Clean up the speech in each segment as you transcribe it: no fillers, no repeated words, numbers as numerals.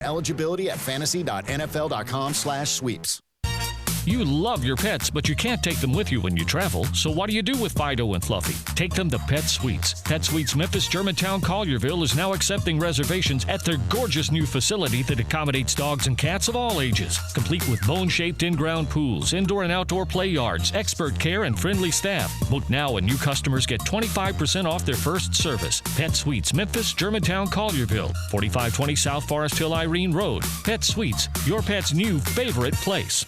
Eligibility at fantasy.nfl.com/sweeps. You love your pets, but you can't take them with you when you travel. So what do you do with Fido and Fluffy? Take them to Pet Suites. Pet Suites Memphis, Germantown, Collierville is now accepting reservations at their gorgeous new facility that accommodates dogs and cats of all ages. Complete with bone-shaped in-ground pools, indoor and outdoor play yards, expert care, and friendly staff. Book now and new customers get 25% off their first service. Pet Suites Memphis, Germantown, Collierville, 4520 South Forest Hill Irene Road. Pet Suites, your pet's new favorite place.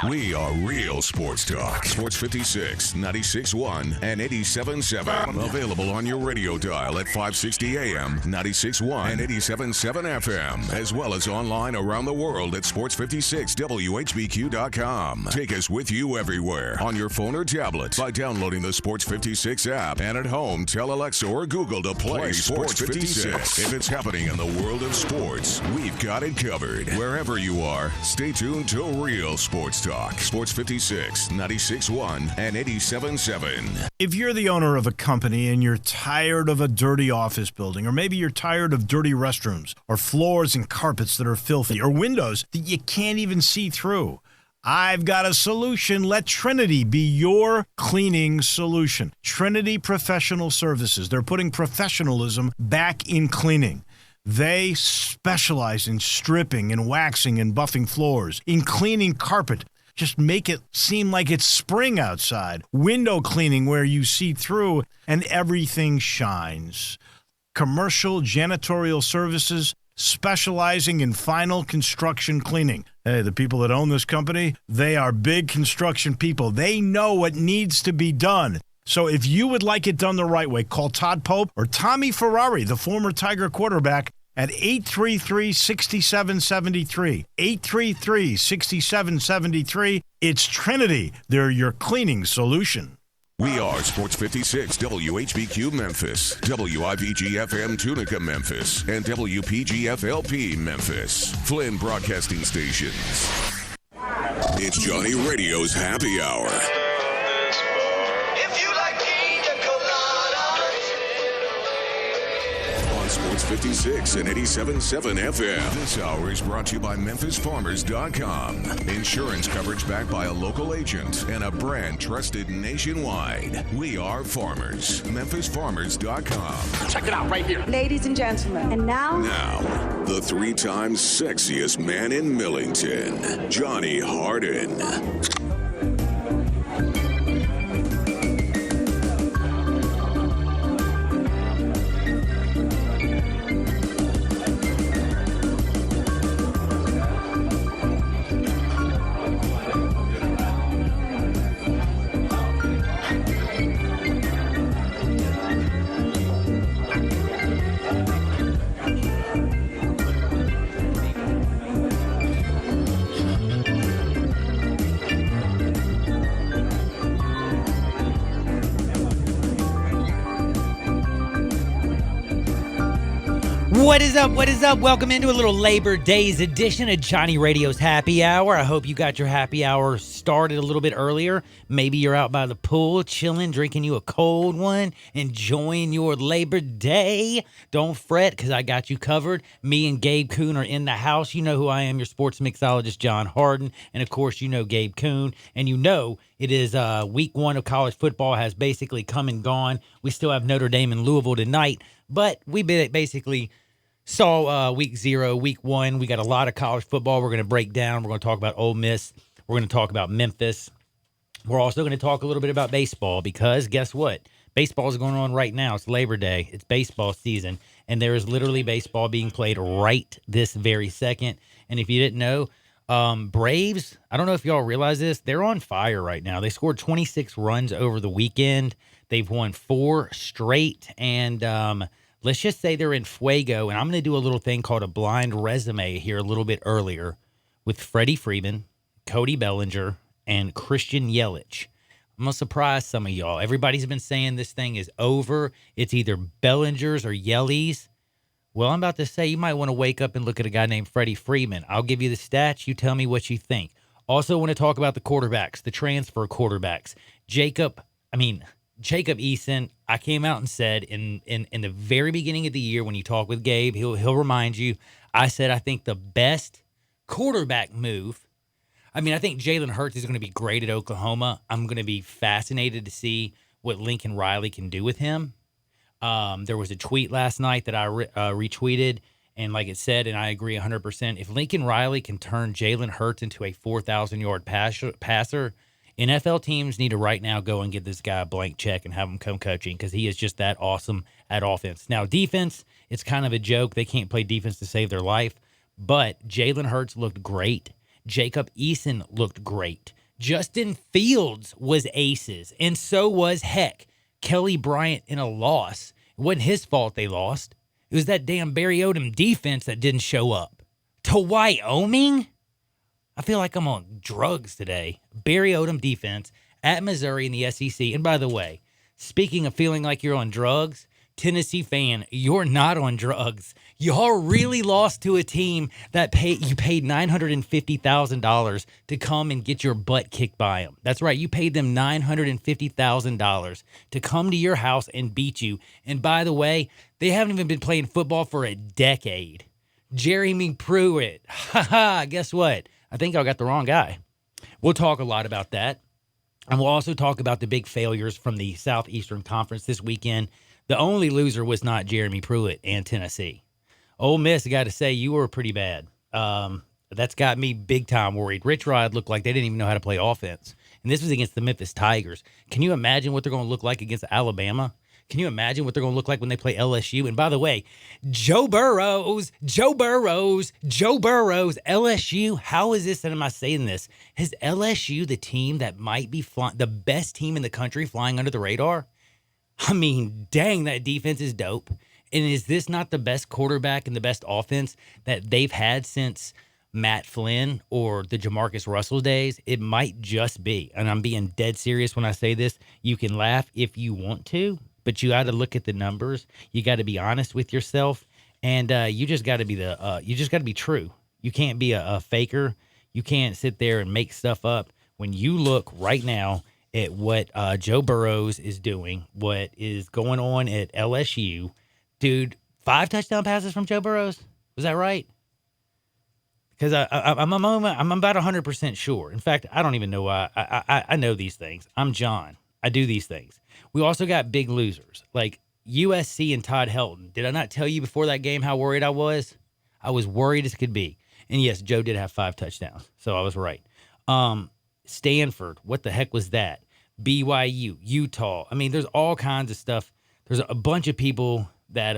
We are Real Sports Talk. Sports 56, 96.1, and 87.7. Available on your radio dial at 560 AM, 96.1, and 87.7 FM, as well as online around the world at sports56whbq.com. Take us with you everywhere on your phone or tablet by downloading the Sports 56 app. And at home, tell Alexa or Google to play Sports 56. If it's happening in the world of sports, we've got it covered. Wherever you are, stay tuned to Real Sports Talk. Sports 56, 96.1, and 87.7. If you're the owner of a company and you're tired of a dirty office building, or maybe you're tired of dirty restrooms, or floors and carpets that are filthy, or windows that you can't even see through, I've got a solution. Let Trinity be your cleaning solution. Trinity Professional Services. They're putting professionalism back in cleaning. They specialize in stripping and waxing and buffing floors, in cleaning carpet. Just make it seem like it's spring outside. Window cleaning where you see through and everything shines. Commercial janitorial services specializing in final construction cleaning. Hey, the people that own this company, they are big construction people. They know what needs to be done. So if you would like it done the right way, call Todd Pope or Tommy Ferrari, the former Tiger quarterback, at 833-6773. 833-6773. It's Trinity. They're your cleaning solution. We are Sports 56, WHBQ Memphis, WIVG-FM Tunica Memphis, and WPG-FLP Memphis. Flynn Broadcasting Stations. It's Johnny Radio's Happy Hour. Sports 56 and 87.7 FM. This hour is brought to you by MemphisFarmers.com. Insurance coverage backed by a local agent and a brand trusted nationwide. We are farmers. MemphisFarmers.com. Check it out right here. Ladies and gentlemen, and now, the 3 times sexiest man in Millington, Johnny Harden. What is up? What is up? Welcome into a little Labor Days edition of Johnny Radio's Happy Hour. I hope you got your happy hour started a little bit earlier. Maybe you're out by the pool, chilling, drinking you a cold one, enjoying your Labor Day. Don't fret, because I got you covered. Me and Gabe Kuhn are in the house. You know who I am, your sports mixologist, John Harden. And, of course, you know Gabe Kuhn. And you know it is week 1 of college football has basically come and gone. We still have Notre Dame and Louisville tonight. But we basically saw week 0, week 1. We got a lot of college football we're going to break down. We're going to talk about Ole Miss. We're going to talk about Memphis. We're also going to talk a little bit about baseball because guess what? Baseball is going on right now. It's Labor Day. It's baseball season. And there is literally baseball being played right this very second. And if you didn't know, Braves, I don't know if y'all realize this, they're on fire right now. They scored 26 runs over the weekend. They've won 4 straight. And let's just say they're in fuego, and I'm going to do a little thing called a blind resume here a little bit earlier with Freddie Freeman, Cody Bellinger, and Christian Yelich. I'm going to surprise some of y'all. Everybody's been saying this thing is over. It's either Bellinger's or Yellies. Well, I'm about to say you might want to wake up and look at a guy named Freddie Freeman. I'll give you the stats. You tell me what you think. Also want to talk about the quarterbacks, the transfer quarterbacks. Jacob Eason, I came out and said in the very beginning of the year when you talk with Gabe, he'll remind you, I said I think the best quarterback move, I think Jalen Hurts is going to be great at Oklahoma. I'm going to be fascinated to see what Lincoln Riley can do with him. There was a tweet last night that I retweeted, and like it said, and I agree 100%, if Lincoln Riley can turn Jalen Hurts into a 4,000-yard passer, NFL teams need to right now go and give this guy a blank check and have him come coaching because he is just that awesome at offense. Now, defense, it's kind of a joke. They can't play defense to save their life, but Jalen Hurts looked great. Jacob Eason looked great. Justin Fields was aces, and so was, Kelly Bryant in a loss. It wasn't his fault they lost. It was that damn Barry Odom defense that didn't show up. To Wyoming? I feel like I'm on drugs today. Barry Odom defense at Missouri in the SEC. And by the way, speaking of feeling like you're on drugs, Tennessee fan, you're not on drugs. Y'all really lost to a team that you paid $950,000 to come and get your butt kicked by them. That's right. You paid them $950,000 to come to your house and beat you. And by the way, they haven't even been playing football for a decade. Jeremy Pruitt. Guess what? I think I got the wrong guy. We'll talk a lot about that. And we'll also talk about the big failures from the Southeastern Conference this weekend. The only loser was not Jeremy Pruitt and Tennessee. Ole Miss, I got to say, you were pretty bad. That's got me big time worried. Rich Rod looked like they didn't even know how to play offense. And this was against the Memphis Tigers. Can you imagine what they're going to look like against Alabama? Can you imagine what they're going to look like when they play LSU? And by the way, Joe Burrows, LSU, how is this, and am I saying this? Is LSU the team that might be the best team in the country flying under the radar? Dang, that defense is dope. And is this not the best quarterback and the best offense that they've had since Matt Flynn or the Jamarcus Russell days? It might just be. And I'm being dead serious when I say this. You can laugh if you want to, but you got to look at the numbers. You got to be honest with yourself, and you just got to be true. You can't be a faker. You can't sit there and make stuff up. When you look right now at what Joe Burrows is doing, what is going on at LSU, dude, 5 touchdown passes from Joe Burrows. Was that right? Because I'm about 100% sure. In fact, I don't even know why. I know these things. I'm John. I do these things. We also got big losers like USC and Todd Helton. Did I not tell you before that game how worried I was? I was worried as could be. And yes, Joe did have 5 touchdowns, so I was right. Stanford, what the heck was that? BYU, Utah. There's all kinds of stuff. There's a bunch of people that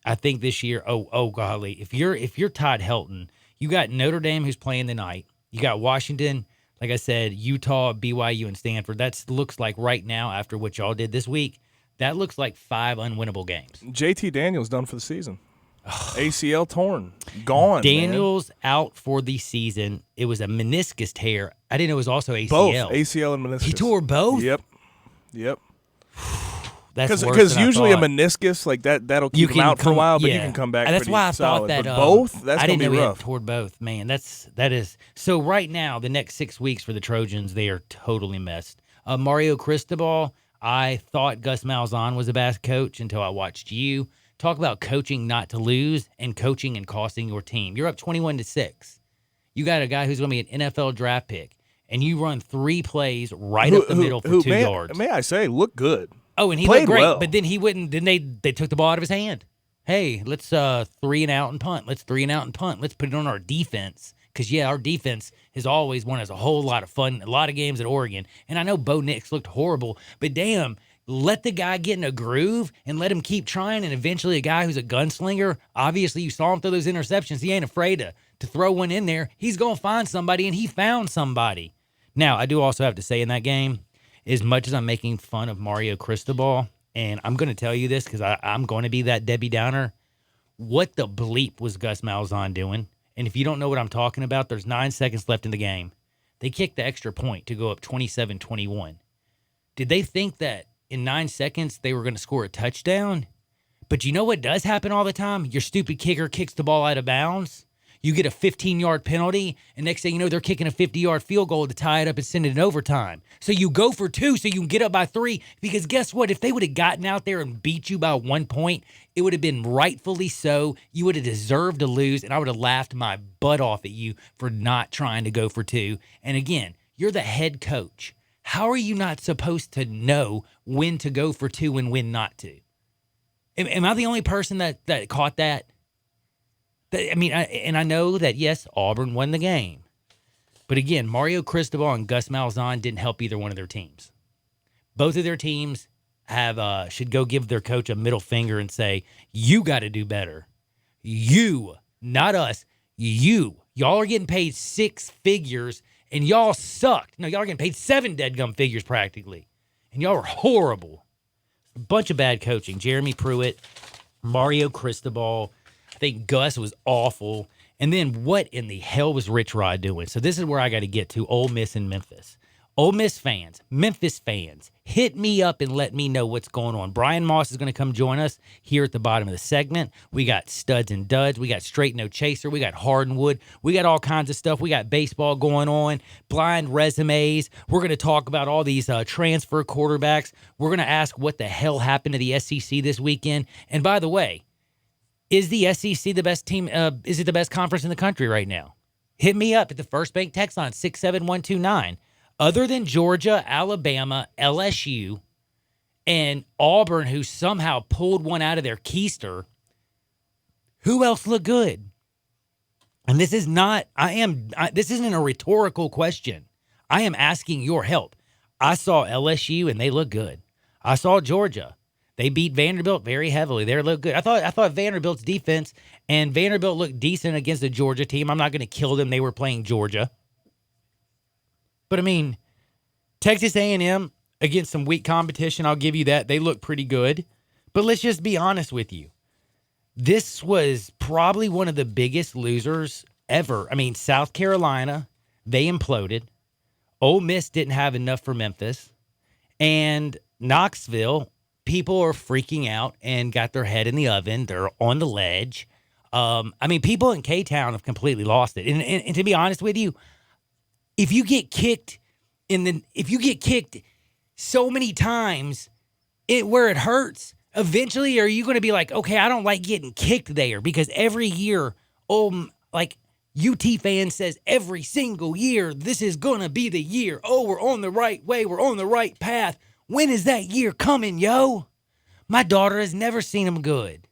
I think this year. Oh golly, if you're Todd Helton, you got Notre Dame who's playing tonight. You got Washington. Like I said, Utah, BYU, and Stanford. That looks like right now, after what y'all did this week, that looks like 5 unwinnable games. JT Daniels done for the season. ACL torn. Gone. Daniels out for the season. It was a meniscus tear. I didn't know it was also ACL. Both, ACL and meniscus. He tore both? Yep. That's because usually a meniscus like that'll keep him out for a while, but he can come back. That's why I solid. thought that. But both, that's I gonna didn't be know rough. He had toward both, man. That is so. Right now, the next 6 weeks for the Trojans, they are totally messed. Mario Cristobal, I thought Gus Malzahn was a bad coach until I watched you talk about coaching not to lose and coaching and costing your team. You're up 21-6. You got a guy who's going to be an NFL draft pick, and you run 3 plays right up the middle for 2 yards. May I say, look good. Oh, and he Played looked great, well. but then he wouldn't. Then they took the ball out of his hand. Hey, let's 3 and out and punt. Let's 3 and out and punt. Let's put it on our defense because our defense has always won us a whole lot of fun, a lot of games at Oregon. And I know Bo Nix looked horrible, but damn, let the guy get in a groove and let him keep trying. And eventually, a guy who's a gunslinger, obviously you saw him throw those interceptions. He ain't afraid to throw one in there. He's gonna find somebody, and he found somebody. Now, I do also have to say in that game, as much as I'm making fun of Mario Cristobal, and I'm going to tell you this because I'm going to be that Debbie Downer, what the bleep was Gus Malzahn doing? And if you don't know what I'm talking about, there's 9 seconds left in the game. They kicked the extra point to go up 27-21. Did they think that in 9 seconds they were going to score a touchdown? But you know what does happen all the time? Your stupid kicker kicks the ball out of bounds. You get a 15-yard penalty, and next thing you know, they're kicking a 50-yard field goal to tie it up and send it in overtime. So you go for 2 so you can get up by 3, because guess what? If they would have gotten out there and beat you by 1 point, it would have been rightfully so. You would have deserved to lose, and I would have laughed my butt off at you for not trying to go for 2. And again, you're the head coach. How are you not supposed to know when to go for 2 and when not to? Am I the only person that caught that? I know that, yes, Auburn won the game. But again, Mario Cristobal and Gus Malzahn didn't help either one of their teams. Both of their teams should go give their coach a middle finger and say, you got to do better. You, not us, you. Y'all are getting paid 6 figures, and y'all sucked. No, y'all are getting paid 7 deadgum figures practically. And y'all are horrible. A bunch of bad coaching. Jeremy Pruitt, Mario Cristobal. I think Gus was awful. And then what in the hell was Rich Rod doing? So this is where I got to get to Ole Miss and Memphis. Ole Miss fans, Memphis fans, hit me up and let me know what's going on. Brian Moss is going to come join us here at the bottom of the segment. We got studs and duds. We got straight no chaser. We got Hardwood. We got all kinds of stuff. We got baseball going on, blind resumes. We're going to talk about all these transfer quarterbacks. We're going to ask what the hell happened to the SEC this weekend. And by the way, is the SEC the best team? Is it the best conference in the country right now? Hit me up at the First Bank text line 67129. Other than Georgia, Alabama, LSU, and Auburn, who somehow pulled one out of their keister, who else looked good? And this is not, this isn't a rhetorical question. I am asking your help. I saw LSU and they look good. I saw Georgia. They beat Vanderbilt very heavily. They looked good. I thought Vanderbilt's defense, and Vanderbilt looked decent against the Georgia team. I'm not going to kill them. They were playing Georgia. But, I mean, Texas A&M against some weak competition, I'll give you that. They look pretty good. But let's just be honest with you. This was probably one of the biggest losers ever. I mean, South Carolina, they imploded. Ole Miss didn't have enough for Memphis. And Knoxville, people are freaking out and got their head in the oven. They're on the ledge. People in K-Town have completely lost it. And to be honest with you, if you get kicked so many times where it hurts, eventually are you going to be like, okay, I don't like getting kicked there, because every year, UT fan says every single year, this is going to be the year. Oh, we're on the right way. We're on the right path. When is that year coming, yo? My daughter has never seen them good.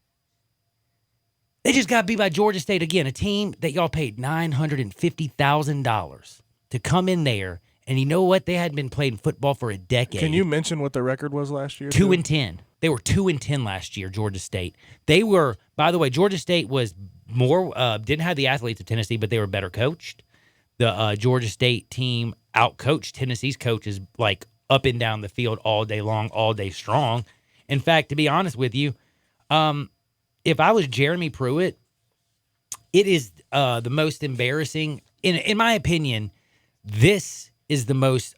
They just got beat by Georgia State again, a team that y'all paid $950,000 to come in there, and you know what? They hadn't been playing football for a decade. Can you mention what the record was last year? 2-10. They were 2-10 last year, Georgia State. They were, by the way, Georgia State was more, didn't have the athletes of Tennessee, but they were better coached. The Georgia State team outcoached Tennessee's coaches like up and down the field all day long, all day strong. In fact, to be honest with you, if I was Jeremy Pruitt, it is the most embarrassing, in my opinion. This is the most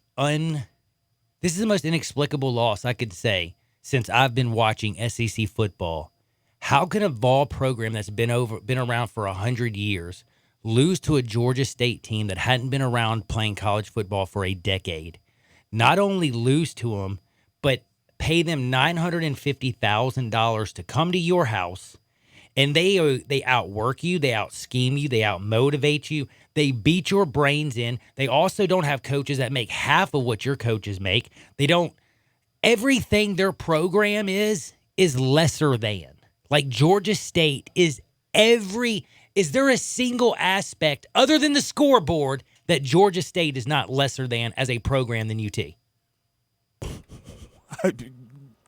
inexplicable loss I could say since I've been watching SEC football. How can a Vol program that's been around for 100 years lose to a Georgia State team that hadn't been around playing college football for a decade? Not only lose to them, but pay them $950,000 to come to your house, and they outwork you, they out-scheme you, they out-motivate you, they beat your brains in. They also don't have coaches that make half of what your coaches make. Everything their program is lesser than. Like Georgia State is there a single aspect other than the scoreboard that Georgia State is not lesser than as a program than UT?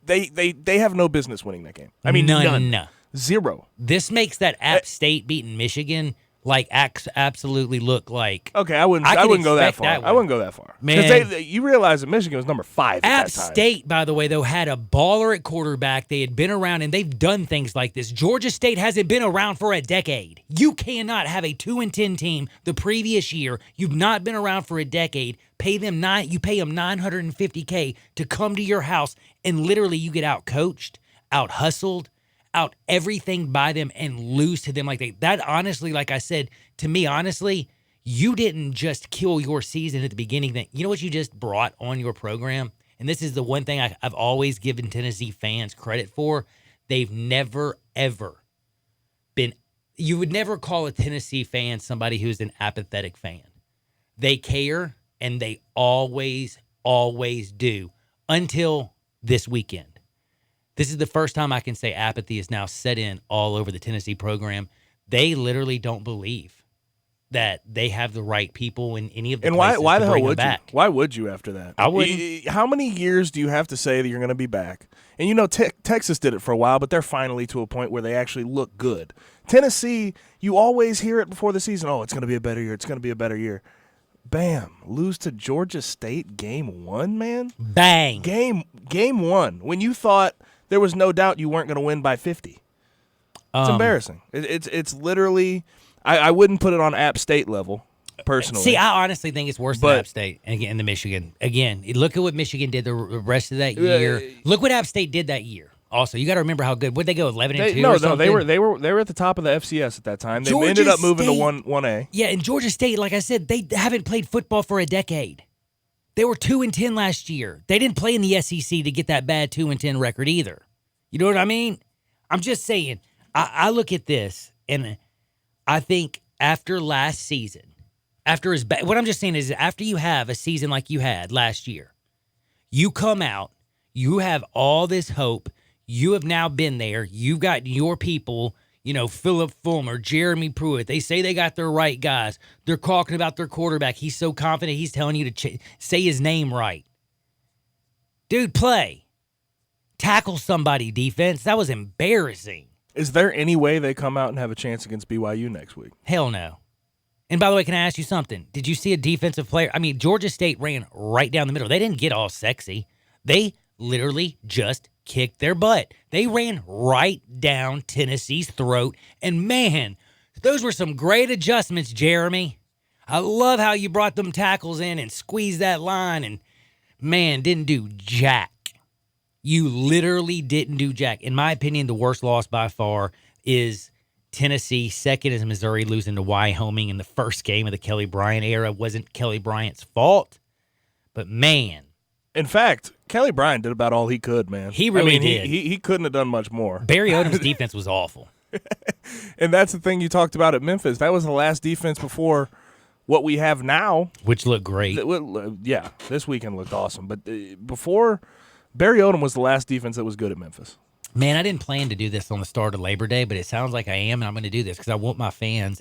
They have no business winning that game. I mean, none. Zero. This makes that App State beating Michigan absolutely look like. Okay, I wouldn't go that far. I wouldn't go that far. Man, because you realize that Michigan was number 5 at App that time. State, by the way, though, had a baller at quarterback. They had been around, and they've done things like this. Georgia State hasn't been around for a decade. You cannot have a 2-10 team the previous year. You've not been around for a decade. You pay them $950K to come to your house, and literally you get out-coached, out-hustled, out everything by them and lose to them like that honestly, like I said, to me, honestly, you didn't just kill your season at the beginning. You know what you just brought on your program? And this is the one thing I've always given Tennessee fans credit for. They've never, ever been – you would never call a Tennessee fan somebody who's an apathetic fan. They care, and they always, always do until this weekend. This is the first time I can say apathy is now set in all over the Tennessee program. They literally don't believe that they have the right people in any of the places why to the bring hell them would back. you? Why would you after that? I wouldn't. How many years do you have to say that you're going to be back? And you know, Texas did it for a while, but they're finally to a point where they actually look good. Tennessee, you always hear it before the season. Oh, it's going to be a better year. It's going to be a better year. Bam. Lose to Georgia State game 1, man. Bang. Game 1. When you thought there was no doubt you weren't going to win by 50. It's embarrassing. It's literally I wouldn't put it on App State level, personally. See, I honestly think it's worse than App State and the Michigan. Again, look at what Michigan did the rest of that year. Look what App State did that year. Also, you got to remember how good. Would they go 11-2? No, or something? they were at the top of the FCS at that time. They Georgia ended up moving State, to 1A. Yeah, and Georgia State, like I said, they haven't played football for a decade. They were 2-10 last year. They didn't play in the SEC to get that bad 2-10 record either. You know what I mean? I'm just saying. I look at this and I think after last season, what I'm just saying is after you have a season like you had last year, you come out, you have all this hope. You have now been there. You've got your people, Philip Fulmer, Jeremy Pruitt. They say they got their right guys. They're talking about their quarterback. He's so confident he's telling you to say his name right. Dude, play. Tackle somebody, defense. That was embarrassing. Is there any way they come out and have a chance against BYU next week? Hell no. And by the way, can I ask you something? Did you see a defensive player? I mean, Georgia State ran right down the middle. They didn't get all sexy. They literally just kicked their butt. They ran right down Tennessee's throat. And man, those were some great adjustments, Jeremy. I love how you brought them tackles in and squeezed that line and, man, didn't do jack. You literally didn't do jack. In my opinion, the worst loss by far is Tennessee. Second is Missouri losing to Wyoming in the first game of the Kelly Bryant era. It wasn't Kelly Bryant's fault, but man. In fact, Kelly Bryant did about all he could, man. He really did. He couldn't have done much more. Barry Odom's defense was awful. And that's the thing you talked about at Memphis. That was the last defense before what we have now. Which looked great. Yeah, this weekend looked awesome. But before, Barry Odom was the last defense that was good at Memphis. Man, I didn't plan to do this on the start of Labor Day, but it sounds like I am, and I'm going to do this because I want my fans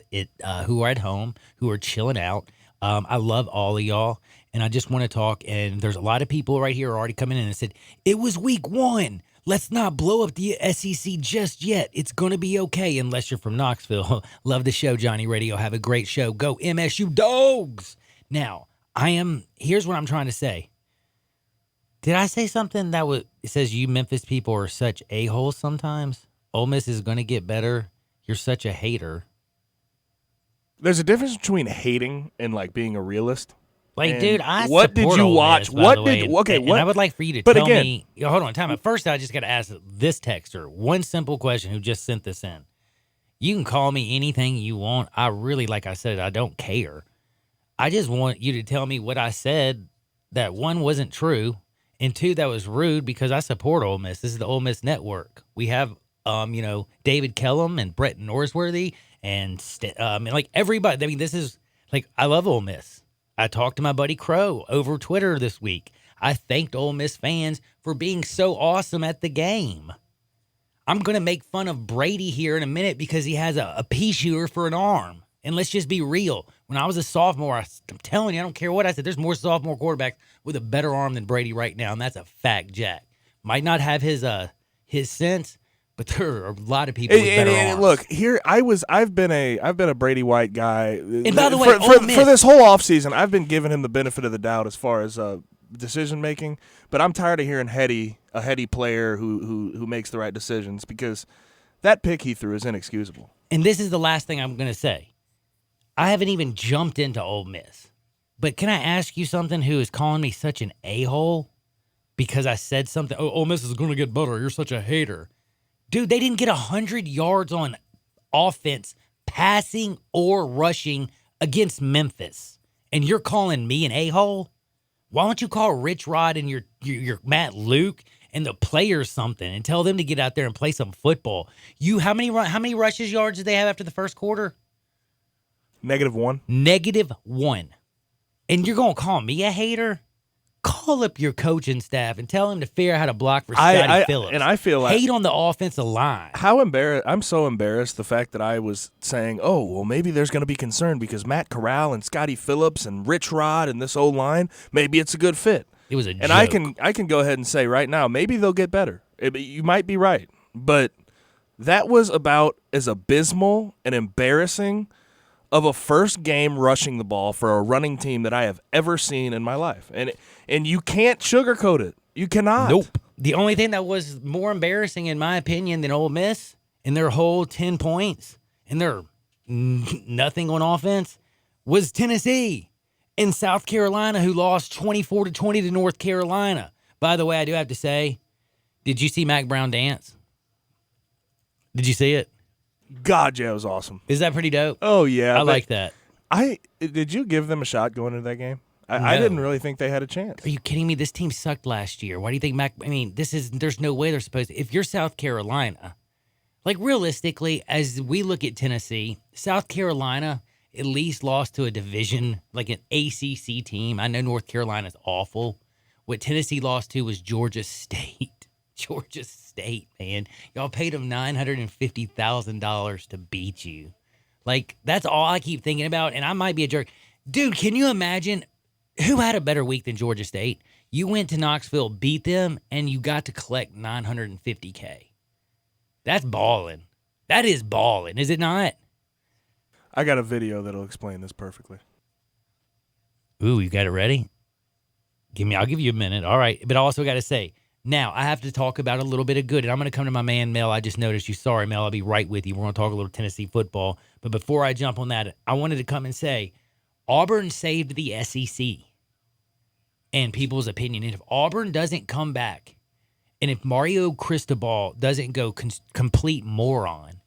who are at home, who are chilling out. I love all of y'all, and I just want to talk. And there's a lot of people right here already coming in and said, it was week 1. Let's not blow up the SEC just yet. It's going to be okay unless you're from Knoxville. Love the show, Johnny Radio. Have a great show. Go MSU Dogs. Now, here's what I'm trying to say. Did I say something it says you Memphis people are such a-holes sometimes? Ole Miss is going to get better. You're such a hater. There's a difference between hating and being a realist. Like, dude, what did you watch? What I would like for you to tell me. Hold on, time out. First, I just got to ask this texter one simple question who just sent this in. You can call me anything you want. I really, like I said, I don't care. I just want you to tell me what I said that, 1, wasn't true, and 2, that was rude because I support Ole Miss. This is the Ole Miss Network. We have, David Kellum and Brett Norsworthy and everybody. I mean, this is I love Ole Miss. I talked to my buddy Crow over Twitter this week. I thanked Ole Miss fans for being so awesome at the game. I'm going to make fun of Brady here in a minute because he has a pea shooter for an arm. And let's just be real. When I was a sophomore, I'm telling you, I don't care what I said. There's more sophomore quarterbacks with a better arm than Brady right now, and that's a fact, Jack. Might not have his sense, but there are a lot of people with better arms. Look, here I've been a Brady White guy. And by the way, for this whole offseason, I've been giving him the benefit of the doubt as far as decision making. But I'm tired of hearing a heady player who makes the right decisions because that pick he threw is inexcusable. And this is the last thing I'm going to say. I haven't even jumped into Ole Miss. But can I ask you something who is calling me such an a-hole because I said something? Oh, Ole Miss is going to get better. You're such a hater. Dude, they didn't get 100 yards on offense, passing or rushing against Memphis. And you're calling me an a-hole? Why don't you call Rich Rod and your Matt Luke and the players something and tell them to get out there and play some football? How many rushes yards did they have after the first quarter? -1. -1. And you're going to call me a hater? Call up your coaching staff and tell him to figure out how to block for Scotty Phillips. And I feel like hate on the offensive line. how embarrassed. I'm so embarrassed the fact that I was saying, oh, well, maybe there's going to be concern because Matt Corral and Scotty Phillips and Rich Rod and this O-line, maybe it's a good fit. It was a And joke. I can go ahead and say right now, maybe they'll get better. You might be right. But that was about as abysmal and embarrassing of a first game rushing the ball for a running team that I have ever seen in my life. And you can't sugarcoat it. You cannot. Nope. The only thing that was more embarrassing, in my opinion, than Ole Miss and their whole 10 points and their nothing on offense was Tennessee and South Carolina, who lost 24-20 to North Carolina. By the way, I do have to say, did you see Mac Brown dance? Did you see it? God, yeah, it was awesome. Is that pretty dope? Oh, yeah. I like that. Did you give them a shot going into that game? I No. didn't really think they had a chance. Are you kidding me? This team sucked last year. Why do you think there's no way they're supposed to. If you're South Carolina, like realistically, as we look at Tennessee, South Carolina at least lost to a division, like an ACC team. I know North Carolina's awful. What Tennessee lost to was Georgia State. Georgia State, man. Y'all paid them $950,000 to beat you. Like, that's all I keep thinking about, and I might be a jerk. Dude, can you imagine who had a better week than Georgia State? You went to Knoxville, beat them, and you got to collect $950K. That's balling. That is balling, is it not? I got a video that'll explain this perfectly. Ooh, you got it ready? I'll give you a minute. All right. But I also got to say, now I have to talk about a little bit of good. And I'm going to come to my man, Mel. I just noticed you. Sorry, Mel. I'll be right with you. We're going to talk a little Tennessee football. But before I jump on that, I wanted to come and say Auburn saved the SEC in people's opinion. And if Auburn doesn't come back, and if Mario Cristobal doesn't go complete moron,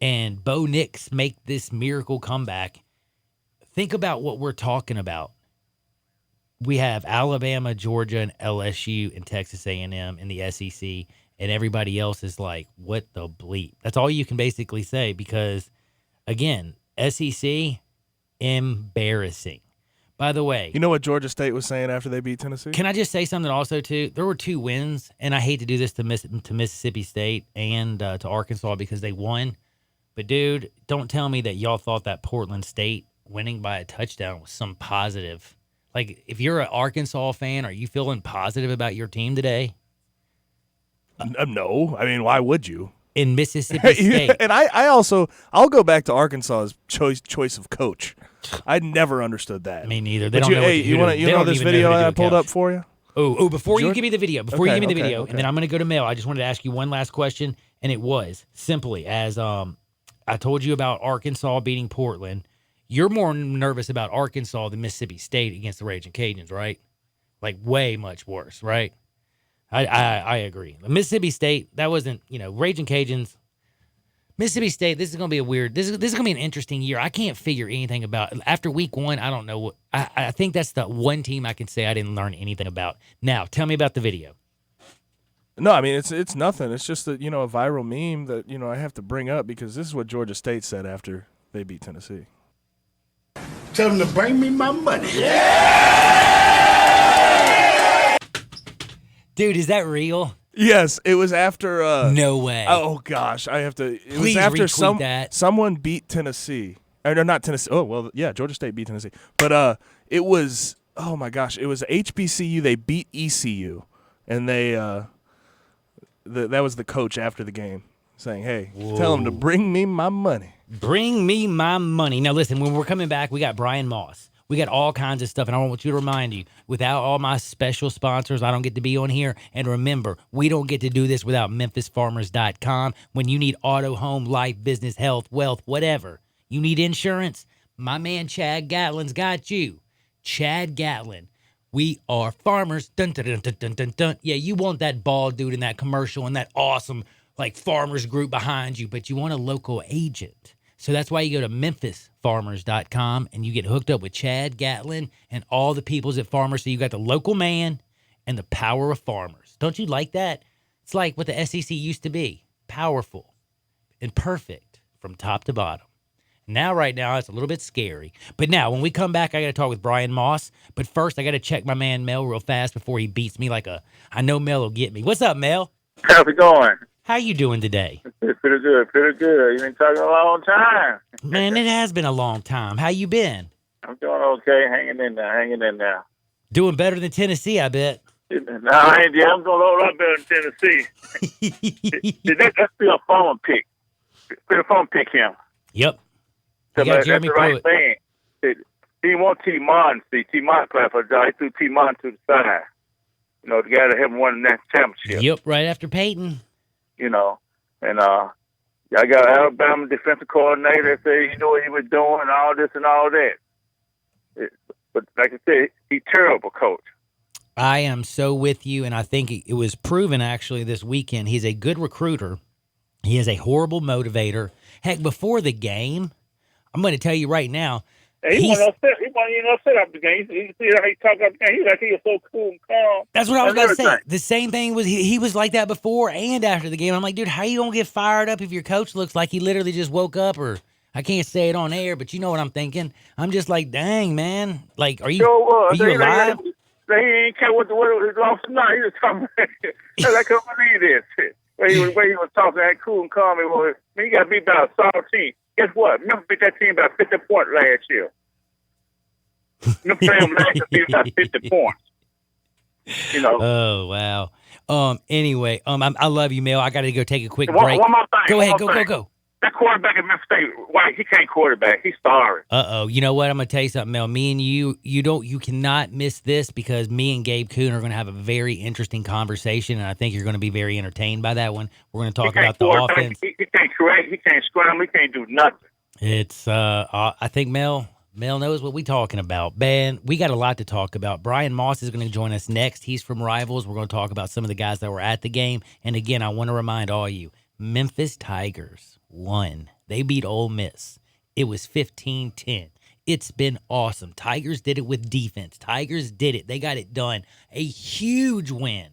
and Bo Nix make this miracle comeback, think about what we're talking about. We have Alabama, Georgia, and LSU and Texas A&M in the SEC, and everybody else is like, what the bleep? That's all you can basically say because, again, SEC, embarrassing. By the way, You know what Georgia State was saying after they beat Tennessee? can I just say something also, too? There were 2 wins, and I hate to do this to Mississippi State and to Arkansas because they won. But, dude, don't tell me that y'all thought that Portland State winning by a touchdown was some positive. Like, if you're an Arkansas fan, are you feeling positive about your team today? No. I mean, why would you? In Mississippi State. And I'll go back to Arkansas's choice of coach. I never understood that. Me neither. They But don't know. you know this video I pulled up for you? Oh, before you George- give me the video, Okay, and then okay. I'm going to go to mail. I just wanted to ask you one last question, and it was simply as I told you about Arkansas beating Portland. You're more nervous about Arkansas than Mississippi State against the Raging Cajuns, right? Like way much worse, right? I agree. Mississippi State, that wasn't, Raging Cajuns. Mississippi State, this is going to be a weird, this is going to be an interesting year. I can't figure anything about, after week 1, I don't know what, I think that's the one team I can say I didn't learn anything about. Now, tell me about the video. No, I mean, it's nothing. It's just that, a viral meme that, I have to bring up because this is what Georgia State said after they beat Tennessee. Tell them to bring me my money. Dude, is that real? Yes, it was after. No way. Oh gosh, I have to. It Please was after retweet that. someone beat Tennessee. Or not Tennessee. Oh well, yeah, Georgia State beat Tennessee. But it was. Oh my gosh, it was HBCU. They beat ECU, and they. That was the coach after the game saying, "Hey, tell them to bring me my money." Bring me my money. Now, listen, when we're coming back, we got Brian Moss. We got all kinds of stuff, and I want you to remind you, without all my special sponsors, I don't get to be on here. And remember, we don't get to do this without MemphisFarmers.com. When you need auto, home, life, business, health, wealth, whatever, you need insurance, my man Chad Gatlin's got you. Chad Gatlin. We are farmers. Dun, dun, dun, dun, dun, dun, dun. Yeah, you want that bald dude in that commercial and that awesome like farmers group behind you, but you want a local agent. So that's why you go to memphisfarmers.com and you get hooked up with Chad Gatlin and all the peoples at Farmers. So you got the local man and the power of farmers. Don't you like that? It's like what the SEC used to be. Powerful and perfect from top to bottom. Right now, it's a little bit scary. But now, when we come back, I got to talk with Brian Moss. But first, I got to check my man Mel real fast before he beats me I know Mel will get me. What's up, Mel? How's it going? How you doing today? Pretty good, pretty good. You've been talking a long time. Man, it has been a long time. How you been? I'm doing okay, hanging in there. Doing better than Tennessee, I bet. No, I ain't. I'm doing a lot better than Tennessee. Let's be a phone pick. Be a phone pick him. Yep. You got Jeremy Pruitt. That's the right thing. He want T-Mon. See, T-Mon playing for John. He threw T-Mon to the side. You know, the guy that haven't won the next championship. Yep, right after Peyton. You know, and I got Alabama defensive coordinator that said he knew what he was doing and all this and all that. But like I said, he's terrible coach. I am so with you, and I think it was proven actually this weekend. He's a good recruiter. He is a horrible motivator. Heck, before the game, I'm going to tell you right now. He wasn't even upset after the game. You see how he talked after the game. He was so cool and calm. That's what I was going to say. The same thing was he was like that before and after the game. I'm like, dude, how you going to get fired up if your coach looks like he literally just woke up? Or I can't say it on air, but you know what I'm thinking. I'm just like, dang, man. Like, are you alive? He ain't care what was off tonight. He was talking. I couldn't believe this. Where he was talking that cool and calm. He got beat by a soft team. Guess what? Memphis beat that team by 50 points last year. Memphis last year beat by 50 points. You know. Oh wow. Anyway, I love you, Mel. I got to go take a quick break. One more thing. Go ahead. Go. That quarterback at Memphis State, White, he can't quarterback. He's sorry. You know what? I'm gonna tell you something, Mel. Me and you cannot miss this because me and Gabe Kuhn are gonna have a very interesting conversation, and I think you're gonna be very entertained by that one. We're gonna talk about the offense. He can't correct. He can't scramble. He can't do nothing. It's I think Mel knows what we're talking about. Man, we got a lot to talk about. Brian Moss is going to join us next. He's from Rivals. We're going to talk about some of the guys that were at the game. And again, I want to remind all you, Memphis Tigers won. They beat Ole Miss. It was 15-10. It's been awesome. Tigers did it with defense. Tigers did it. They got it done. A huge win.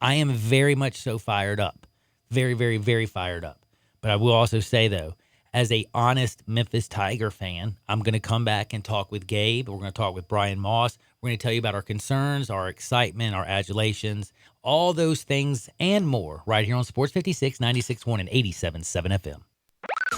I am very much so fired up. Very, very, very fired up. But I will also say, though, as a honest Memphis Tiger fan, I'm going to come back and talk with Gabe. We're going to talk with Brian Moss. We're going to tell you about our concerns, our excitement, our adulations, all those things and more right here on Sports 56, 96.1 and 87.7 FM.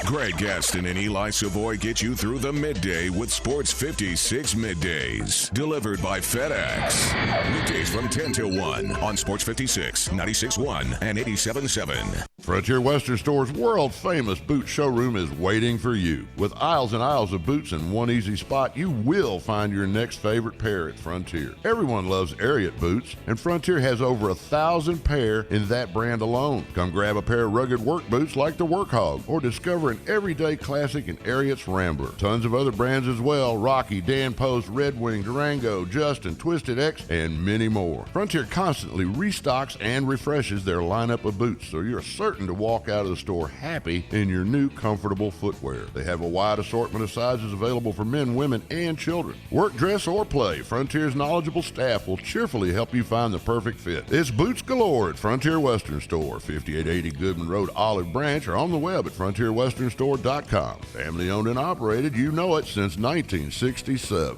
Greg Gaston and Eli Savoy get you through the midday with Sports 56 Middays. Delivered by FedEx. Weekdays from 10 till 1 on Sports 56, 96.1 and 87.7. Frontier Western Store's world-famous boot showroom is waiting for you. With aisles and aisles of boots in one easy spot, you will find your next favorite pair at Frontier. Everyone loves Ariat boots, and Frontier has over 1,000 pair in that brand alone. Come grab a pair of rugged work boots like the Workhog, or discover an everyday classic in Ariat's Rambler. Tons of other brands as well: Rocky, Dan Post, Red Wing, Durango, Justin, Twisted X, and many more. Frontier constantly restocks and refreshes their lineup of boots, so you're certain to walk out of the store happy in your new comfortable footwear. They have a wide assortment of sizes available for men, women, and children. Work, dress, or play, Frontier's knowledgeable staff will cheerfully help you find the perfect fit. It's boots galore at Frontier Western Store, 5880 Goodman Road, Olive Branch, or on the web at frontierwesternstore.com. Family owned and operated, you know it, since 1967.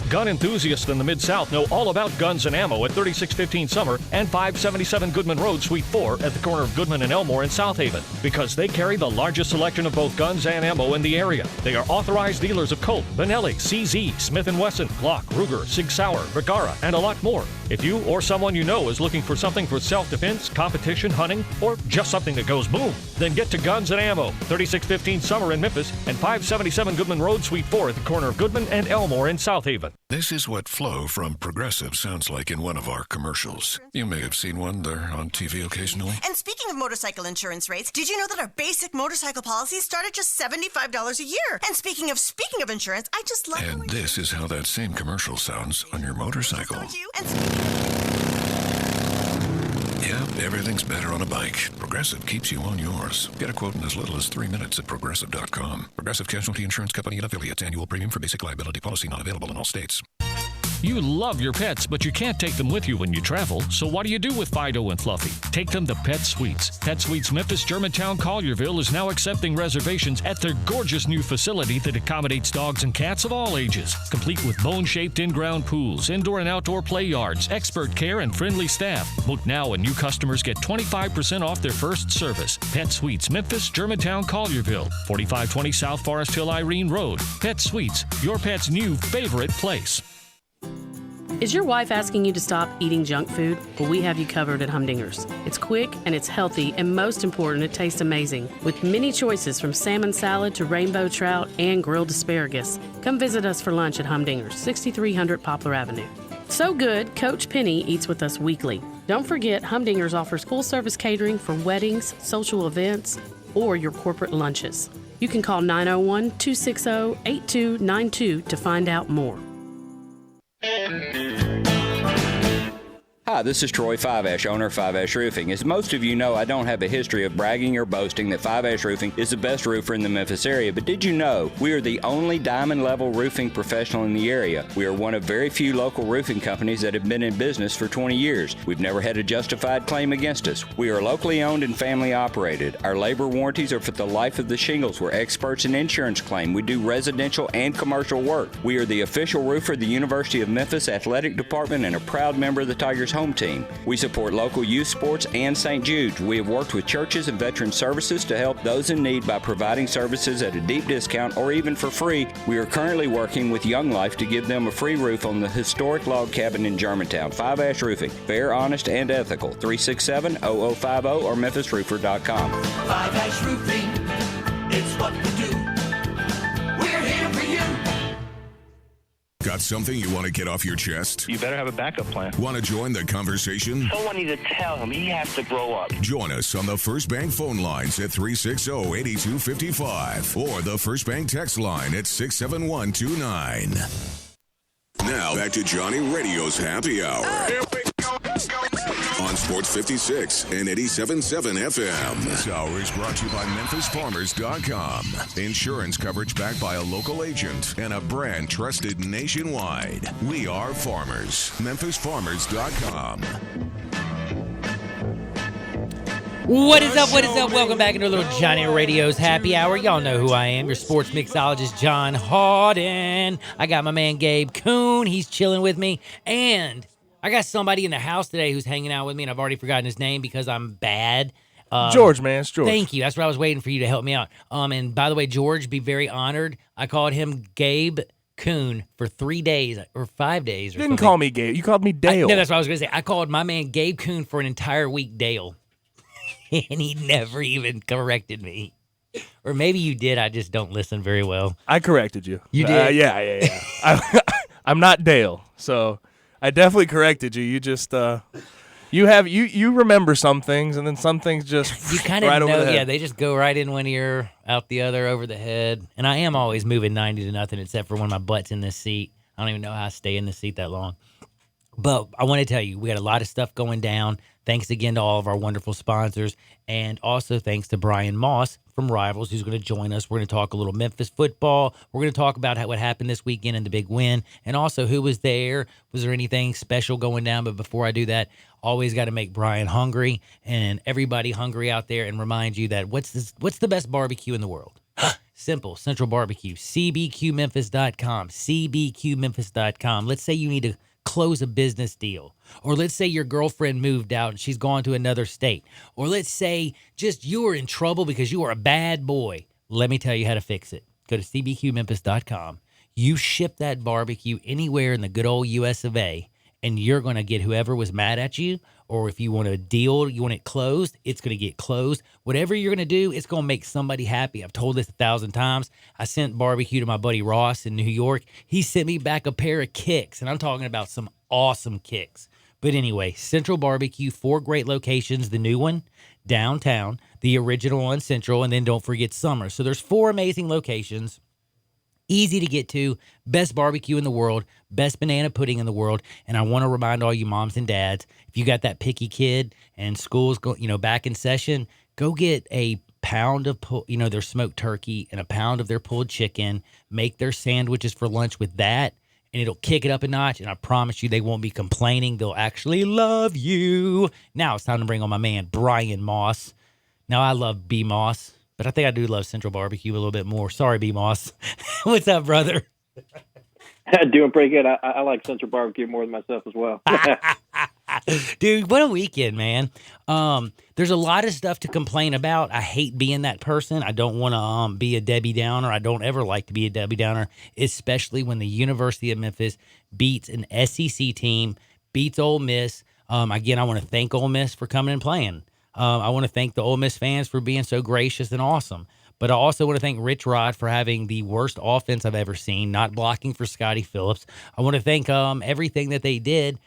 Gun enthusiasts in the Mid-South know all about guns and ammo at 3615 Summer and 577 Goodman Road, Suite 4 at the corner of Goodman and Elmore in South Haven, because they carry the largest selection of both guns and ammo in the area. They are authorized dealers of Colt, Benelli, CZ, Smith & Wesson, Glock, Ruger, Sig Sauer, Vergara, and a lot more. If you or someone you know is looking for something for self-defense, competition, hunting, or just something that goes boom, then get to Guns and Ammo, 3615 Summer in Memphis and 577 Goodman Road, Suite 4 at the corner of Goodman and Elmore in South Haven. This is what Flo from Progressive sounds like in one of our commercials. You may have seen one. They're on TV occasionally. And speaking of motorcycle insurance rates, did you know that our basic motorcycle policies start at just $75 a year? And speaking of insurance, I just love... And this is how that same commercial sounds on your motorcycle. Don't you? Yeah, everything's better on a bike. Progressive keeps you on yours. Get a quote in as little as 3 minutes at Progressive.com. Progressive Casualty Insurance Company and affiliates. Annual premium for basic liability policy not available in all states. You love your pets, but you can't take them with you when you travel. So what do you do with Fido and Fluffy? Take them to Pet Suites. Pet Suites Memphis, Germantown, Collierville is now accepting reservations at their gorgeous new facility that accommodates dogs and cats of all ages. Complete with bone-shaped in-ground pools, indoor and outdoor play yards, expert care, and friendly staff. Book now and new customers get 25% off their first service. Pet Suites Memphis, Germantown, Collierville. 4520 South Forest Hill Irene Road. Pet Suites, your pet's new favorite place. Is your wife asking you to stop eating junk food? Well, we have you covered at Humdinger's. It's quick and it's healthy, and most important, it tastes amazing. With many choices from salmon salad to rainbow trout and grilled asparagus. Come visit us for lunch at Humdinger's, 6300 Poplar Avenue. So good, Coach Penny eats with us weekly. Don't forget, Humdinger's offers full-service catering for weddings, social events, or your corporate lunches. You can call 901-260-8292 to find out more. Hi, this is Troy Five Ash, owner of Five Ash Roofing. As most of you know, I don't have a history of bragging or boasting that Five Ash Roofing is the best roofer in the Memphis area, but did you know we are the only diamond level roofing professional in the area? We are one of very few local roofing companies that have been in business for 20 years. We've never had a justified claim against us. We are locally owned and family operated. Our labor warranties are for the life of the shingles. We're experts in insurance claim. We do residential and commercial work. We are the official roofer of the University of Memphis Athletic Department and a proud member of the Tigers home team. We support local youth sports and St. Jude's. We have worked with churches and veteran services to help those in need by providing services at a deep discount or even for free. We are currently working with Young Life to give them a free roof on the historic log cabin in Germantown. Five Ash Roofing. Fair, honest, and ethical. 367-0050 or memphisroofer.com. Five Ash Roofing. It's what we do. We're here for you. Got something you want to get off your chest? You better have a backup plan. Want to join the conversation? Someone needs to tell him he has to grow up. Join us on the First Bank phone lines at 360-8255 or the First Bank text line at 67129. Now back to Johnny Radio's Happy Hour. Here we go. On Sports 56 and 87.7 FM. This hour is brought to you by MemphisFarmers.com. Insurance coverage backed by a local agent and a brand trusted nationwide. We are farmers. MemphisFarmers.com. What is up? What is up? Welcome back into a little Johnny Radio's Happy Hour. Y'all know who I am, your sports mixologist, John Hawden. I got my man Gabe Kuhn. He's chilling with me. And I got somebody in the house today who's hanging out with me, and I've already forgotten his name because I'm bad. George, man. It's George. Thank you. That's what I was waiting for you to help me out. And by the way, George, be very honored. I called him Gabe Kuhn for 3 days or 5 days. Or You didn't call me Gabe. You called me Dale. No, that's what I was going to say. I called my man Gabe Kuhn for an entire week, Dale. And he never even corrected me. Or maybe you did. I just don't listen very well. I corrected you. You did? Yeah. I'm not Dale, so I definitely corrected you. You just you remember some things, and then some things just you kind of right know. over the head. Yeah, they just go right in one ear, out the other, over the head. And I am always moving 90-0, except for when my butt's in this seat. I don't even know how I stay in the seat that long. But I want to tell you, we got a lot of stuff going down. Thanks again to all of our wonderful sponsors. And also thanks to Brian Moss from Rivals, who's going to join us. We're going to talk a little Memphis football. We're going to talk about what happened this weekend and the big win. And also who was there. Was there anything special going down? But before I do that, always got to make Brian hungry and everybody hungry out there and remind you that what's the best barbecue in the world? Simple. Central Barbecue. CBQMemphis.com. CBQMemphis.com. Let's say you need to close a business deal. Or let's say your girlfriend moved out and she's gone to another state. Or let's say just you're in trouble because you are a bad boy. Let me tell you how to fix it. Go to cbqmemphis.com. You ship that barbecue anywhere in the good old US of A, and you're going to get whoever was mad at you or if you want a deal, you want it closed, it's going to get closed. Whatever you're going to do, it's going to make somebody happy. I've told this 1,000 times. I sent barbecue to my buddy Ross in New York. He sent me back a pair of kicks, and I'm talking about some awesome kicks. But anyway, Central Barbecue, 4 great locations. The new one, downtown, the original on Central, and then don't forget Summer. So there's 4 amazing locations. Easy to get to, best barbecue in the world, best banana pudding in the world. And I want to remind all you moms and dads, if you got that picky kid and school's back in session, go get a pound of their smoked turkey and a pound of their pulled chicken. Make their sandwiches for lunch with that, and it'll kick it up a notch. And I promise you, they won't be complaining. They'll actually love you. Now it's time to bring on my man Brian Moss. Now I love B Moss, but I think I do love Central Barbecue a little bit more. Sorry, B Moss. What's up, brother? Doing pretty good. I like Central Barbecue more than myself as well. Dude, what a weekend, man. There's a lot of stuff to complain about. I hate being that person. I don't want to be a Debbie Downer. I don't ever like to be a Debbie Downer, especially when the University of Memphis beats an SEC team, beats Ole Miss. Again, I want to thank Ole Miss for coming and playing. I want to thank the Ole Miss fans for being so gracious and awesome. But I also want to thank Rich Rod for having the worst offense I've ever seen, not blocking for Scotty Phillips. I want to thank everything that they did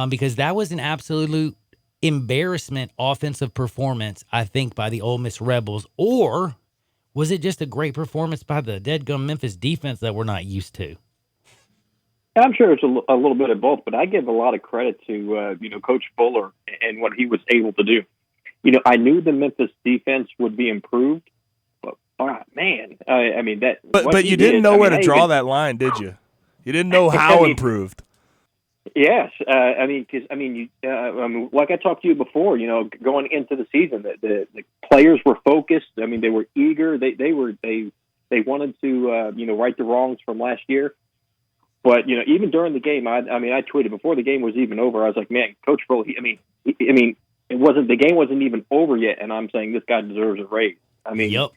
because that was an absolute embarrassment offensive performance, I think, by the Ole Miss Rebels. Or was it just a great performance by the deadgum Memphis defense that we're not used to? I'm sure it's a little bit of both, but I give a lot of credit to Coach Fuller and what he was able to do. I knew the Memphis defense would be improved, but man, I mean that. But you didn't know where to draw that line, did you? You didn't know how improved. Yes, like I talked to you before, going into the season, the players were focused. I mean, they were eager. They wanted to right the wrongs from last year. But even during the game, I tweeted before the game was even over. I was like, man, Coach Fuller. The game wasn't even over yet, and I'm saying this guy deserves a raise. I mean, yep.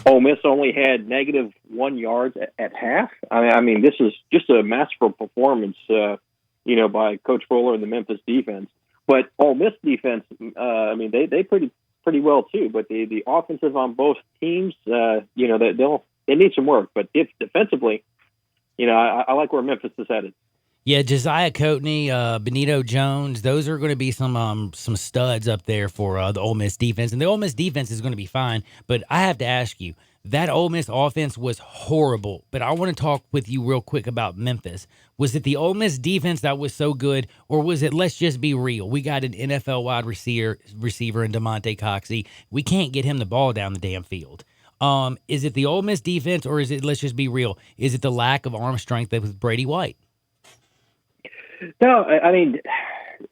Ole Miss only had -1 yards at half. I mean, this is just a masterful performance, by Coach Fuller and the Memphis defense. But Ole Miss defense, they pretty well too. But the offensive on both teams, they need some work. But if defensively, I like where Memphis is headed. Yeah, Josiah Coatney, Benito Jones, those are going to be some studs up there for the Ole Miss defense. And the Ole Miss defense is going to be fine. But I have to ask you, that Ole Miss offense was horrible. But I want to talk with you real quick about Memphis. Was it the Ole Miss defense that was so good, or was it, let's just be real, we got an NFL wide receiver in DeMonte Coxey. We can't get him the ball down the damn field. Is it the Ole Miss defense, or is it, let's just be real, is it the lack of arm strength that was Brady White? No, I mean,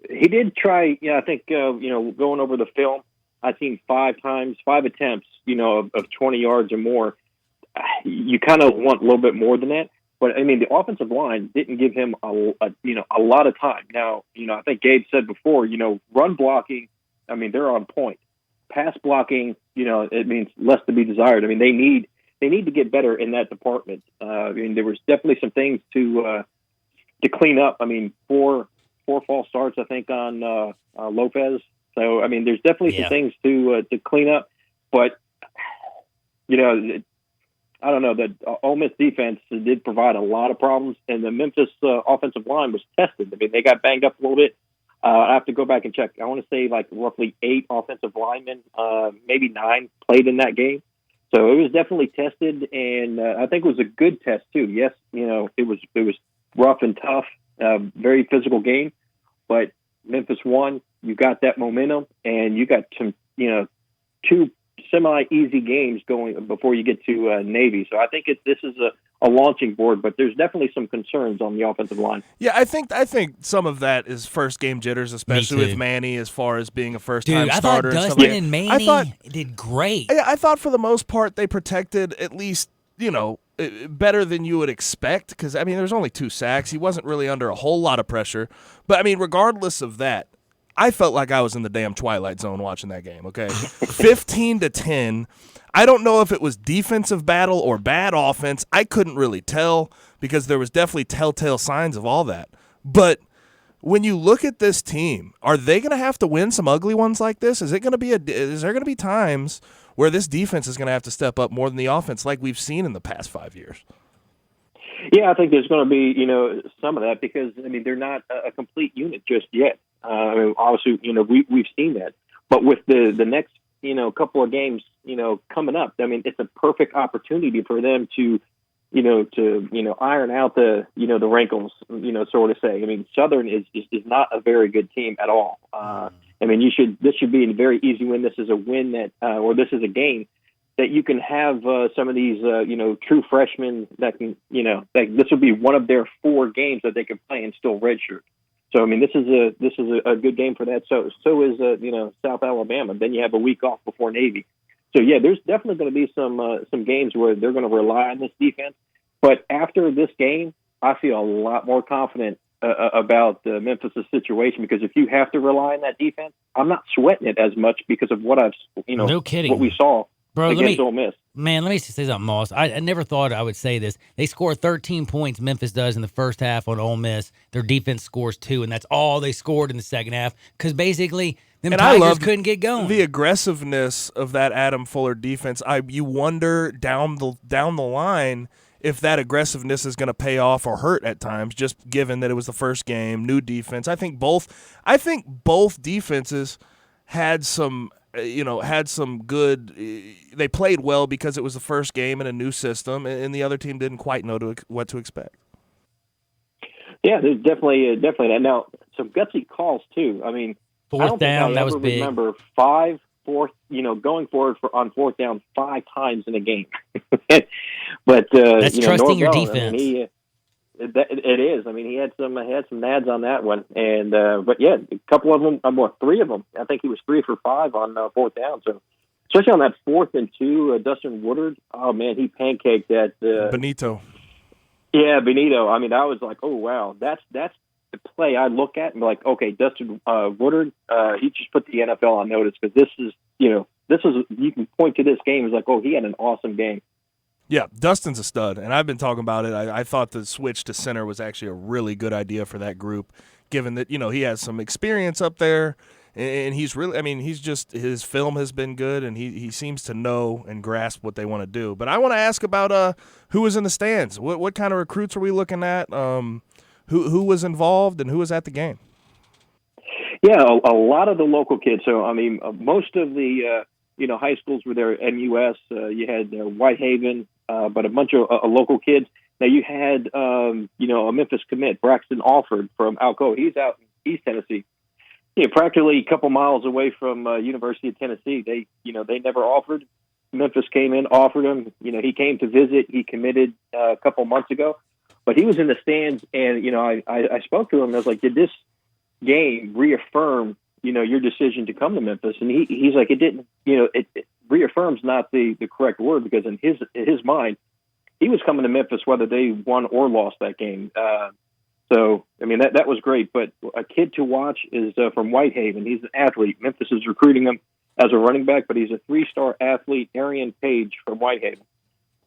he did try, I think, going over the film, I've seen 5 attempts, of 20 yards or more. You kind of want a little bit more than that. But, I mean, the offensive line didn't give him a lot of time. Now, I think Gabe said before, run blocking, I mean, they're on point. Pass blocking, it means less to be desired. I mean, they need to get better in that department. There was definitely some things to clean up. I mean, 4 false starts, I think, on Lopez. So, I mean, there's definitely some things to clean up. But, I don't know, the Ole Miss defense did provide a lot of problems, and the Memphis offensive line was tested. I mean, they got banged up a little bit. I have to go back and check. I want to say like roughly 8 offensive linemen, maybe 9 played in that game. So it was definitely tested, and I think it was a good test too. Yes, it was rough and tough, very physical game, but Memphis won. You got that momentum, and you got some, 2 semi-easy games going before you get to Navy. So I think this is a launching board, but there's definitely some concerns on the offensive line. Yeah, I think some of that is first game jitters, especially with Manny, as far as being a first-time starter. I thought Dustin and Manny did great. Yeah, I thought for the most part they protected at least, better than you would expect, because, I mean, there's only 2 sacks. He wasn't really under a whole lot of pressure. But, I mean, regardless of that, I felt like I was in the damn Twilight Zone watching that game, okay? 15-10. I don't know if it was defensive battle or bad offense. I couldn't really tell because there was definitely telltale signs of all that. But when you look at this team, are they going to have to win some ugly ones like this? Is there going to be times where this defense is going to have to step up more than the offense like we've seen in the past 5 years? Yeah, I think there's going to be, some of that because, they're not a complete unit just yet. Obviously, we've seen that. But with the next, couple of games, coming up, it's a perfect opportunity for them to iron out the wrinkles, sort of say. Southern is not a very good team at all. This should be a very easy win. This is a win that, or this is a game that you can have some of these, true freshmen that can, this would be one of their 4 games that they can play and still redshirt. So, this is a good game for that. So is, South Alabama. Then you have a week off before Navy. So, yeah, there's definitely going to be some games where they're going to rely on this defense. But after this game, I feel a lot more confident about Memphis' situation because if you have to rely on that defense, I'm not sweating it as much because of what no kidding. What we saw against Ole Miss. Man, let me say something, Moss. I never thought I would say this. They score 13 points, Memphis does, in the first half on Ole Miss. Their defense scores 2, and that's all they scored in the second half because basically them Tigers couldn't get going. The aggressiveness of that Adam Fuller defense, you wonder down the line if that aggressiveness is going to pay off or hurt at times, just given that it was the first game, new defense. I think both defenses had some good. They played well because it was the first game in a new system, and the other team didn't quite know what to expect. Yeah, there's definitely that. Now, some gutsy calls too. Fourth down, that was big. I remember going forward on fourth down 5 times in a game. But that's trusting Norvell, your defense. It is. He had some nads on that one, and but yeah, a couple of them, 3 of them. I think he was 3 for 5 on fourth down. So, especially on that 4th and 2, Dustin Woodard. Oh man, he pancaked that Benito. Yeah, Benito. I was like, oh wow, that's the play I look at and be like, okay, Dustin Woodard. He just put the NFL on notice because this is you can point to this game as like, oh, he had an awesome game. Yeah, Dustin's a stud, and I've been talking about it. I thought the switch to center was actually a really good idea for that group, given that, he has some experience up there, and he's really, his film has been good, and he seems to know and grasp what they want to do. But I want to ask about who was in the stands. What kind of recruits are we looking at? Who was involved and who was at the game? Yeah, a lot of the local kids. So, most of the high schools were there. MUS, you had Whitehaven, but a bunch of local kids. Now you had, a Memphis commit, Braxton Alford from Alcoa. He's out in East Tennessee. Practically a couple miles away from University of Tennessee. They never offered. Memphis came in, offered him. He came to visit. He committed a couple months ago, but he was in the stands. And I spoke to him. And I was like, did this game reaffirm your decision to come to Memphis? And he's like, it didn't. It reaffirms not the correct word because in his mind, he was coming to Memphis whether they won or lost that game. So, that was great. But a kid to watch is from Whitehaven. He's an athlete. Memphis is recruiting him as a running back, but he's a 3-star athlete, Arian Page from Whitehaven.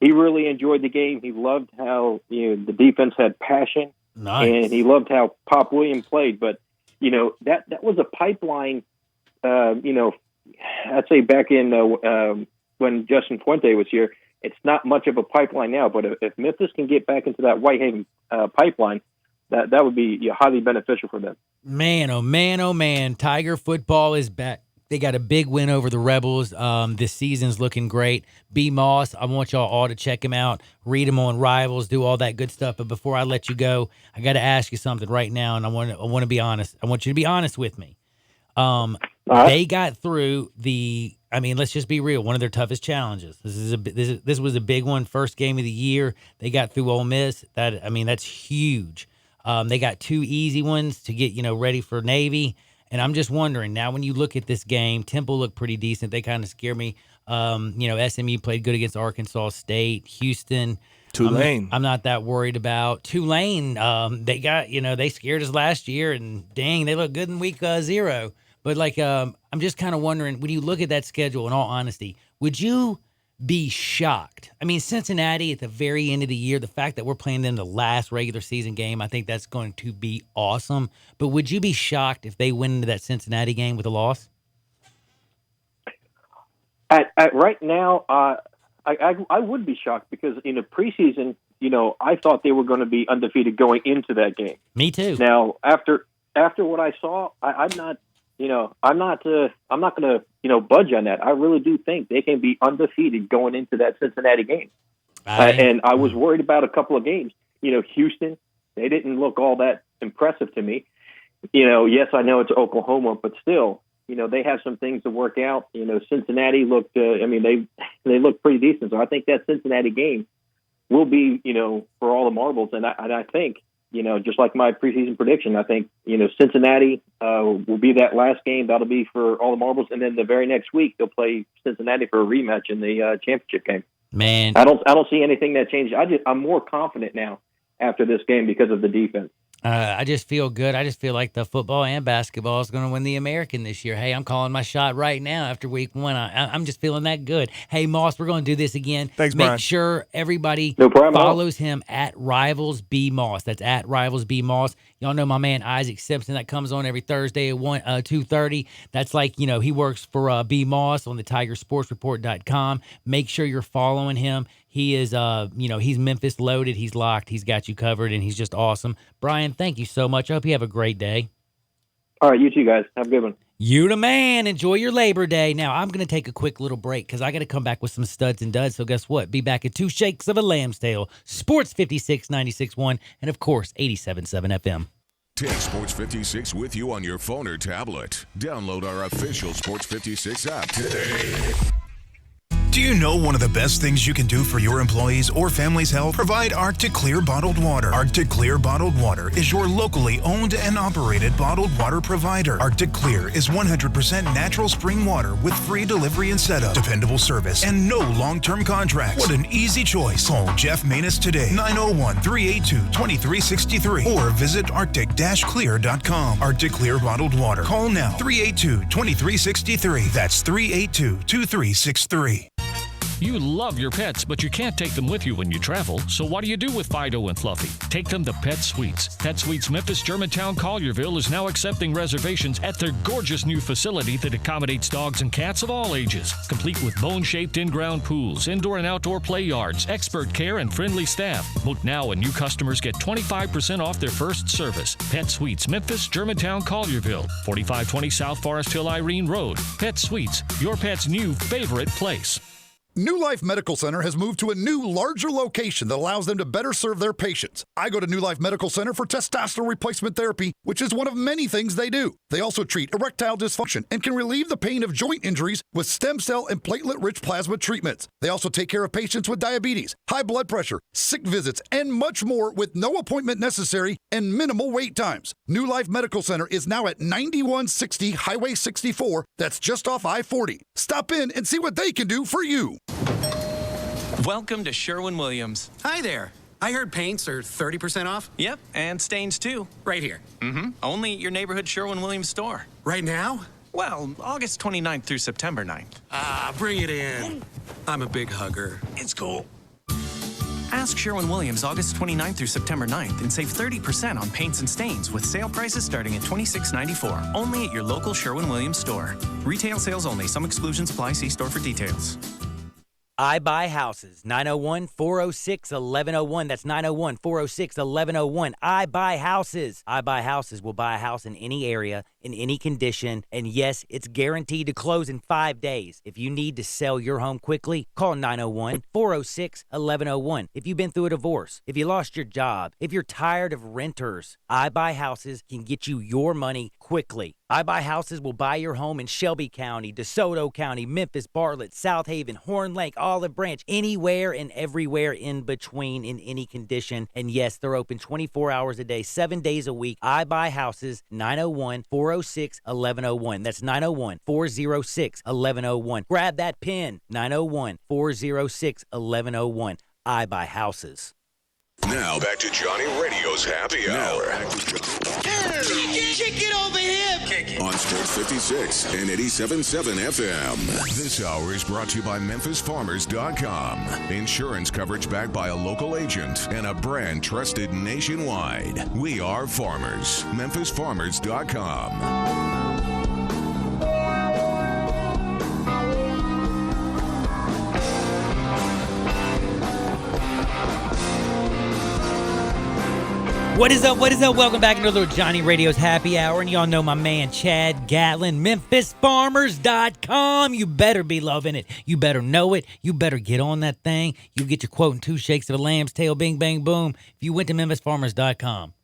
He really enjoyed the game. He loved how the defense had passion, and he loved how Pop William played. But that was a pipeline. I'd say back in when Justin Fuente was here, it's not much of a pipeline now. But if Memphis can get back into that Whitehaven pipeline, that would be highly beneficial for them. Man, oh man, oh man! Tiger football is back. They got a big win over the Rebels. This season's looking great. B. Moss, I want y'all all to check him out. Read him on Rivals, do all that good stuff. But before I let you go, I got to ask you something right now, and I want to be honest. I want you to be honest with me. They got through let's just be real. One of their toughest challenges. This was a big one. First game of the year. They got through Ole Miss. That's huge. They got 2 easy ones to get ready for Navy. And I'm just wondering, now when you look at this game, Temple looked pretty decent. They kind of scare me. SMU played good against Arkansas State, Houston. Tulane. I'm not that worried about. Tulane, they got, they scared us last year, and dang, they look good in week 0. But, I'm just kind of wondering, when you look at that schedule, in all honesty, would you be shocked? I mean, Cincinnati at the very end of the year, the fact that we're playing them the last regular season game, I think that's going to be awesome. But would you be shocked if they went into that Cincinnati game with a loss? At right now, I would be shocked because in the preseason, I thought they were going to be undefeated going into that game. Me too. Now, after what I saw, I'm not going to budge on that. I really do think they can be undefeated going into that Cincinnati game. And I was worried about a couple of games. Houston, they didn't look all that impressive to me. Yes, I know it's Oklahoma, but still, they have some things to work out. Cincinnati looked, they looked pretty decent. So I think that Cincinnati game will be, for all the marbles. And I think, just like my preseason prediction, I think, Cincinnati will be that last game. That'll be for all the marbles. And then the very next week, they'll play Cincinnati for a rematch in the championship game. Man, I don't see anything that changes. I'm more confident now after this game because of the defense. I just feel good. I just feel like the football and basketball is going to win the American this year. Hey, I'm calling my shot right now after week 1. I'm just feeling that good. Hey, Moss, we're going to do this again. Thanks, Make Brian. sure everybody No problem. follows him at Rivals B Moss. That's at Rivals B Moss. Y'all know my man Isaac Simpson that comes on every Thursday at 2:30. That's like, he works for B Moss on the TigerSportsReport.com. Make sure you're following him. He is, he's Memphis loaded. He's locked. He's got you covered, and he's just awesome. Brian, thank you so much. I hope you have a great day. All right, you too, guys. Have a good one. You the man. Enjoy your Labor Day. Now, I'm going to take a quick little break because I got to come back with some studs and duds. So guess what? Be back at 2 Shakes of a Lamb's Tail, Sports 56, 96.1, and, of course, 87.7 FM. Take Sports 56 with you on your phone or tablet. Download our official Sports 56 app today. Do you know one of the best things you can do for your employees or family's health? Provide Arctic Clear bottled water. Arctic Clear bottled water is your locally owned and operated bottled water provider. Arctic Clear is 100% natural spring water with free delivery and setup, dependable service, and no long-term contracts. What an easy choice. Call Jeff Manus today, 901-382-2363, or visit arctic-clear.com. Arctic Clear bottled water. Call now, 382-2363. That's 382-2363. You love your pets, but you can't take them with you when you travel. So what do you do with Fido and Fluffy? Take them to Pet Suites. Pet Suites Memphis, Germantown, Collierville is now accepting reservations at their gorgeous new facility that accommodates dogs and cats of all ages. Complete with bone-shaped in-ground pools, indoor and outdoor play yards, expert care, and friendly staff. Book now and new customers get 25% off their first service. Pet Suites Memphis, Germantown, Collierville, 4520 South Forest Hill Irene Road. Pet Suites, your pet's new favorite place. New Life Medical Center has moved to a new, larger location that allows them to better serve their patients. I go to New Life Medical Center for testosterone replacement therapy, which is one of many things they do. They also treat erectile dysfunction and can relieve the pain of joint injuries with stem cell and platelet-rich plasma treatments. They also take care of patients with diabetes, high blood pressure, sick visits, and much more with no appointment necessary and minimal wait times. New Life Medical Center is now at 9160 Highway 64. That's just off I-40. Stop in and see what they can do for you. Welcome to Sherwin-Williams. Hi there. I heard paints are 30% off. Yep, and stains too. Right here. Mm-hmm. Only at your neighborhood Sherwin-Williams store. Right now? Well, August 29th through September 9th. Ah, bring it in. I'm a big hugger. It's cool. Ask Sherwin-Williams August 29th through September 9th and save 30% on paints and stains with sale prices starting at $26.94. Only at your local Sherwin-Williams store. Retail sales only. Some exclusions apply. See store for details. I Buy Houses, 901-406-1101. That's 901-406-1101. I Buy Houses. I Buy Houses will buy a house in any area, in any condition, and yes, it's guaranteed to close in 5 days. If you need to sell your home quickly, call 901-406-1101. If you've been through a divorce, if you lost your job, if you're tired of renters, I Buy Houses can get you your money quickly. I Buy Houses will buy your home in Shelby County, DeSoto County, Memphis, Bartlett, South Haven, Horn Lake, Olive Branch, anywhere and everywhere in between in any condition. And yes, they're open 24 hours a day, 7 days a week. I Buy Houses, 901-406-1101. That's 901-406-1101. Grab that pen, 901-406-1101. I Buy Houses. Now back to Johnny Radio's Happy Hour. Kick it over here. On Sports 56 and 87.7 FM. This hour is brought to you by MemphisFarmers.com. Insurance coverage backed by a local agent and a brand trusted nationwide. We are farmers. MemphisFarmers.com. What is up? What is up? Welcome back into a little Johnny Radio's Happy Hour. And y'all know my man, Chad Gatlin, MemphisFarmers.com. You better be loving it. You better know it. You better get on that thing. You get your quote in 2 shakes of a lamb's tail, bing, bang, boom. If you went to MemphisFarmers.com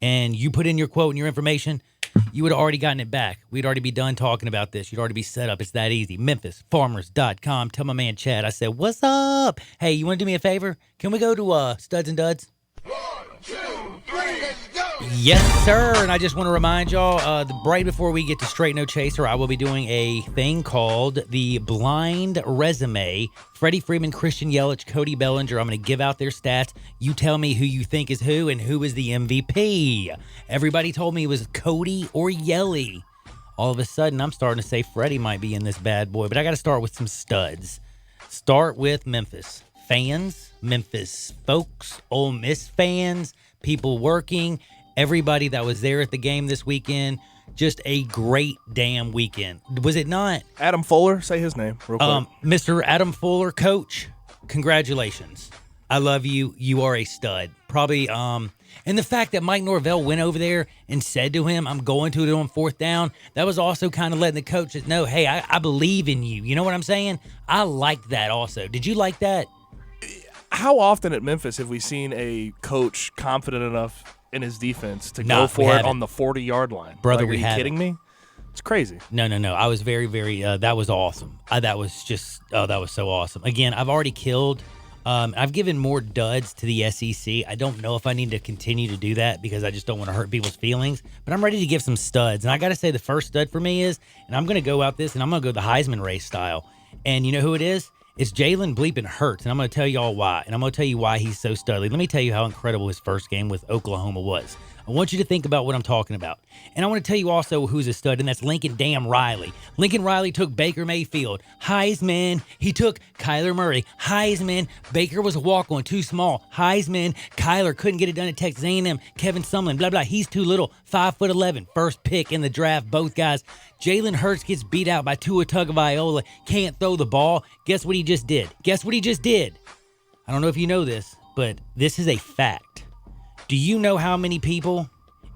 and you put in your quote and your information, you would have already gotten it back. We'd already be done talking about this. You'd already be set up. It's that easy. MemphisFarmers.com. Tell my man, Chad, I said, what's up? Hey, you want to do me a favor? Can we go to Studs and Duds? 1, 2, 3, let's go. Yes, sir. And I just want to remind y'all, right before we get to Straight No Chaser, I will be doing a thing called the Blind Resume. Freddie Freeman, Christian Yelich, Cody Bellinger. I'm going to give out their stats. You tell me who you think is who and who is the MVP. Everybody told me it was Cody or Yelly. All of a sudden, I'm starting to say Freddie might be in this bad boy. But I got to start with some studs. Start with Memphis. Fans, Memphis folks, Ole Miss fans, people working, everybody that was there at the game this weekend. Just a great damn weekend. Was it not? Adam Fuller, say his name real quick. Mr. Adam Fuller, coach, congratulations. I love you. You are a stud. Probably, and the fact that Mike Norvell went over there and said to him, I'm going to it on 4th down, that was also kind of letting the coaches know, hey, I believe in you. You know what I'm saying? I liked that also. Did you like that? How often at Memphis have we seen a coach confident enough in his defense to go for it haven't. on the 40-yard line? Brother, like, we are you haven't. kidding me? It's crazy. No. I was very, very, that was awesome. That was so awesome. Again, I've already killed. I've given more duds to the SEC. I don't know if I need to continue to do that because I just don't want to hurt people's feelings. But I'm ready to give some studs. And I got to say the first stud for me is, and I'm going to go out this, and I'm going to go the Heisman race style. And you know who it is? It's Jalen bleeping Hurts, and I'm going to tell y'all why. And I'm going to tell you why he's so studly. Let me tell you how incredible his first game with Oklahoma was. I want you to think about what I'm talking about. And I want to tell you also who's a stud, and that's Lincoln Damn Riley. Lincoln Riley took Baker Mayfield. Heisman. He took Kyler Murray. Heisman. Baker was a walk-on, too small. Heisman. Kyler couldn't get it done at Texas A&M. Kevin Sumlin, blah, blah. He's too little. 5'11", first pick in the draft, both guys. Jalen Hurts gets beat out by Tua Tagovailoa. Can't throw the ball. Guess what he just did? I don't know if you know this, but this is a fact. Do you know how many people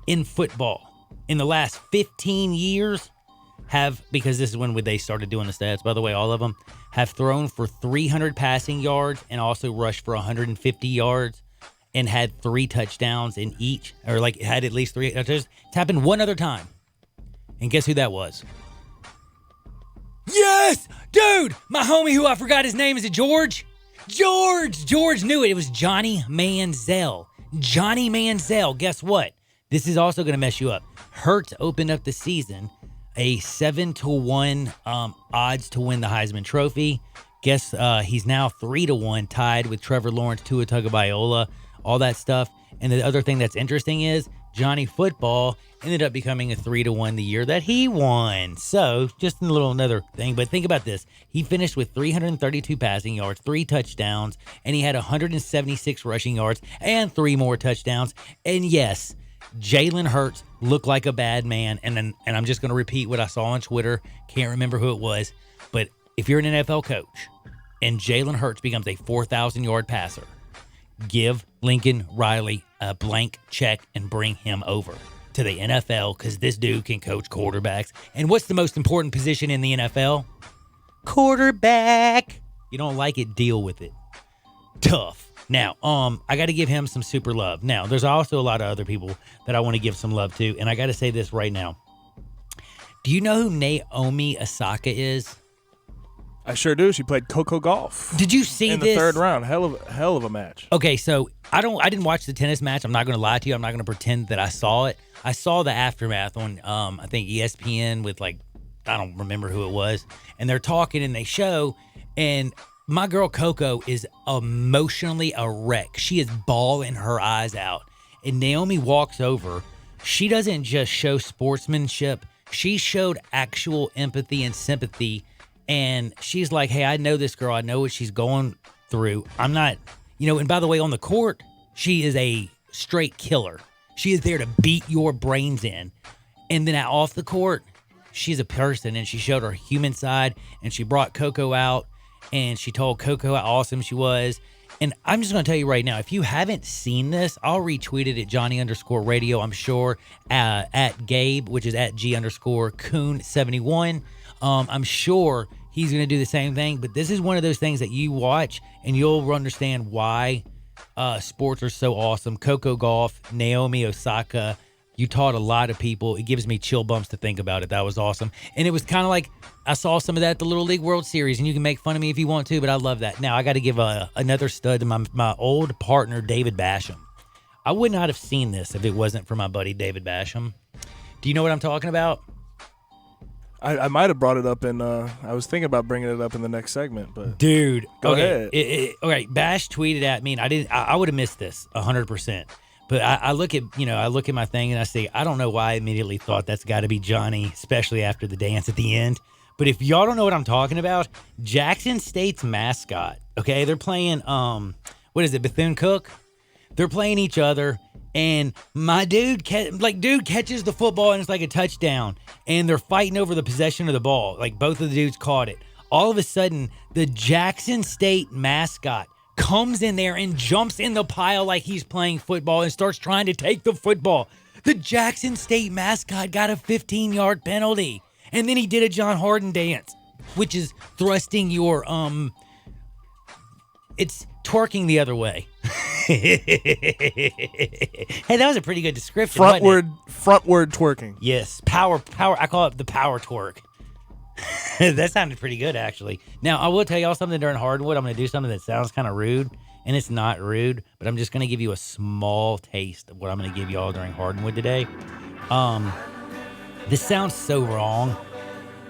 in football in the last 15 years have, because this is when they started doing the stats, by the way, all of them, have thrown for 300 passing yards and also rushed for 150 yards and had 3 touchdowns in each, or like had at least 3 touchdowns? It's happened one other time. And guess who that was? Yes! Dude! My homie who I forgot his name, is it George? George knew it. It was Johnny Manziel. Johnny Manziel. Guess what? This is also going to mess you up. Hurts opened up the season a 7-1 odds to win the Heisman Trophy. Guess he's now 3-1 tied with Trevor Lawrence, Tua Tagovailoa, all that stuff. And the other thing that's interesting is Johnny Football ended up becoming a 3-1 the year that he won. So just a little another thing. But think about this. He finished with 332 passing yards, 3 touchdowns, and he had 176 rushing yards and 3 more touchdowns. And yes, Jalen Hurts looked like a bad man. And I'm just going to repeat what I saw on Twitter. Can't remember who it was. But if you're an NFL coach and Jalen Hurts becomes a 4,000-yard passer, give Lincoln Riley a blank check and bring him over to the NFL, because this dude can coach quarterbacks. And what's the most important position in the NFL? Quarterback. You don't like it, deal with it. Tough. Now, I got to give him some super love. Now, there's also a lot of other people that I want to give some love to, and I got to say this right now. Do you know who Naomi Osaka is? I sure do. She played Coco Golf. Did you see in this? the 3rd round? Hell of a match. Okay, so I didn't watch the tennis match. I'm not going to lie to you. I'm not going to pretend that I saw it. I saw the aftermath on I think ESPN with, like, I don't remember who it was, and they're talking and they show, and my girl Coco is emotionally a wreck. She is bawling her eyes out. And Naomi walks over. She doesn't just show sportsmanship. She showed actual empathy and sympathy. And she's like, hey, I know this girl. I know what she's going through. I'm not, and by the way, on the court, she is a straight killer. She is there to beat your brains in. And then off the court, she's a person, and she showed her human side, and she brought Coco out, and she told Coco how awesome she was. And I'm just going to tell you right now, if you haven't seen this, I'll retweet it at Johnny_radio, I'm sure, at Gabe, which is at G_Coon71. I'm sure he's going to do the same thing, but this is one of those things that you watch, and you'll understand why sports are so awesome. Coco Gauff, Naomi Osaka, you taught a lot of people. It gives me chill bumps to think about it. That was awesome. And it was kind of like I saw some of that at the Little League World Series, and you can make fun of me if you want to, but I love that. Now, I got to give another stud to my old partner, David Basham. I would not have seen this if it wasn't for my buddy, David Basham. Do you know what I'm talking about? I might have brought it up in, I was thinking about bringing it up in the next segment, but. Dude. Go ahead. Okay, Bash tweeted at me, and I would have missed this 100%. But I look at my thing and I say, I don't know why I immediately thought that's got to be Johnny, especially after the dance at the end. But if y'all don't know what I'm talking about, Jackson State's mascot, okay, they're playing, Bethune-Cookman? They're playing each other, and my dude catches the football, and it's like a touchdown, and they're fighting over the possession of the ball. Like, both of the dudes caught it. All of a sudden, the Jackson State mascot comes in there and jumps in the pile like he's playing football and starts trying to take the football. The Jackson State mascot got a 15-yard penalty. And then he did a John Harden dance, which is thrusting your, it's twerking the other way. Hey, that was a pretty good description. Frontward twerking. Yes. Power. I call it the power twerk. That sounded pretty good, actually. Now, I will tell y'all something during Hardwood. I'm going to do something that sounds kind of rude, and it's not rude, but I'm just going to give you a small taste of what I'm going to give y'all during Hardwood today. This sounds so wrong,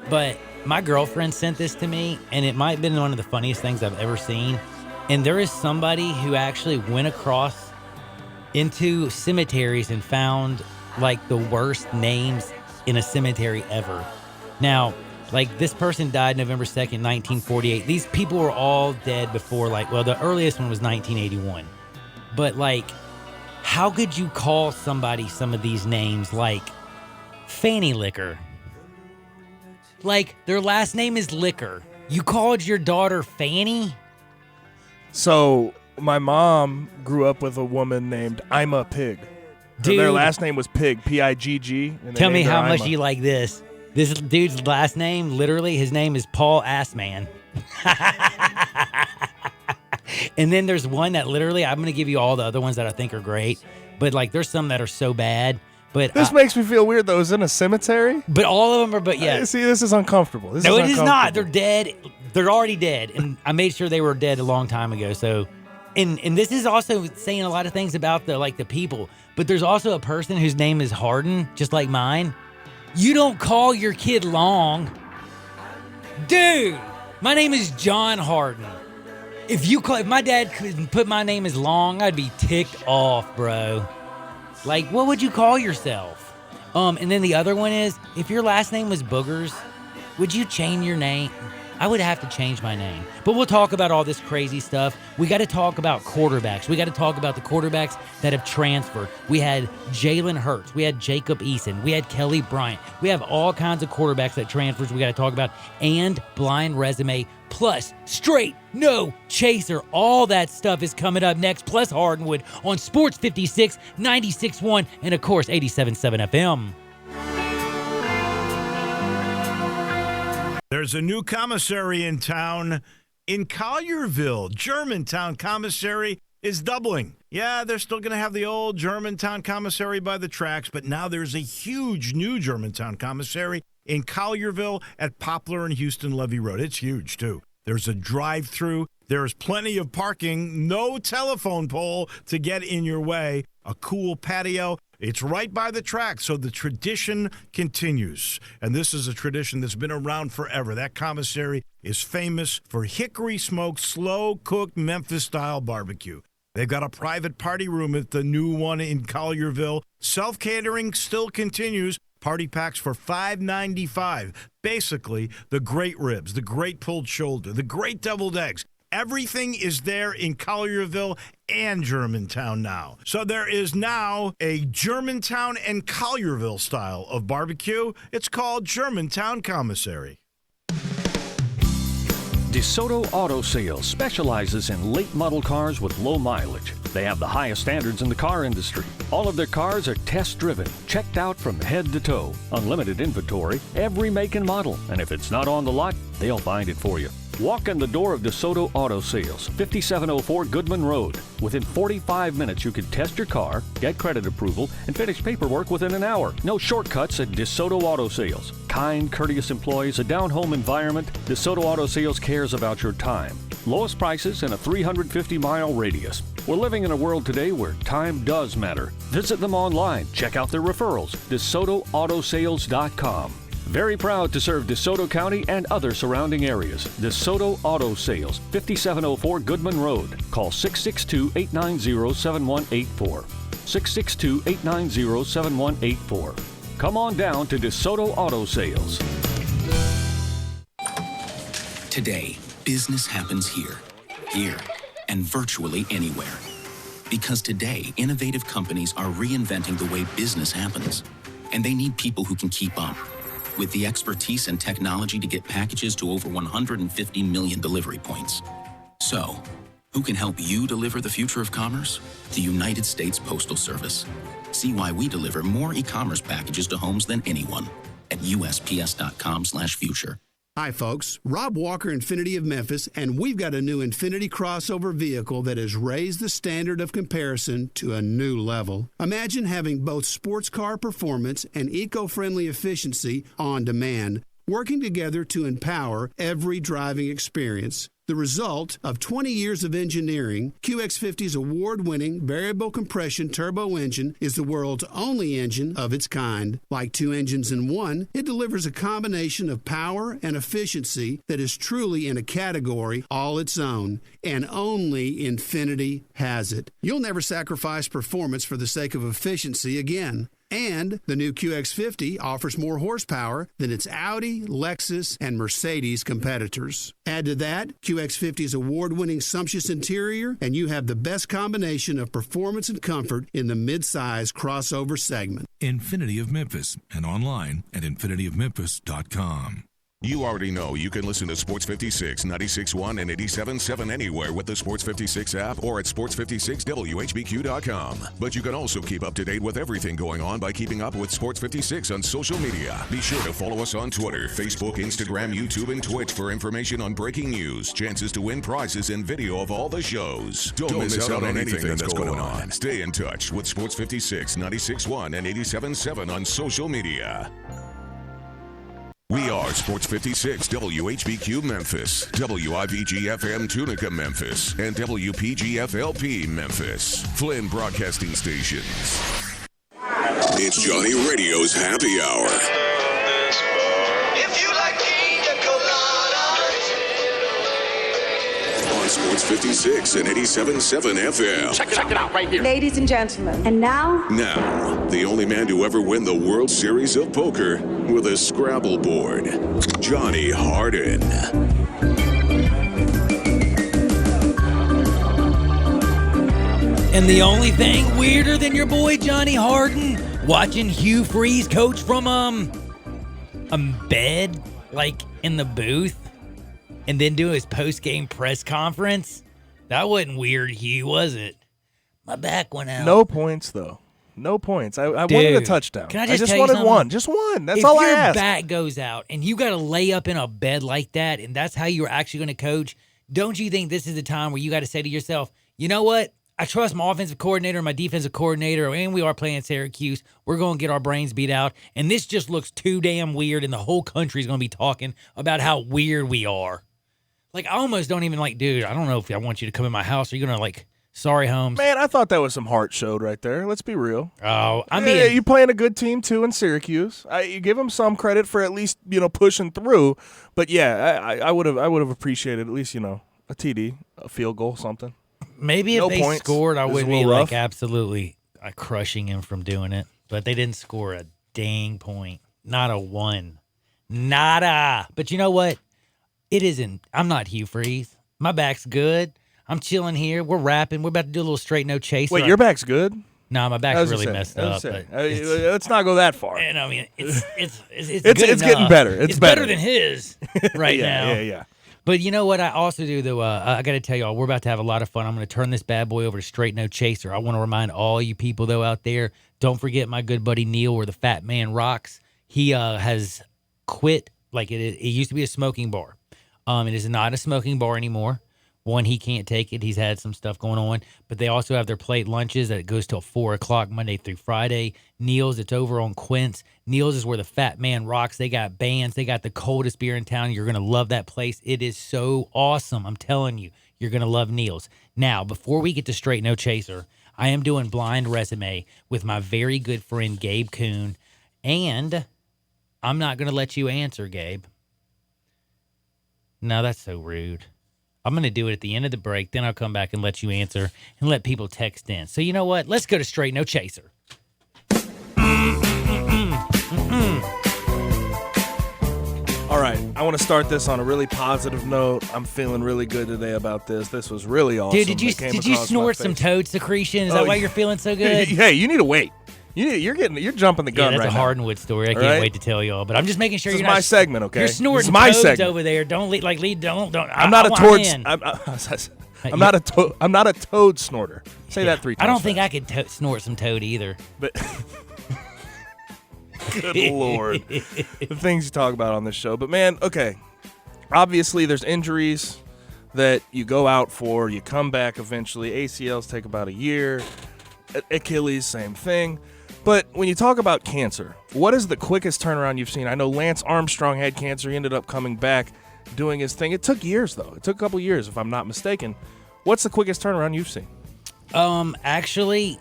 but my girlfriend sent this to me, and it might have been one of the funniest things I've ever seen. And there is somebody who actually went across into cemeteries and found, like, the worst names in a cemetery ever. Now, like, this person died November 2nd, 1948. These people were all dead before, the earliest one was 1981. But, how could you call somebody some of these names, like Fanny Liquor? Like, their last name is Liquor. You called your daughter Fanny? So, my mom grew up with a woman named Ima Pig. Dude. Their last name was Pig, P-I-G-G. Tell me how much you like this. This dude's last name, literally, his name is Paul Assman. And then there's one that literally, I'm going to give you all the other ones that I think are great. But, there's some that are so bad. But this makes me feel weird, though. Is it in a cemetery? But all of them are, yeah. See, this is uncomfortable. No, it is not. They're dead. They're already dead. And I made sure they were dead a long time ago. So, and this is also saying a lot of things about the people. But there's also a person whose name is Harden, just like mine. You don't call your kid Long. Dude, my name is John Harden. If my dad couldn't put my name as Long, I'd be ticked off, bro. What would you call yourself? And then the other one is, if your last name was Boogers, would you change your name? I would have to change my name. But we'll talk about all this crazy stuff. We got to talk about quarterbacks. We got to talk about the quarterbacks that have transferred. We had Jalen Hurts. We had Jacob Eason. We had Kelly Bryant. We have all kinds of quarterbacks that transfers we got to talk about. And blind resume, plus straight no chaser. All that stuff is coming up next, plus Hardwood on Sports 56, 96.1, and of course 87.7 FM. There's a new commissary in town in Collierville. Germantown Commissary is doubling. Yeah, they're still going to have the old Germantown Commissary by the tracks, but now there's a huge new Germantown Commissary in Collierville at Poplar and Houston Levy Road. It's huge, too. There's a drive-through. There's plenty of parking. No telephone pole to get in your way. A cool patio. It's right by the track, so the tradition continues. And this is a tradition that's been around forever. That commissary is famous for hickory-smoked, slow-cooked Memphis-style barbecue. They've got a private party room at the new one in Collierville. Self-catering still continues. Party packs for $5.95. Basically, the great ribs, the great pulled shoulder, the great deviled eggs. Everything is there in Collierville and Germantown now. So there is now a Germantown and Collierville style of barbecue. It's called Germantown Commissary. DeSoto Auto Sales specializes in late model cars with low mileage. They have the highest standards in the car industry. All of their cars are test-driven, checked out from head to toe. Unlimited inventory, every make and model. And if it's not on the lot, they'll find it for you. Walk in the door of DeSoto Auto Sales, 5704 Goodman Road. Within 45 minutes, you can test your car, get credit approval, and finish paperwork within an hour. No shortcuts at DeSoto Auto Sales. Kind, courteous employees, a down-home environment. DeSoto Auto Sales cares about your time. Lowest prices in a 350-mile radius. We're living in a world today where time does matter. Visit them online. Check out their referrals. DeSotoAutosales.com. Very proud to serve DeSoto County and other surrounding areas. DeSoto Auto Sales, 5704 Goodman Road. Call 662-890-7184. 662-890-7184. Come on down to DeSoto Auto Sales. Today, business happens here, and virtually anywhere. Because today, innovative companies are reinventing the way business happens. And they need people who can keep up. With the expertise and technology to get packages to over 150 million delivery points. So, who can help you deliver the future of commerce? The United States Postal Service. See why we deliver more e-commerce packages to homes than anyone at USPS.com/future. Hi, folks. Rob Walker, Infiniti of Memphis, and we've got a new Infiniti crossover vehicle that has raised the standard of comparison to a new level. Imagine having both sports car performance and eco-friendly efficiency on demand, working together to empower every driving experience. The result of 20 years of engineering, QX50's award-winning variable compression turbo engine is the world's only engine of its kind. Like two engines in one, it delivers a combination of power and efficiency that is truly in a category all its own, and only Infiniti has it. You'll never sacrifice performance for the sake of efficiency again. And the new QX50 offers more horsepower than its Audi, Lexus, and Mercedes competitors. Add to that QX50's award-winning sumptuous interior, and you have the best combination of performance and comfort in the mid-size crossover segment. Infiniti of Memphis, and online at infinityofmemphis.com. You already know you can listen to Sports 56, 96.1, and 87.7 anywhere with the Sports 56 app or at sports56whbq.com. But you can also keep up to date with everything going on by keeping up with Sports 56 on social media. Be sure to follow us on Twitter, Facebook, Instagram, YouTube, and Twitch for information on breaking news, chances to win prizes, and video of all the shows. Don't miss out on anything that's going on. Stay in touch with Sports 56, 96.1, and 87.7 on social media. We are Sports 56, WHBQ Memphis, WIVG-FM Tunica Memphis, and WPG-FLP Memphis, Flynn Broadcasting Stations. It's Johnny Radio's Happy Hour. If you like pina coladas. On Sports 56 and 87.7 FM. Check it out right here. Ladies and gentlemen, and now, The only man to ever win the World Series of Poker with a Scrabble board, Johnny Harden. And the only thing weirder than your boy Johnny Harden watching Hugh Freeze coach from a bed, like in the booth, and then do his post-game press conference. That wasn't weird, Hugh, was it? My back went out. No points, though. No points. I wanted a touchdown. Can I just just tell you wanted something? one. Just one. That's all I If your asked. back goes out and you got to lay up in a bed like that, and that's how you're actually going to coach, don't you think this is the time where you got to say to yourself, you know what? I trust my offensive coordinator and my defensive coordinator, and we are playing Syracuse. We're going to get our brains beat out, and this just looks too damn weird, and the whole country's going to be talking about how weird we are. Like, I almost don't even dude, I don't know if I want you to come in my house. Are you going to, Sorry, Holmes. Man, I thought that was some heart showed right there. Let's be real. Oh, I Yeah, mean, you're playing a good team too in Syracuse. You give them some credit for at least pushing through. But yeah, I would have appreciated at least a TD, a field goal, something. maybe if no they points. scored, I This is would a be little like rough. absolutely crushing him from doing it. But they didn't score a dang point. Not a one. Nada. But you know what? It isn't. I'm not Hugh Freeze. My back's good. I'm chilling here. We're rapping. We're about to do a little straight no chaser. Wait, your back's good? No, my I back's was really gonna messed say, I was up. gonna But say, let's not go that far. and I mean, it's It's good getting enough. better. It's better better. than his right now. Yeah. But you know what I also do, though? I got to tell y'all, we're about to have a lot of fun. I'm going to turn this bad boy over to Straight No Chaser. I want to remind all you people, though, out there, don't forget my good buddy Neil, where the Fat Man Rocks. He has quit. Like, it used to be a smoking bar. It is not a smoking bar anymore. One, he can't take it. He's had some stuff going on. But they also have their plate lunches that goes till 4 o'clock Monday through Friday. Neil's, it's over on Quince. Neil's is where the Fat Man Rocks. They got bands. They got the coldest beer in town. You're going to love that place. It is so awesome. I'm telling you, you're going to love Neil's. Now, before we get to Straight No Chaser, I am doing Blind Resume with my very good friend Gabe Kuhn. And I'm not going to let you answer, Gabe. No, that's so rude. I'm going to do it at the end of the break. Then I'll come back and let you answer and let people text in. So you know what? Let's go to Straight No Chaser. All right, I want to start this on a really positive note. I'm feeling really good today about this. This was really awesome. Dude, did you snort some toad secretion? Is that why you're feeling so good? Hey, you need to wait. You're jumping the gun Yeah, that's right a now. Hardwood story. I All can't right? wait to tell y'all. But I'm just making sure This you're is not. my segment, okay? You're This snorting is my toads segment. over there. Don't lead. Don't. I'm not a want toad. in. I'm not a toad. I'm not a toad snorter. Say that 3 times. I don't think I could snort some toad either. But good Lord, the things you talk about on this show. But man, okay. Obviously, there's injuries that you go out for. You come back eventually. ACLs take about a year. Achilles, same thing. But when you talk about cancer, what is the quickest turnaround you've seen? I know Lance Armstrong had cancer. He ended up coming back, doing his thing. It took years, though. It took a couple years, if I'm not mistaken. What's the quickest turnaround you've seen? Actually,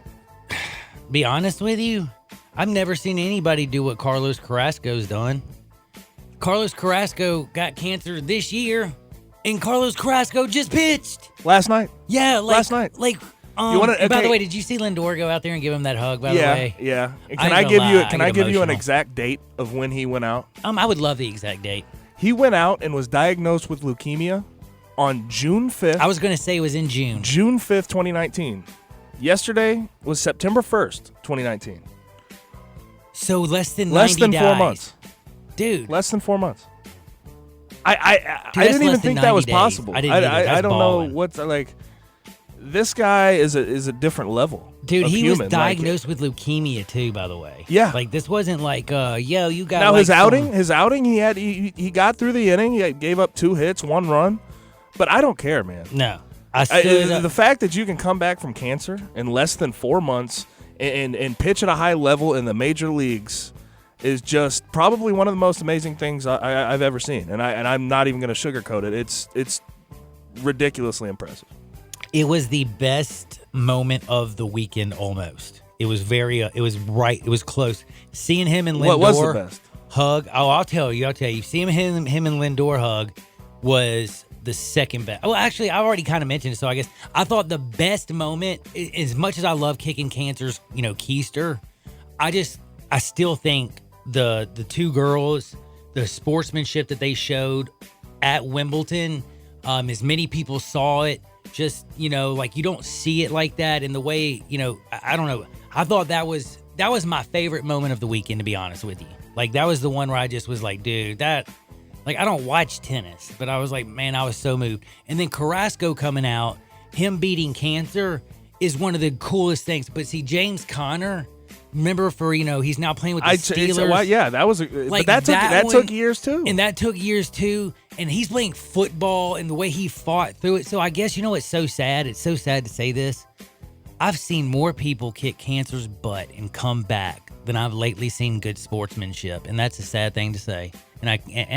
be honest with you, I've never seen anybody do what Carlos Carrasco's done. Carlos Carrasco got cancer this year, and Carlos Carrasco just pitched last night. Yeah, last night. Like, You wanna- By the okay. way, did you see Lindor go out there and give him that hug? By the way, Yeah. I Can ain't I gonna give you? lie, Can I I get give you an emotional. exact date of when he went out? I would love the exact date. He went out and was diagnosed with leukemia on June 5th. I was going to say it was in June. June 5th, 2019. Yesterday was September 1st, 2019. So less than 4 days. months, dude. Less than 4 months. I Dude, didn't that's even less think than that was 90 days. possible. I didn't either. I That's don't ballin'. know what's like. This guy is a different level. Dude, of he human. was Like, diagnosed with leukemia too, by the way. Yeah. Like this wasn't like, yo, you got now like his outing, he got through the inning. He gave up 2 hits, 1 run, but I don't care, man. No, I stood up. The fact that you can come back from cancer in less than 4 months and pitch at a high level in the major leagues is just probably one of the most amazing things I've ever seen, and I'm not even going to sugarcoat it. It's ridiculously impressive. It was the best moment of the weekend almost. It was it was right. It was close. Seeing him and Lindor What was the best? hug. Oh, I'll tell you. Seeing him and Lindor hug was the second best. Oh, actually, I already kind of mentioned it, so I guess I thought the best moment, as much as I love kicking cancer's, keister, I still think the 2 girls, the sportsmanship that they showed at Wimbledon, as many people saw it, just, like you don't see it like that in the way, I don't know. I thought that was my favorite moment of the weekend, to be honest with you. Like that was the one where I just was like, dude, that, like I don't watch tennis, but I was like, man, I was so moved. And then Carrasco coming out, him beating cancer is one of the coolest things. But see, James Conner, remember he's now playing with the Steelers. Yeah, that was Like but that took years too. And that took years too. And he's playing football and the way he fought through it. So I guess it's so sad. It's so sad to say this. I've seen more people kick cancer's butt and come back than I've lately seen good sportsmanship. And that's a sad thing to say. And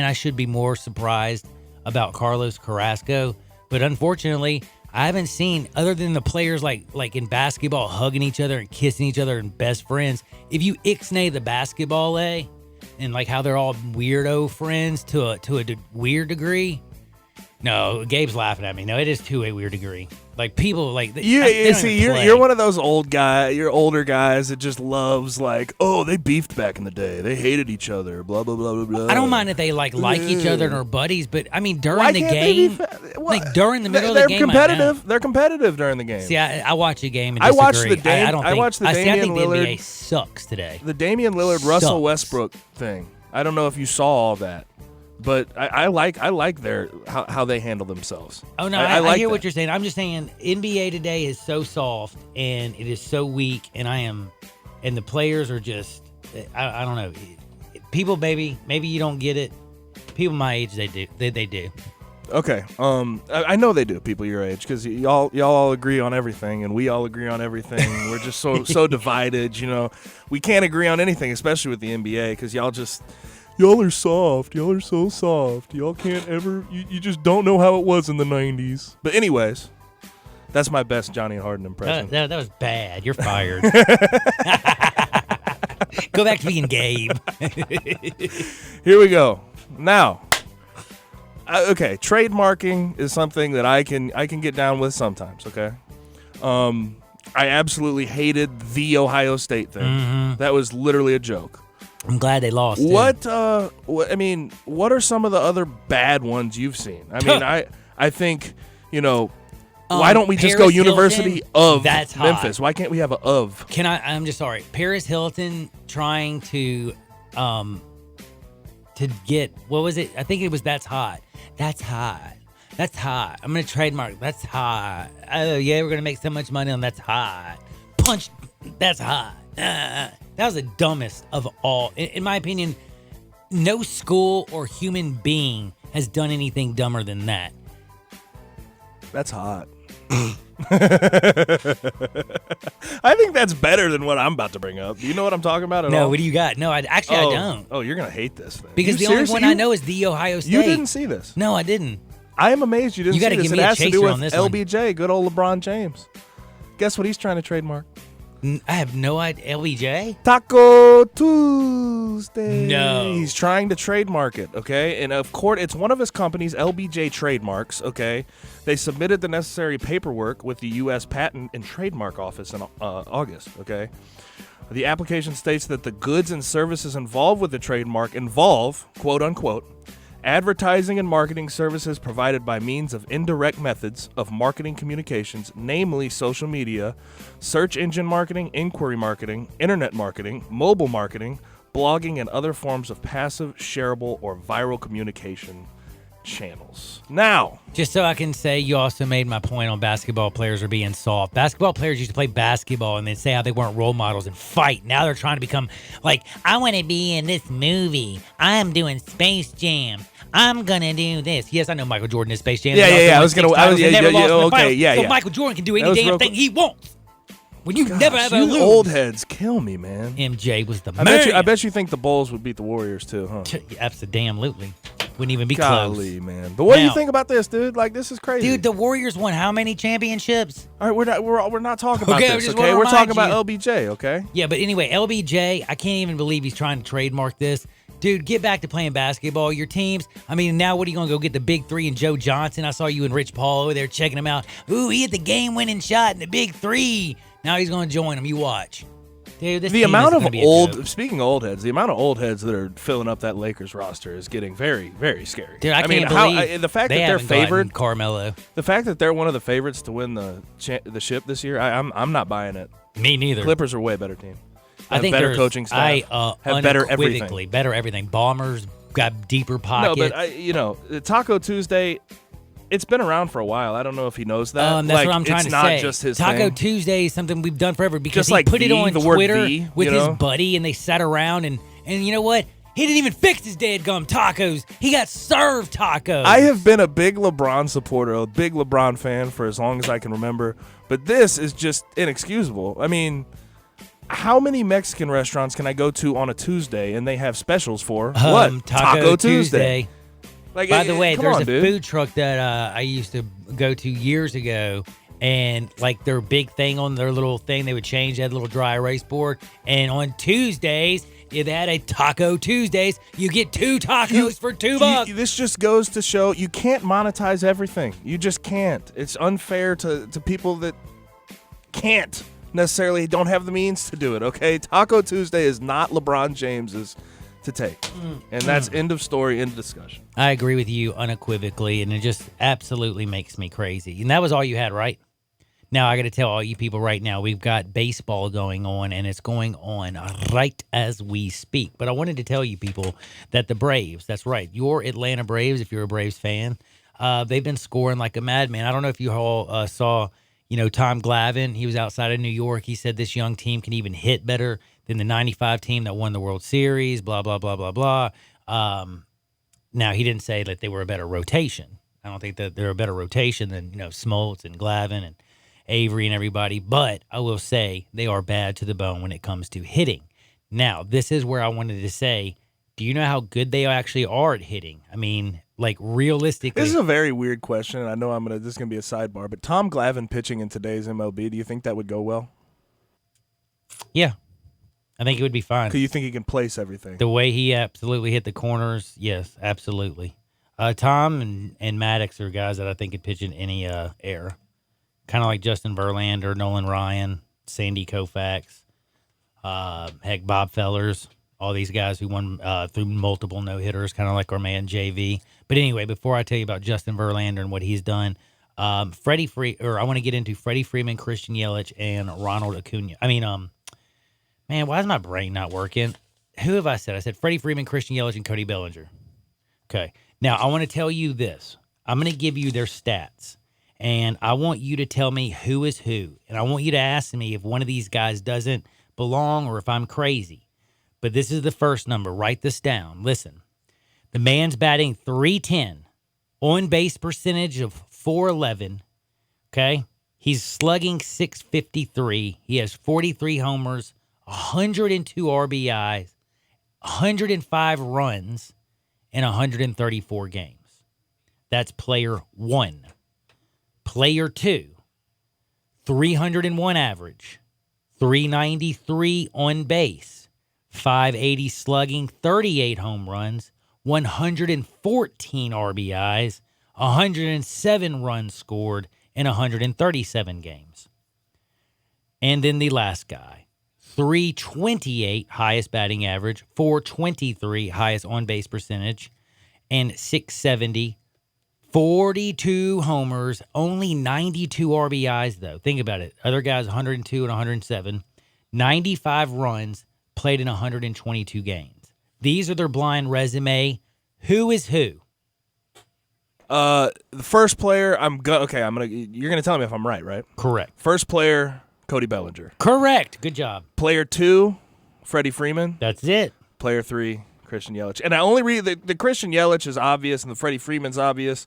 I should be more surprised about Carlos Carrasco. But unfortunately, I haven't seen, other than the players like in basketball hugging each other and kissing each other and best friends. If you ixnay the basketball and like how they're all weirdo friends to a weird degree. No, Gabe's laughing at me. No, it is to a weird degree. Like people like you're one of those you're older guys that just loves like, oh, they beefed back in the day. They hated each other. Blah blah blah blah blah. I don't mind if they like each other and are buddies, but I mean during the game, like during the middle of the game, They're competitive during the game. See, I watch a game and disagree. I think the NBA sucks today. The Damian Lillard Russell Westbrook thing. I don't know if you saw all that. But I like how they handle themselves. Oh no, I hear what you're saying. I'm just saying NBA today is so soft and it is so weak, and the players are just I don't know. People, maybe you don't get it. People my age, they do. They do. Okay. I know they do. People your age, because y'all all agree on everything, and we all agree on everything. We're just so divided. We can't agree on anything, especially with the NBA, because y'all are soft. Y'all are so soft. Y'all can't ever. You just don't know how it was in the 90s. But anyways, that's my best Johnny Harden impression. That was bad. You're fired. Go back to being Gabe. Here we go. Now, okay, trademarking is something that I can get down with sometimes. Okay, I absolutely hated the Ohio State thing. Mm-hmm. That was literally a joke. I'm glad they lost. What are some of the other bad ones you've seen? I mean, I think, why don't we just go University of Memphis? Why can't we have a of? I'm just sorry. Paris Hilton trying to get, what was it? I think it was That's Hot. That's hot. That's hot. I'm going to trademark. That's hot. Oh, yeah, we're going to make so much money on That's Hot. Punch. That's hot. That was the dumbest of all. In my opinion, no school or human being has done anything dumber than that. That's hot. I think that's better than what I'm about to bring up. Do you know what I'm talking about at all? No, what do you got? No, I don't. Oh, you're going to hate this thing. Because the only one I know is the Ohio State. You didn't see this? No, I didn't. I am amazed you didn't see this. Give it me has a to do chaser with on this LBJ, good old LeBron James. Guess what he's trying to trademark? I have no idea. LBJ? Taco Tuesday. No. He's trying to trademark it, okay? And of course, it's one of his companies, LBJ Trademarks, okay? They submitted the necessary paperwork with the U.S. Patent and Trademark Office in August, okay? The application states that the goods and services involved with the trademark involve, quote unquote, advertising and marketing services provided by means of indirect methods of marketing communications, namely social media, search engine marketing, inquiry marketing, internet marketing, mobile marketing, blogging, and other forms of passive, shareable, or viral communication channels. Now, just so I can say, you also made my point on basketball players are being soft. Basketball players used to play basketball and then say how they weren't role models and fight. Now they're trying to become like, I want to be in this movie. I'm doing Space Jam. I'm gonna do this. Yes, I know Michael Jordan is Space Jam. Yeah. I was gonna. So Michael Jordan can do any damn thing he wants. When you never ever lose. Old heads kill me, man. MJ was the man. I bet you think the Bulls would beat the Warriors too, huh? Absolutely. Wouldn't even be Golly, close. Man. But what do you think about this, dude? Like, this is crazy. Dude, the Warriors won how many championships? All right, we're not talking about this, okay? We're talking about LBJ, okay? Yeah, but anyway, LBJ, I can't even believe he's trying to trademark this. Dude, get back to playing basketball. Your teams, I mean, now what are you going to go get the big three and Joe Johnson? I saw you and Rich Paul over there checking him out. Ooh, he hit the game-winning shot in the big three. Now he's going to join him. You watch. Dude, this the amount of old, speaking of old heads, the amount of old heads that are filling up that Lakers roster is getting very, very scary. Dude, I can't believe the fact that they're favored, Carmelo. The fact that they're one of the favorites to win the ship this year, I'm not buying it. Me neither. Clippers are a way better team. I think better coaching staff. Have better everything. Better everything. Bombers got deeper pockets. No, but Taco Tuesday. It's been around for a while. I don't know if he knows that. That's what I'm trying to say. It's not just his Taco thing. Tuesday is something we've done forever because just he put it on Twitter with his buddy, and they sat around and you know what? He didn't even fix his dadgum tacos. He got served tacos. I have been a big LeBron supporter, a big LeBron fan for as long as I can remember, but this is just inexcusable. I mean, how many Mexican restaurants can I go to on a Tuesday and they have specials for what? Taco Tuesday. Like, By the way, come there's on, a dude. food truck that I used to go to years ago, and like their big thing on their little thing, they would change that little dry erase board. And on Tuesdays, if they had a Taco Tuesdays, you get 2 tacos for $2. This just goes to show you can't monetize everything. You just can't. It's unfair to people that can't necessarily don't have the means to do it, okay? Taco Tuesday is not LeBron James's to take. And that's end of story, end of discussion. I agree with you unequivocally, and it just absolutely makes me crazy. And that was all you had, right? Now, I got to tell all you people right now, we've got baseball going on, and it's going on right as we speak. But I wanted to tell you people that the Braves, that's right, your Atlanta Braves, if you're a Braves fan, they've been scoring like a madman. I don't know if you all saw, Tom Glavine. He was outside of New York. He said this young team can even hit better than the 95 team that won the World Series, blah, blah, blah, blah, blah. Now, he didn't say that they were a better rotation. I don't think that they're a better rotation than, Smoltz and Glavine and Avery and everybody, but I will say they are bad to the bone when it comes to hitting. Now, this is where I wanted to say, do you know how good they actually are at hitting? I mean, like realistically. This is a very weird question, and I know this is going to be a sidebar, but Tom Glavine pitching in today's MLB, do you think that would go well? Yeah. I think it would be fine. Because you think he can place everything? The way he absolutely hit the corners, yes, absolutely. Tom and Maddox are guys that I think could pitch in any era. Kind of like Justin Verlander, Nolan Ryan, Sandy Koufax, heck, Bob Fellers, all these guys who won through multiple no-hitters, kind of like our man JV. But anyway, before I tell you about Justin Verlander and what he's done, I want to get into Freddie Freeman, Christian Yelich, and Ronald Acuna. Man, why is my brain not working? Who have I said? I said Freddie Freeman, Christian Yelich, and Cody Bellinger. Okay. Now, I want to tell you this. I'm going to give you their stats, and I want you to tell me who is who. And I want you to ask me if one of these guys doesn't belong or if I'm crazy. But this is the first number. Write this down. Listen. The man's batting .310, on-base percentage of .411, okay? He's slugging .653. He has 43 homers, 102 RBIs, 105 runs in 134 games. That's player 1. Player 2, 301 average, 393 on base, 580 slugging, 38 home runs, 114 RBIs, 107 runs scored in 137 games. And then the last guy, 328 highest batting average, 423 highest on-base percentage, and 670, 42 homers, only 92 RBIs, though. Think about it. Other guys, 102 and 107, 95 runs, played in 122 games. These are their blind resume. Who is who? The first player, you're gonna tell me if I'm right? Correct. First player, Cody Bellinger. Correct. Good job. Player 2, Freddie Freeman. That's it. Player 3, Christian Yelich. And I only read the Christian Yelich is obvious and the Freddie Freeman's obvious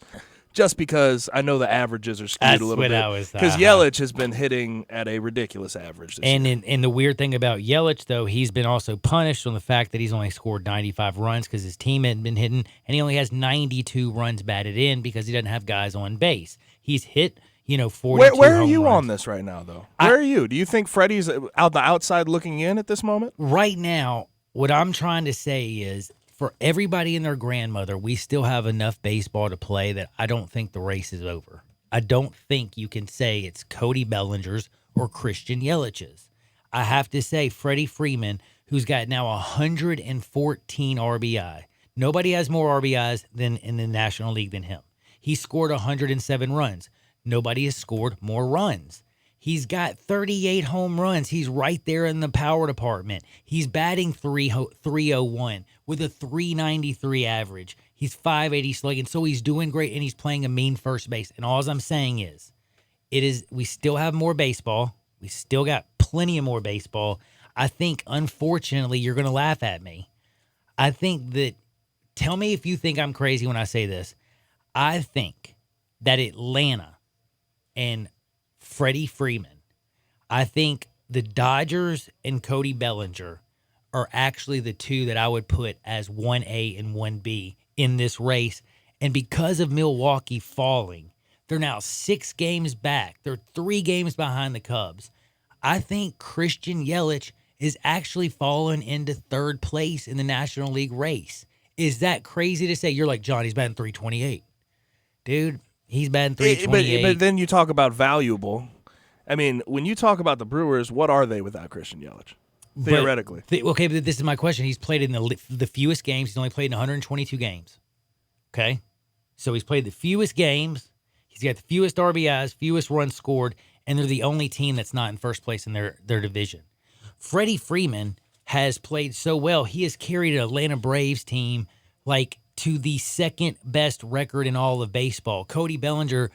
just because I know the averages are skewed a little bit. Because Yelich has been hitting at a ridiculous average this year. And the weird thing about Yelich, though, he's been also punished on the fact that he's only scored 95 runs because his team hadn't been hitting, and he only has 92 runs batted in because he doesn't have guys on base. He's hit 42 Where are home you runs. on this right now, though? Where are you? Do you think Freddie's out the outside looking in at this moment? Right now, what I'm trying to say is for everybody and their grandmother, we still have enough baseball to play that I don't think the race is over. I don't think you can say it's Cody Bellinger's or Christian Yelich's. I have to say Freddie Freeman, who's got now 114 RBI. Nobody has more RBIs than in the National League than him. He scored 107 runs. Nobody has scored more runs. He's got 38 home runs. He's right there in the power department. He's batting 301 with a 393 average. He's 580 slugging, so he's doing great, and he's playing a mean first base. And all I'm saying is, we still have more baseball. We still got plenty of more baseball. I think, unfortunately, you're going to laugh at me. I think that, tell me if you think I'm crazy when I say this. I think that Atlanta and Freddie Freeman, I think the Dodgers and Cody Bellinger are actually the two that I would put as 1A and 1B in this race. And because of Milwaukee falling, they're now 6 games back. They're 3 games behind the Cubs. I think Christian Yelich is actually falling into 3rd place in the National League race. Is that crazy to say? You're like, John, he's batting .328. Dude, he's batting .328. But then you talk about valuable. I mean, when you talk about the Brewers, what are they without Christian Yelich? Theoretically. Okay, but this is my question. He's played in the fewest games. He's only played in 122 games. Okay? So he's played the fewest games. He's got the fewest RBIs, fewest runs scored, and they're the only team that's not in first place in their division. Freddie Freeman has played so well. He has carried an Atlanta Braves team like to the 2nd best record in all of baseball. Cody Bellinger,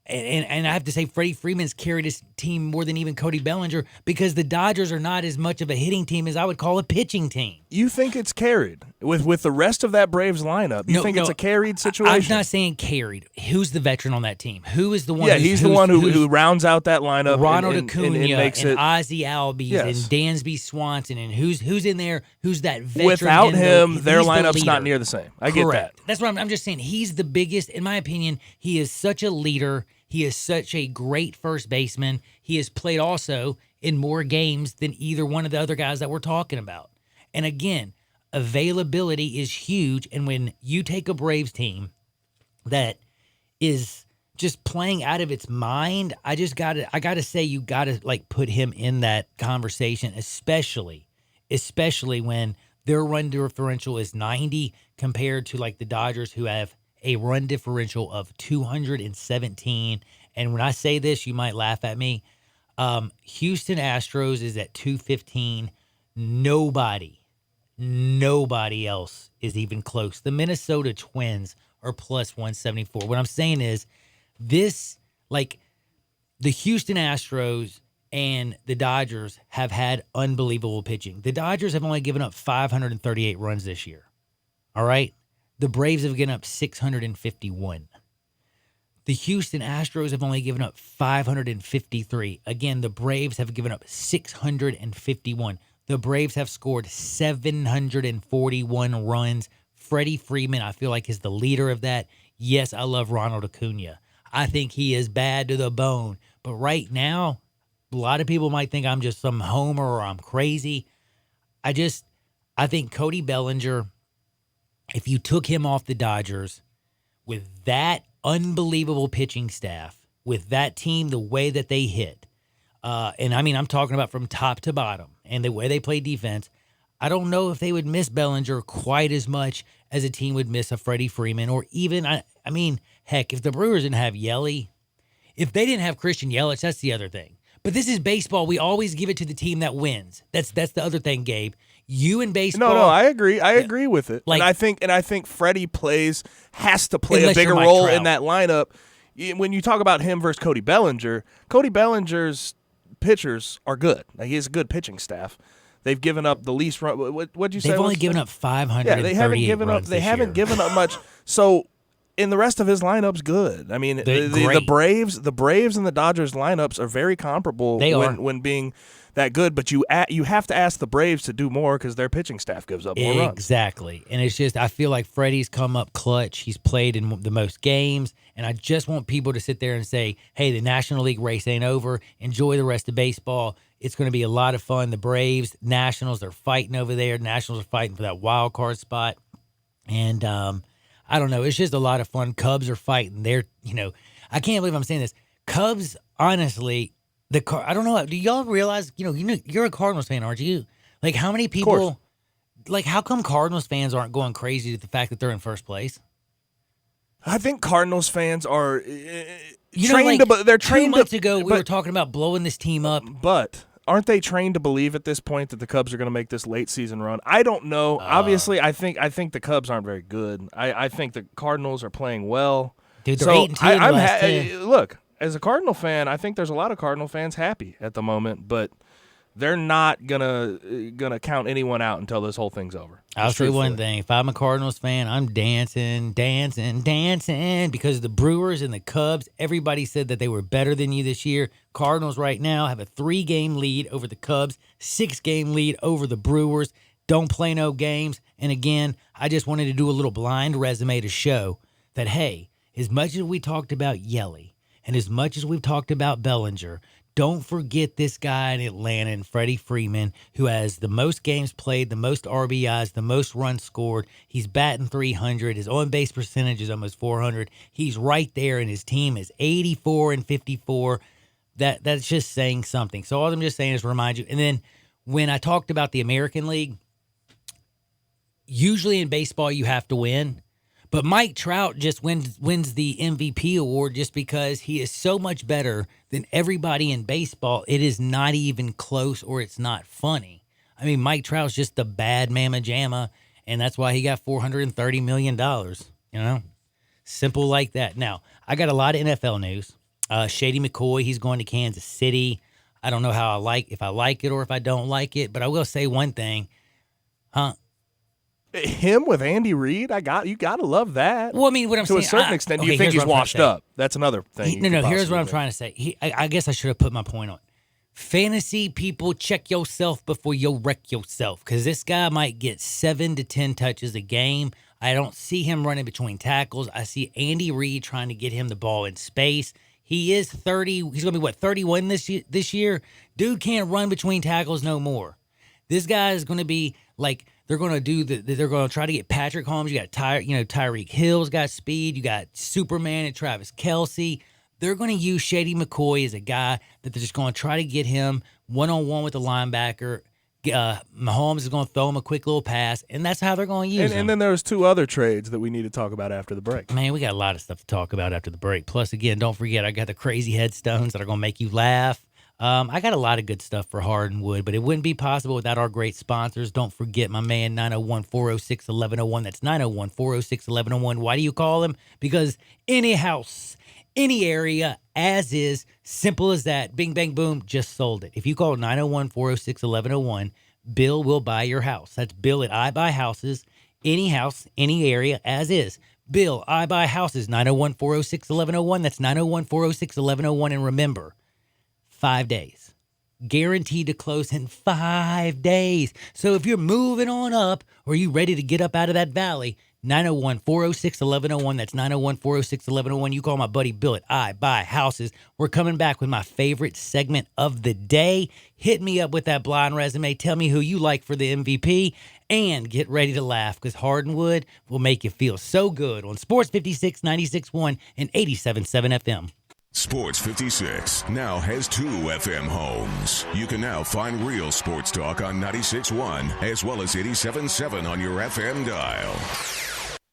and I have to say Freddie Freeman's carried his team more than even Cody Bellinger because the Dodgers are not as much of a hitting team as I would call a pitching team. You think it's carried with the rest of that Braves lineup? You think it's a carried situation? I'm not saying carried. Who's the veteran on that team? Who is the one? Yeah, he's the one who rounds out that lineup. Ronald and Acuna makes and it, Ozzie Albies and Dansby Swanson and who's in there? Who's that veteran? Without him, their lineup's not near the same. I get that. That's what I'm just saying. He's the biggest, in my opinion. He is such a leader. He is such a great first baseman. He has played also in more games than either one of the other guys that we're talking about. And again, availability is huge. And when you take a Braves team that is just playing out of its mind, I gotta say you gotta like put him in that conversation, especially when their run differential is 90 compared to like the Dodgers who have a run differential of 217. And when I say this, you might laugh at me. Houston Astros is at 215. Nobody else is even close. The Minnesota Twins are plus 174. What I'm saying is this, like the Houston Astros and the Dodgers have had unbelievable pitching. The Dodgers have only given up 538 runs this year. All right? The Braves have given up 651. The Houston Astros have only given up 553. Again, the Braves have given up 651. The Braves have scored 741 runs. Freddie Freeman, I feel like, is the leader of that. Yes, I love Ronald Acuna. I think he is bad to the bone. But right now, a lot of people might think I'm just some homer or I'm crazy. I think Cody Bellinger, if you took him off the Dodgers with that unbelievable pitching staff, with that team, the way that they hit, and I mean, I'm talking about from top to bottom and the way they play defense, I don't know if they would miss Bellinger quite as much as a team would miss a Freddie Freeman or even, I mean, heck, if the Brewers didn't have Yelly, if they didn't have Christian Yelich, that's the other thing. But this is baseball. We always give it to the team that wins. That's the other thing, Gabe. You in baseball. No, I agree. I agree with it. Like, and I think Freddie has to play a bigger role in that lineup. When you talk about him versus Cody Bellinger's pitchers are good. Like, he has a good pitching staff. They've given up the least run. What'd you say? They've only given up 538 Yeah, they haven't given up. They haven't given up much. So, and the rest of his lineup's good. I mean, the Braves and the Dodgers lineups are very comparable. They are when being that good, but you have to ask the Braves to do more because their pitching staff gives up more runs. Exactly. And it's just, I feel like Freddie's come up clutch. He's played in the most games, and I just want people to sit there and say, hey, the National League race ain't over. Enjoy the rest of baseball. It's going to be a lot of fun. The Braves, Nationals, they're fighting over there. Nationals are fighting for that wild card spot. And I don't know. It's just a lot of fun. Cubs are fighting. I can't believe I'm saying this. Cubs, honestly, I don't know. Do y'all realize, you're a Cardinals fan, aren't you? Like, how many people, like, how come Cardinals fans aren't going crazy at the fact that they're in first place? I think Cardinals fans are trained to. They're trained. 2 months ago, we were talking about blowing this team up. But aren't they trained to believe at this point that the Cubs are going to make this late season run? I don't know. Obviously, I think the Cubs aren't very good. I think the Cardinals are playing well. Dude, they're 8-2 in the last 10. Look, as a Cardinal fan, I think there's a lot of Cardinal fans happy at the moment, but they're not gonna count anyone out until this whole thing's over. I'll say one thing. If I'm a Cardinals fan, I'm dancing because the Brewers and the Cubs, everybody said that they were better than you this year. Cardinals right now have a 3-game lead over the Cubs, 6-game lead over the Brewers. Don't play no games. And again, I just wanted to do a little blind resume to show that, hey, as much as we talked about Yelly and as much as we've talked about Bellinger, don't forget this guy in Atlanta and Freddie Freeman, who has the most games played, the most RBIs, the most runs scored. He's batting 300. His on-base percentage is almost 400. He's right there, and his team is 84-54. That's just saying something. So all I'm just saying is remind you. And then when I talked about the American League, usually in baseball you have to win. But Mike Trout just wins the MVP award just because he is so much better than everybody in baseball. It is not even close, or it's not funny. I mean, Mike Trout's just the bad mamma jamma, and that's why he got $430 million. You know, simple like that. Now, I got a lot of NFL news. Shady McCoy, he's going to Kansas City. I don't know if I like it or if I don't like it, but I will say one thing, Him with Andy Reid, you gotta love that. Well, I mean, what I'm saying, to a certain extent, do you think he's washed up? That's another thing. Here's what I'm trying to say. I guess I should have put my point on. Fantasy people, check yourself before you wreck yourself, because this guy might get 7 to 10 touches a game. I don't see him running between tackles. I see Andy Reid trying to get him the ball in space. He is 30. He's gonna be 31 this year. Dude can't run between tackles no more. This guy is gonna be like. They're going to try to get Patrick Holmes. You got Tyreek Hill's got speed. You got Superman and Travis Kelce. They're going to use Shady McCoy as a guy that they're just going to try to get him one-on-one with the linebacker. Mahomes is going to throw him a quick little pass, and that's how they're going to use him. And then there's 2 other trades that we need to talk about after the break. Man, we got a lot of stuff to talk about after the break. Plus, again, don't forget, I got the crazy headstones that are going to make you laugh. I got a lot of good stuff for Hardwood, but it wouldn't be possible without our great sponsors. Don't forget my man, 901-406-1101. That's 901-406-1101. Why do you call him? Because any house, any area, as is, simple as that. Bing, bang, boom, just sold it. If you call 901-406-1101, Bill will buy your house. That's Bill at I Buy Houses. Any house, any area, as is. Bill, I Buy Houses, 901-406-1101. That's 901-406-1101. And remember, 5 days. Guaranteed to close in 5 days. So if you're moving on up or you ready to get up out of that valley, 901-406-1101. That's 901-406-1101. You call my buddy Bill at I Buy Houses. We're coming back with my favorite segment of the day. Hit me up with that blind resume. Tell me who you like for the MVP. And get ready to laugh, because Hardwood will make you feel so good on Sports 56, 96.1, and 87.7 FM. Sports 56 now has 2 FM homes. You can now find real sports talk on 96.1 as well as 87.7 on your FM dial.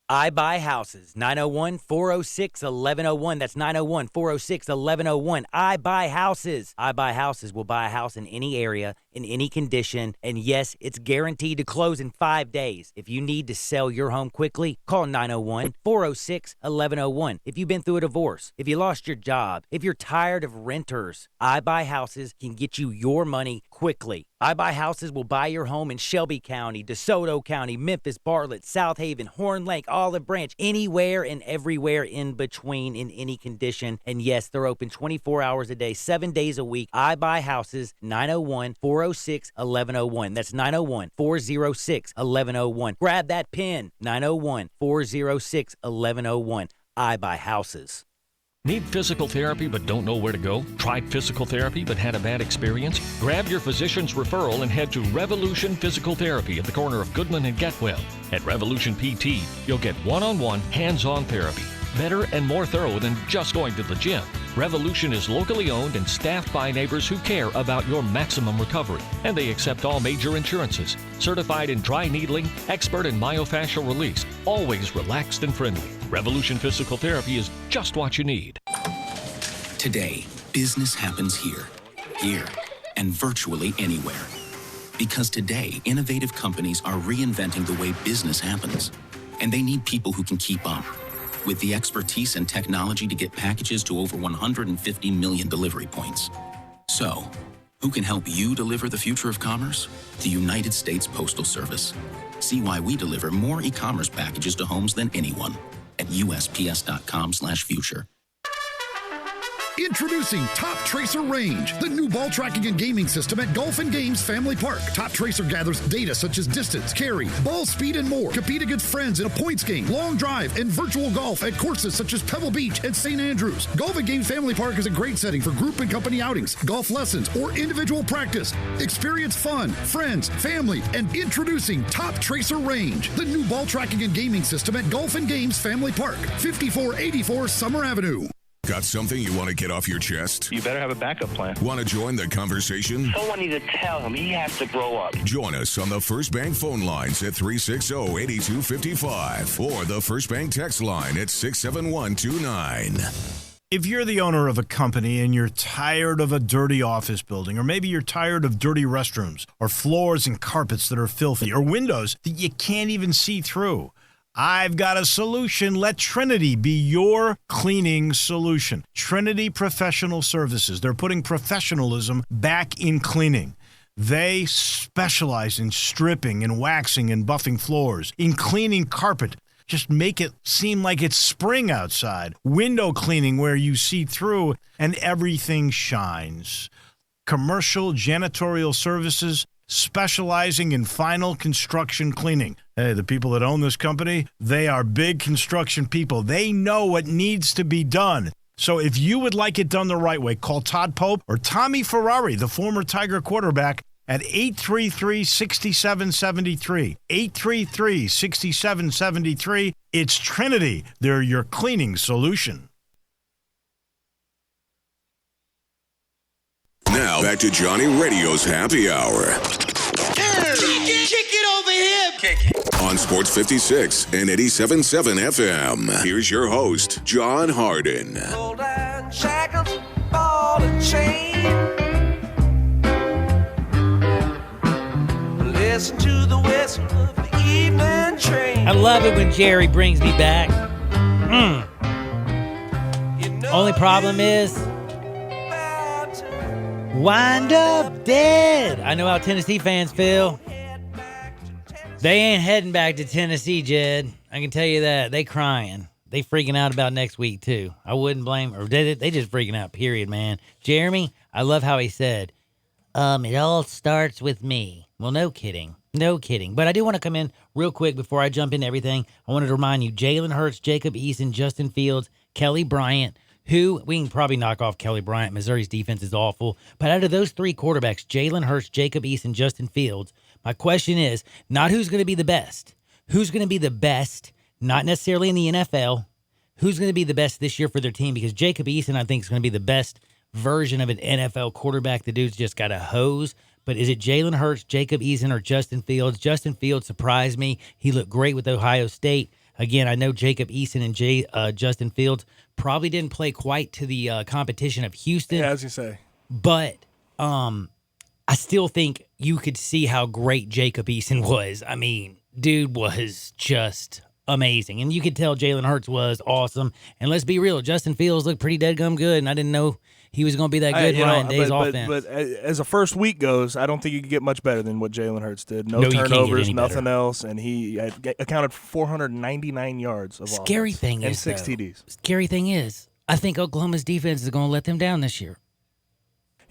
I Buy Houses, 901-406-1101. That's 901-406-1101. I Buy Houses. I Buy Houses will buy a house in any area, in any condition, and yes, it's guaranteed to close in 5 days. If you need to sell your home quickly, call 901-406-1101. If you've been through a divorce, if you lost your job, if you're tired of renters, I Buy Houses can get you your money quickly. I Buy Houses will buy your home in Shelby County, DeSoto County, Memphis, Bartlett, South Haven, Horn Lake, Olive Branch, anywhere and everywhere in between, in any condition. And yes, they're open 24 hours a day, 7 days a week. I Buy Houses, 901-406-1101. That's 901-406-1101. Grab that pen, 901-406-1101. I Buy Houses. Need physical therapy but don't know where to go? Tried physical therapy but had a bad experience? Grab your physician's referral and head to Revolution Physical Therapy at the corner of Goodman and Getwell. At Revolution PT, you'll get one-on-one, hands-on therapy. Better and more thorough than just going to the gym. Revolution is locally owned and staffed by neighbors who care about your maximum recovery. And they accept all major insurances. Certified in dry needling, expert in myofascial release. Always relaxed and friendly. Revolution Physical Therapy is just what you need. Today, business happens here, and virtually anywhere. Because today, innovative companies are reinventing the way business happens. And they need people who can keep up. With the expertise and technology to get packages to over 150 million delivery points. So, who can help you deliver the future of commerce? The United States Postal Service. See why we deliver more e-commerce packages to homes than anyone at USPS.com/future. Introducing Top Tracer Range, the new ball tracking and gaming system at Golf and Games Family Park. Top Tracer gathers data such as distance, carry, ball speed, and more. Compete against friends in a points game, long drive, and virtual golf at courses such as Pebble Beach and St. Andrews. Golf and Games Family Park is a great setting for group and company outings, golf lessons, or individual practice. Experience fun, friends, family, and introducing Top Tracer Range, the new ball tracking and gaming system at Golf and Games Family Park, 5484 Summer Avenue. Got something you want to get off your chest? You better have a backup plan. Want to join the conversation? Someone needs to tell him he has to grow up. Join us on the First Bank phone lines at 360-8255 or the First Bank text line at 67129. If you're the owner of a company and you're tired of a dirty office building, or maybe you're tired of dirty restrooms, or floors and carpets that are filthy, or windows that you can't even see through, I've got a solution. Let Trinity be your cleaning solution. Trinity Professional Services. They're putting professionalism back in cleaning. They specialize in stripping and waxing and buffing floors, in cleaning carpet. Just make it seem like it's spring outside. Window cleaning where you see through and everything shines. Commercial janitorial services specializing in final construction cleaning. Hey, the people that own this company, they are big construction people. They know what needs to be done. So if you would like it done the right way, call Todd Pope or Tommy Ferrari, the former Tiger quarterback, at 833-6773. 833-6773. It's Trinity. They're your cleaning solution. Now back to Johnny Radio's Happy Hour. Kick it over here. Kick it. On Sports 56 and 87.7 FM. Here's your host, John Harden. Gold and shackles, ball and chain. Listen to the whistle of the evening train. I love it when Jerry brings me back. Only problem is, wind up dead. I know how Tennessee fans feel. They ain't heading back to Tennessee, Jed. I can tell you that. They crying. They freaking out about next week, too. I wouldn't blame, or they just freaking out, period, man. Jeremy, I love how he said, it all starts with me. Well, no kidding. No kidding. But I do want to come in real quick before I jump into everything. I wanted to remind you, Jalen Hurts, Jacob Eason, Justin Fields, Kelly Bryant, who we can probably knock off Kelly Bryant. Missouri's defense is awful. But out of those three quarterbacks, Jalen Hurts, Jacob Eason, Justin Fields, my question is not who's going to be the best. Who's going to be the best, not necessarily in the NFL, who's going to be the best this year for their team? Because Jacob Eason, I think, is going to be the best version of an NFL quarterback. The dude's just got a hose. But is it Jalen Hurts, Jacob Eason, or Justin Fields? Justin Fields surprised me. He looked great with Ohio State. Again, I know Jacob Eason and Justin Fields probably didn't play quite to the competition of Houston. Yeah, as you say. But I still think you could see how great Jacob Eason was. I mean, dude was just amazing. And you could tell Jalen Hurts was awesome. And let's be real, Justin Fields looked pretty deadgum good, and I didn't know he was going to be that good Ryan Day's offense. But as a first week goes, I don't think you can get much better than what Jalen Hurts did. No turnovers, nothing else, and he accounted for 499 yards of Scary offense thing and is, 6 though, TDs. Scary thing is, I think Oklahoma's defense is going to let them down this year.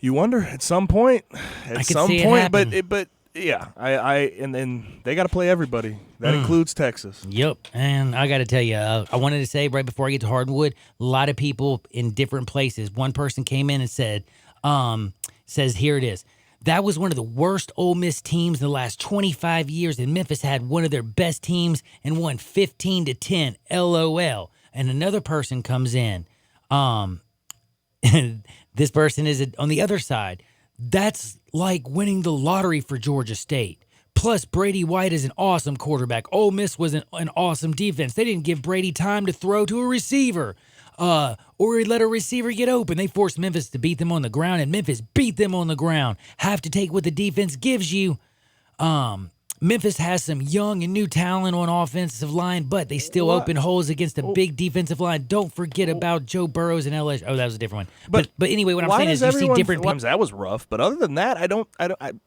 You wonder at some point. I could see it happen. But yeah, and then they got to play everybody. That includes Texas. Yep, and I got to tell you, I wanted to say right before I get to Hardwood, a lot of people in different places. One person came in and said, here it is. That was one of the worst Ole Miss teams in the last 25 years, and Memphis had one of their best teams and won 15-10. LOL. And another person comes in. This person is on the other side. That's like winning the lottery for Georgia State. Plus, Brady White is an awesome quarterback. Ole Miss was an awesome defense. They didn't give Brady time to throw to a receiver or let a receiver get open. They forced Memphis to beat them on the ground, and Memphis beat them on the ground. Have to take what the defense gives you. Memphis has some young and new talent on offensive line, but they still open holes against a big defensive line. Don't forget about Joe Burrows and LSU. Oh, that was a different one. But anyway, what I'm saying is you see different teams. That was rough, but other than that,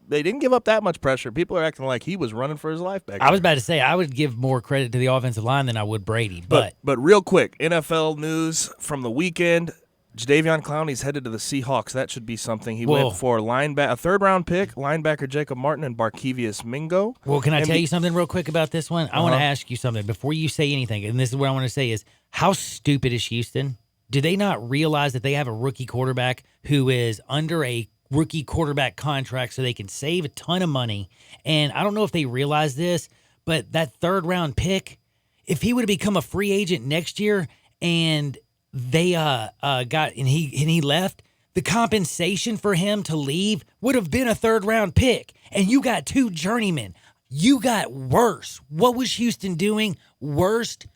they didn't give up that much pressure. People are acting like he was running for his life back there. I was about to say I would give more credit to the offensive line than I would Brady. But real quick, NFL news from the weekend. Jadeveon Clowney's headed to the Seahawks. That should be something. He went for a third-round pick, linebacker Jacob Martin, and Barkevius Mingo. Well, can I tell you something real quick about this one? I want to ask you something before you say anything, and this is what I want to say is, how stupid is Houston? Do they not realize that they have a rookie quarterback who is under a rookie quarterback contract so they can save a ton of money? And I don't know if they realize this, but that third-round pick, if he would have become a free agent next year and they he left, the compensation for him to leave would have been a third-round pick. And you got 2 journeymen. You got worse. What was Houston doing? Worst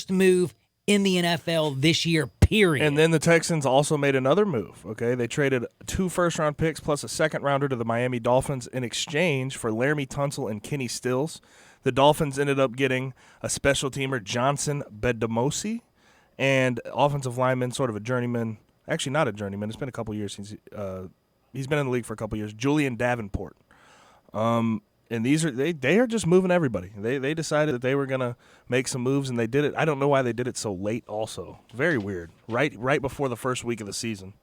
move in the NFL this year, period. And then the Texans also made another move, okay? They traded 2 first-round picks plus a second-rounder to the Miami Dolphins in exchange for Laramie Tunsil and Kenny Stills. The Dolphins ended up getting a special teamer, Johnson Bedemosi, and offensive lineman, sort of a journeyman. Actually, not a journeyman. It's been a couple years since he's been in the league for a couple years. Julian Davenport. And these are they are just moving everybody. They decided that they were gonna make some moves, and they did it. I don't know why they did it so late. Also, very weird. Right before the first week of the season.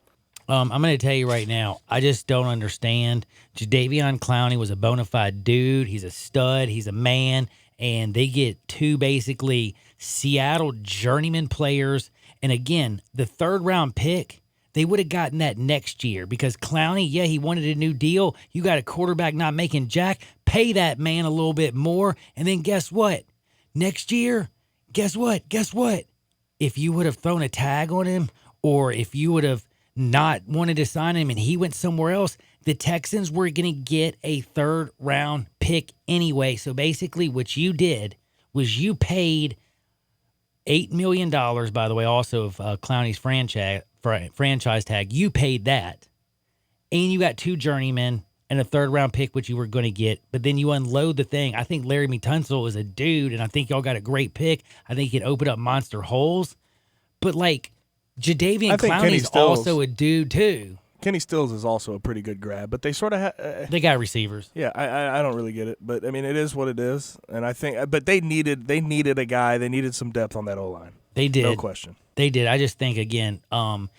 I'm going to tell you right now, I just don't understand. Jadeveon Clowney was a bona fide dude. He's a stud. He's a man. And they get 2 basically Seattle journeyman players. And again, the third-round pick, they would have gotten that next year because Clowney, yeah, he wanted a new deal. You got a quarterback not making jack. Pay that man a little bit more. And then guess what? Next year, guess what? If you would have thrown a tag on him, or if you would have not wanted to sign him and he went somewhere else, the Texans were going to get a third-round pick anyway. So basically what you did was you paid $8 million, by the way, also of Clowney's franchise tag. You paid that. And you got 2 journeymen and a third-round pick, which you were going to get. But then you unload the thing. I think Laramie Tunsil is a dude, and I think y'all got a great pick. I think he can open up monster holes. But, like, Jadeveon Clowney's also a dude, too. Kenny Stills is also a pretty good grab, but they sort of they got receivers. Yeah, I don't really get it, but I mean it is what it is, and I think, but they needed a guy, they needed some depth on that O-line. They did, no question. They did. I just think again, and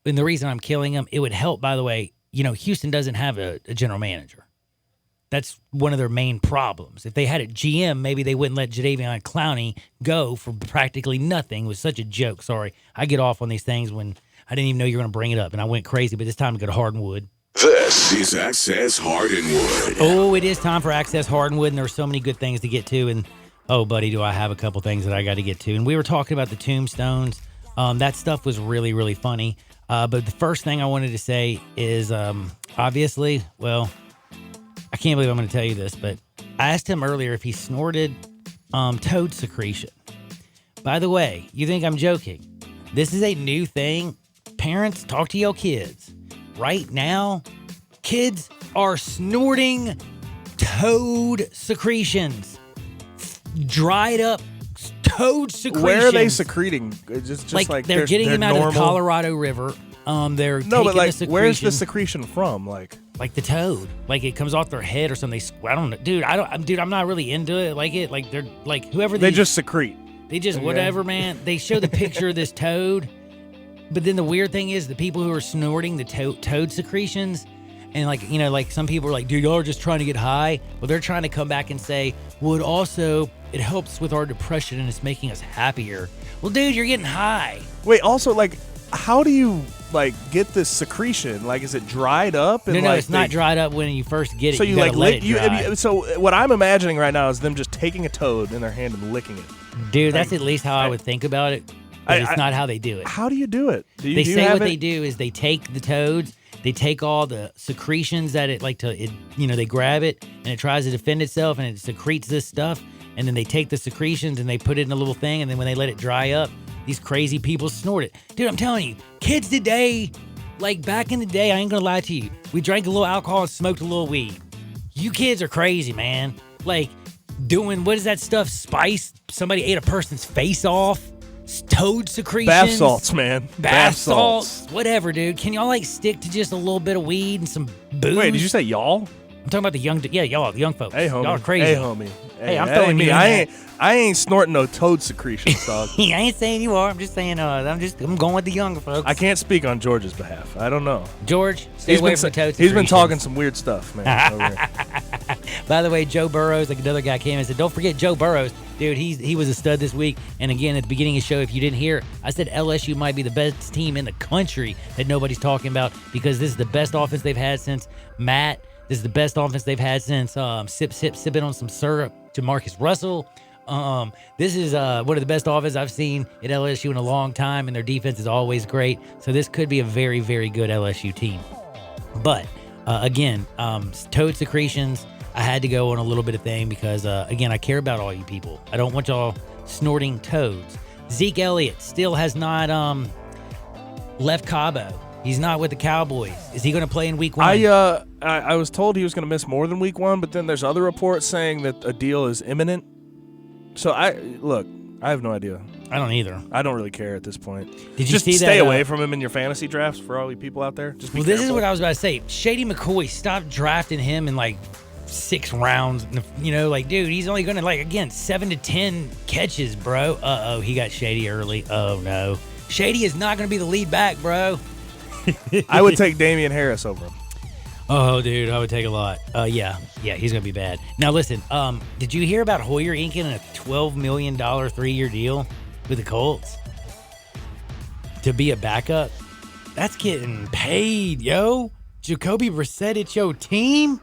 the reason I'm killing him, it would help. By the way, Houston doesn't have a general manager. That's one of their main problems. If they had a GM, maybe they wouldn't let Jadeveon Clowney go for practically nothing. It was such a joke. Sorry, I get off on these things when I didn't even know you were going to bring it up, and I went crazy, but it's time to go to Hardwood. This is Access Hardwood. Oh, it is time for Access Hardwood, and there's so many good things to get to, and oh, buddy, do I have a couple things that I got to get to. And we were talking about the tombstones. That stuff was really, really funny. But the first thing I wanted to say is, obviously, well, I can't believe I'm going to tell you this, but I asked him earlier if he snorted toad secretion. By the way, you think I'm joking? This is a new thing. Parents, talk to your kids. Right now, kids are snorting toad secretions. Dried up toad secretions. Where are they secreting? Just like they're getting them out of the Colorado River. They're taking but like, the secretion. where's the secretion from? Like the toad. Like it comes off their head or something. I don't know, dude. I'm not really into it. Like they're like whoever they just secrete. They just whatever, man. They show the picture of this toad. But then the weird thing is the people who are snorting the toad secretions, and like some people are like, dude, y'all are just trying to get high. Well, they're trying to come back and say, well, it helps with our depression and it's making us happier. Well, dude, you're getting high. Wait, also, like, how do you get this secretion? Like, is it dried up? And no, it's not dried up when you first get it. So you gotta let it dry. So what I'm imagining right now is them just taking a toad in their hand and licking it. Dude, that's at least how I would think about it. But it's not how they do it. How do you do it? They say what they do is they take the toads, they take all the secretions that they grab it and it tries to defend itself and it secretes this stuff, and then they take the secretions and they put it in a little thing, and then when they let it dry up, these crazy people snort it. Dude, I'm telling you, kids today, like back in the day, I ain't gonna lie to you, we drank a little alcohol and smoked a little weed. You kids are crazy, man. Like doing, what is that stuff? Spice? Somebody ate a person's face off? Toad secretions, bath salts, man. Bath salts, whatever, dude. Can y'all stick to just a little bit of weed and some booze? Wait, did you say y'all? I'm talking about the young, y'all, the young folks. Hey, homie. Y'all are crazy. Hey, homie. Hey, I'm that throwing ain't you me. in I that. ain't snorting no toad secretions, dog. I ain't saying you are. I'm just saying. I'm going with the younger folks. I can't speak on George's behalf. I don't know. George, stay away from the toad He's been secretions. talking some weird stuff, man. over here. By the way, Joe Burrows, like another guy came and said, don't forget Joe Burrows. Dude, he was a stud this week. And again, at the beginning of the show, if you didn't hear, I said LSU might be the best team in the country that nobody's talking about because this is the best offense they've had since Matt. This is the best offense they've had since sipping on some syrup to Marcus Russell. This is one of the best offenses I've seen at LSU in a long time, and their defense is always great. So this could be a very, very good LSU team. But again, toad secretions, I had to go on a little bit of thing because, again, I care about all you people. I don't want y'all snorting toads. Zeke Elliott still has not left Cabo. He's not with the Cowboys. Is he going to play in week 1? I was told he was going to miss more than week 1, but then there's other reports saying that a deal is imminent. So I have no idea. I don't either. I don't really care at this point. Did you just see stay that, away from him in your fantasy drafts for all you people out there? Just be Well, this is careful. what I was about to say. Shady McCoy, stop drafting him in like 6 rounds. Dude, he's only going to, 7 to 10 catches, bro. Uh-oh, he got Shady early. Oh, no. Shady is not going to be the lead back, bro. I would take Damian Harris over him. Oh, dude, I would take a lot. Yeah, he's going to be bad. Now, listen, did you hear about Hoyer inking a $12 million 3-year deal with the Colts to be a backup? That's getting paid, yo. Jacoby Brissett, it's your team?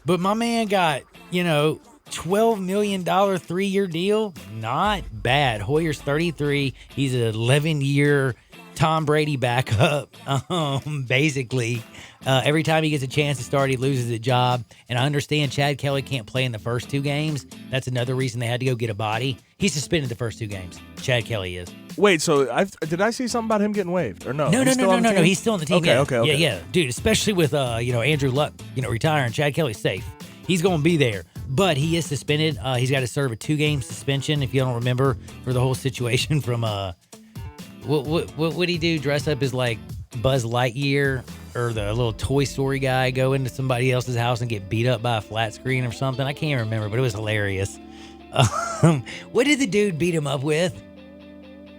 But my man got, $12 million 3-year deal. Not bad. Hoyer's 33. He's an 11-year Tom Brady backup. Basically, every time he gets a chance to start, he loses a job. And I understand Chad Kelly can't play in the first 2 games. That's another reason they had to go get a body. He's suspended the first 2 games. Chad Kelly is. Wait, so did I see something about him getting waived or no? No. He's still on the team. Okay. Yeah. Dude, especially with Andrew Luck, retiring. Chad Kelly's safe. He's going to be there, but he is suspended. He's got to serve a 2-game suspension, if you don't remember, for the whole situation from what would he do? Dress up as like Buzz Lightyear or the little Toy Story guy, go into somebody else's house and get beat up by a flat screen or something? I can't remember, but it was hilarious. What did the dude beat him up with?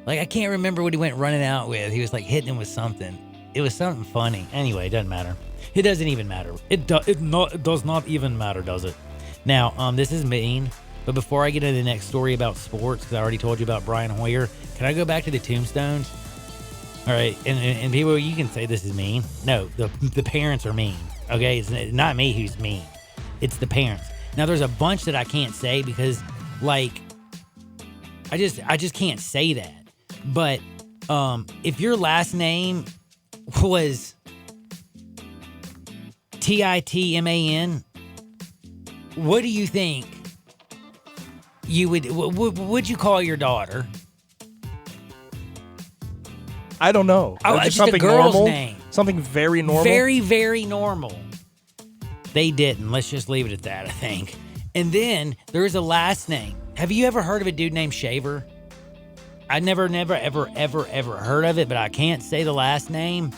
Like, I can't remember what he went running out with. He was like hitting him with something. It was something funny. Anyway, it doesn't matter. It doesn't even matter. It does not even matter, does it? Now, this is mean, but before I get into the next story about sports, because I already told you about Brian Hoyer, can I go back to the tombstones? All right, and people, you can say this is mean. No, the parents are mean. Okay, it's not me who's mean. It's the parents. Now, there's a bunch that I can't say because, like, I just can't say that. But if your last name was Titman, what do you think you would you call your daughter? I don't know. Just a girl's normal? name. Something very normal? Very, very normal. They didn't. Let's just leave it at that, I think. And then there's a last name. Have you ever heard of a dude named Shaver? I never, ever heard of it, but I can't say the last name.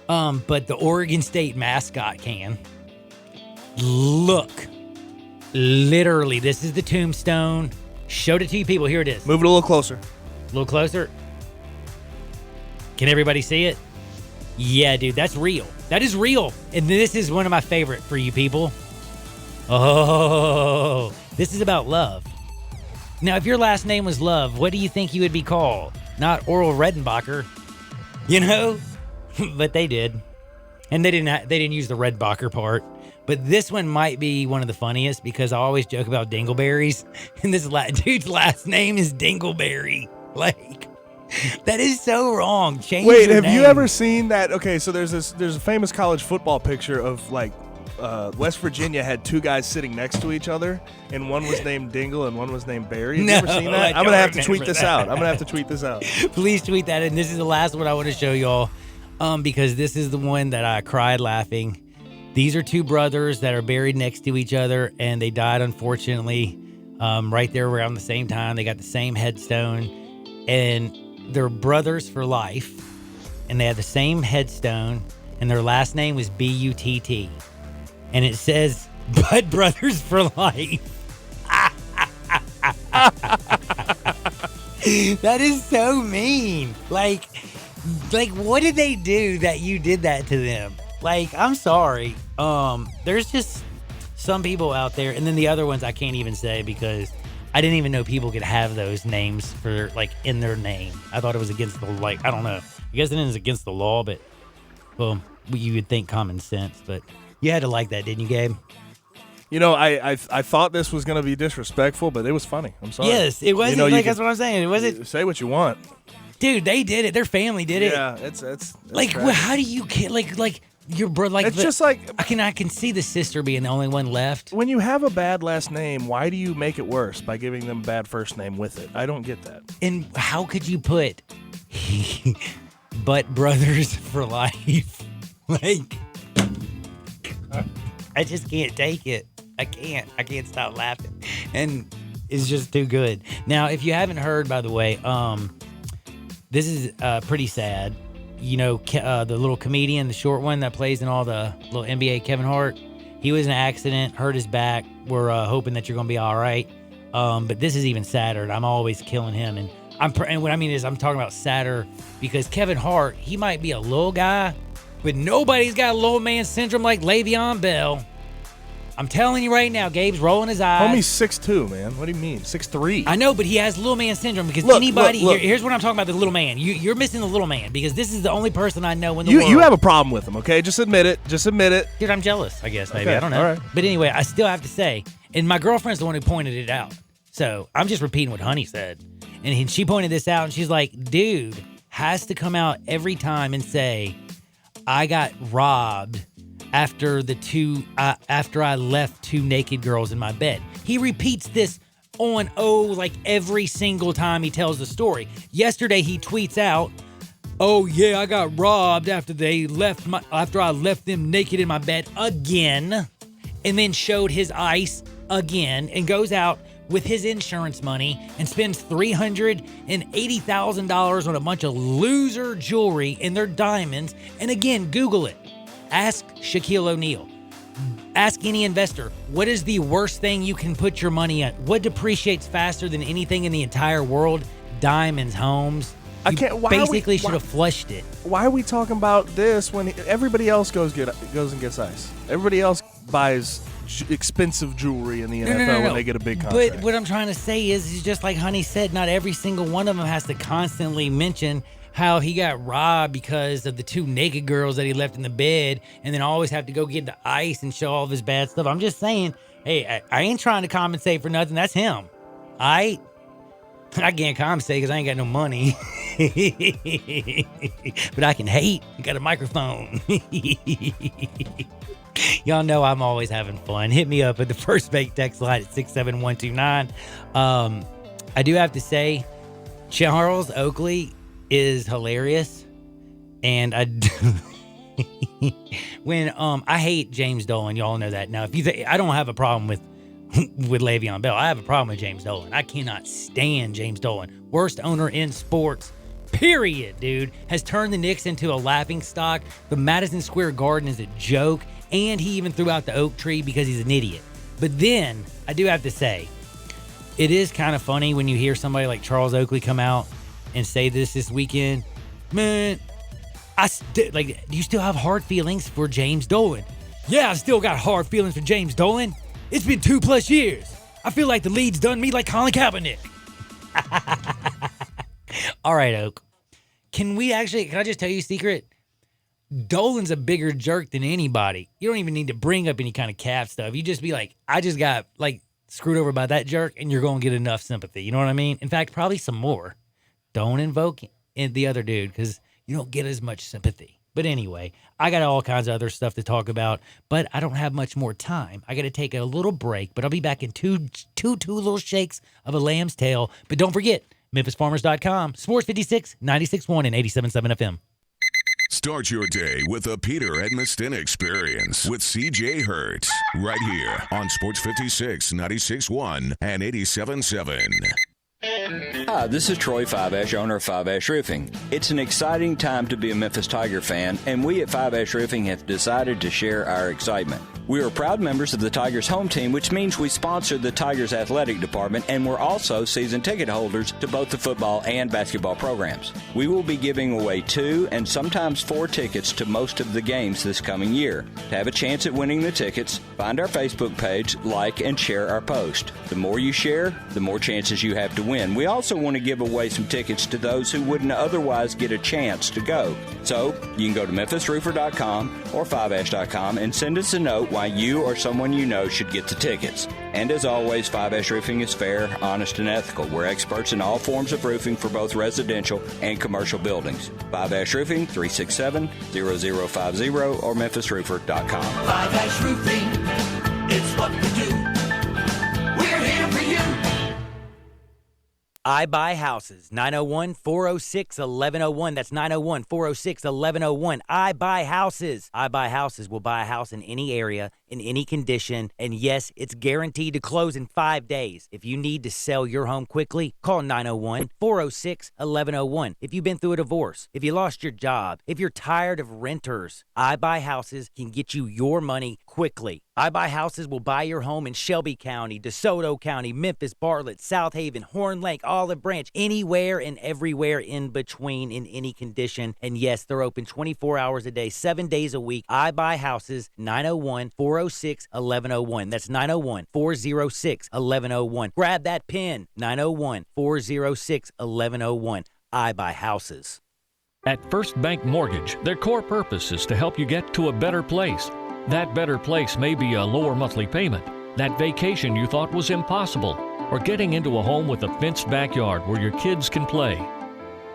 But the Oregon State mascot can. Look. Literally, this is the tombstone. Showed it to you people. Here it is. Move it a little closer. A little closer. Can everybody see it? Yeah, dude, that's real. That is real. And this is one of my favorite for you people. Oh, this is about love. Now, if your last name was Love, what do you think you would be called? Not Oral Redenbacher, But they did, and they didn't use the Redenbacher part. But this one might be one of the funniest because I always joke about dingleberries, and this dude's last name is Dingleberry. Like, that is so wrong. Change Wait, your have name. you ever seen that? Okay, so there's a famous college football picture of like. West Virginia had 2 guys sitting next to each other, and one was named Dingle and one was named Barry. Have you ever seen that? I'm going to have to tweet this out. Please tweet that. And this is the last one I want to show y'all because this is the one that I cried laughing. These are 2 brothers that are buried next to each other, and they died, unfortunately, right there around the same time. They got the same headstone, and they're brothers for life, and they have the same headstone, and their last name was Butt. and it says Bud Brothers for life. That is so mean. Like, what did they do that you did that to them? Like, I'm sorry. There's just some people out there, and then the other ones I can't even say because I didn't even know people could have those names for, like, in their name. I thought it was against the, like, I don't know. I guess it is against the law, but, well, you would think common sense, but you had to like that, didn't you, Gabe? You know, I thought this was going to be disrespectful, but it was funny. I'm sorry. Yes, it wasn't. Like, that's what I'm saying. It wasn't. Say what you want. Dude, they did it. Their family did it. Yeah, it's like, tragic. how do you like your brother? Like, it's just like I can see the sister being the only one left. When you have a bad last name, why do you make it worse by giving them a bad first name with it? I don't get that. And how could you put Butt Brothers for life? Like, I just can't take it. I can't stop laughing, and it's just too good. Now, if you haven't heard, by the way, this is pretty sad. You know, the little comedian, the short one that plays in all the little NBA, Kevin Hart, he was in an accident, hurt his back. We're hoping that you're going to be all right. But this is even sadder. And I'm always killing him. And what I mean is I'm talking about sadder because Kevin Hart, he might be a little guy, but nobody's got a little man syndrome like Le'Veon Bell. I'm telling you right now, Gabe's rolling his eyes. Homie's 6'2", man. What do you mean? 6'3"? I know, but he has little man syndrome because Look. Here's what I'm talking about, the little man. You're missing the little man because this is the only person I know in the world. You have a problem with him, okay? Just admit it. Dude, I'm jealous, I guess, maybe. Okay, I don't know. all right. But anyway, I still have to say, and my girlfriend's the one who pointed it out. So I'm just repeating what Honey said. And she pointed this out, and she's like, dude has to come out every time and say, I got robbed after I left two naked girls in my bed. He repeats this on like every single time he tells the story. Yesterday he tweets out, "Oh yeah, I got robbed after I left them naked in my bed again," and then showed his ice again and goes out with his insurance money and spends $380,000 on a bunch of loser jewelry and their diamonds. And again, Google it. Ask Shaquille O'Neal. Ask any investor, what is the worst thing you can put your money at? What depreciates faster than anything in the entire world? Diamonds, homes. I can't. Why basically should have flushed it. Why are we talking about this when everybody else goes and gets ice? Everybody else buys expensive jewelry in the NFL when they get a big contract. But what I'm trying to say is just like Honey said, not every single one of them has to constantly mention how he got robbed because of the two naked girls that he left in the bed and then always have to go get the ice and show all of his bad stuff. I'm just saying, hey, I ain't trying to compensate for nothing. That's him. I can't compensate because I ain't got no money. But I can hate. I got a microphone. Y'all know I'm always having fun. Hit me up at the First Bank text line at 67129. I do have to say, Charles Oakley is hilarious, and I hate James Dolan. Y'all know that. Now, if you think I don't have a problem with Le'Veon Bell, I have a problem with James Dolan. I cannot stand James Dolan. Worst owner in sports. Period, dude. Has turned the Knicks into a laughingstock. The Madison Square Garden is a joke, and he even threw out the oak tree because he's an idiot. But then I do have to say, it is kind of funny when you hear somebody like Charles Oakley come out and say this weekend, man, do you still have hard feelings for James Dolan? Yeah, I still got hard feelings for James Dolan. It's been 2+ years. I feel like the league's done me like Colin Kaepernick. All right, Oak. Can I just tell you a secret? Dolan's a bigger jerk than anybody. You don't even need to bring up any kind of cap stuff. You just be like, I just got screwed over by that jerk, and you're going to get enough sympathy. You know what I mean? In fact, probably some more. Don't invoke the other dude because you don't get as much sympathy. But anyway, I got all kinds of other stuff to talk about, but I don't have much more time. I got to take a little break, but I'll be back in two little shakes of a lamb's tail. But don't forget, MemphisFarmers.com, Sports 56, 96.1 and 87.7 FM. Start your day with the Peter Edmiston Experience with CJ Hertz right here on Sports 56, 96.1 and 87.7. Hi, this is Troy Five-Ash, owner of Five-Ash Roofing. It's an exciting time to be a Memphis Tiger fan, and we at Five-Ash Roofing have decided to share our excitement. We are proud members of the Tigers home team, which means we sponsor the Tigers athletic department, and we're also season ticket holders to both the football and basketball programs. We will be giving away 2 and sometimes 4 tickets to most of the games this coming year. To have a chance at winning the tickets, find our Facebook page, like, and share our post. The more you share, the more chances you have to win. We also want to give away some tickets to those who wouldn't otherwise get a chance to go. So you can go to memphisroofer.com or 5ash.com and send us a note why you or someone you know should get the tickets. And as always, 5Ash Roofing is fair, honest, and ethical. We're experts in all forms of roofing for both residential and commercial buildings. 5Ash Roofing, 367-0050 or memphisroofer.com. 5Ash Roofing, it's what we do. We're here for you. I Buy Houses, 901-406-1101. That's 901-406-1101. I Buy Houses. I Buy Houses will buy a house in any area, in any condition, and yes, it's guaranteed to close in 5 days. If you need to sell your home quickly, call 901-406-1101. If you've been through a divorce, if you lost your job, if you're tired of renters, I Buy Houses can get you your money quickly. I Buy Houses will buy your home in Shelby County, DeSoto County, Memphis, Bartlett, South Haven, Horn Lake, Olive Branch, anywhere and everywhere in between in any condition. And yes, they're open 24 hours a day, 7 days a week. I Buy Houses, 901-406-1101. That's 901-406-1101. Grab that pen, 901-406-1101. I Buy Houses. At First Bank Mortgage, their core purpose is to help you get to a better place. That better place may be a lower monthly payment, that vacation you thought was impossible, or getting into a home with a fenced backyard where your kids can play.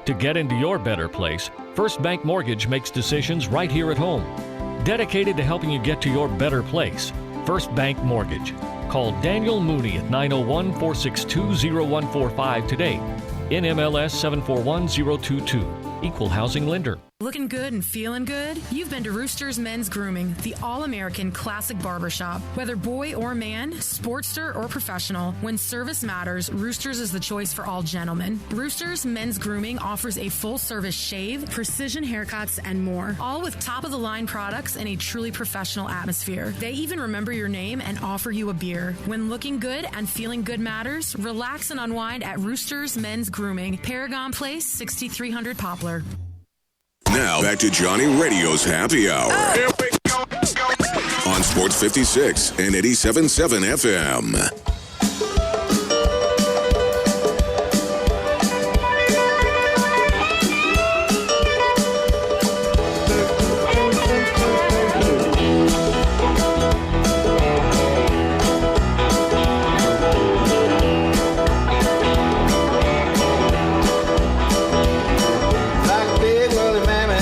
To get into your better place, First Bank Mortgage makes decisions right here at home. Dedicated to helping you get to your better place, First Bank Mortgage. Call Daniel Mooney at 901-462-0145 today. NMLS 741022. Equal housing lender. Looking good and feeling good? You've been to Roosters Men's Grooming, the all-American classic barbershop. Whether boy or man, sportster or professional, when service matters, Roosters is the choice for all gentlemen. Roosters Men's Grooming offers a full-service shave, precision haircuts, and more, all with top-of-the-line products and a truly professional atmosphere. They even remember your name and offer you a beer. When looking good and feeling good matters, relax and unwind at Roosters Men's Grooming, Paragon Place, 6300 Poplar. Now back to Johnny Radio's Happy Hour. Here we go. On Sports 56 and 87.7 FM.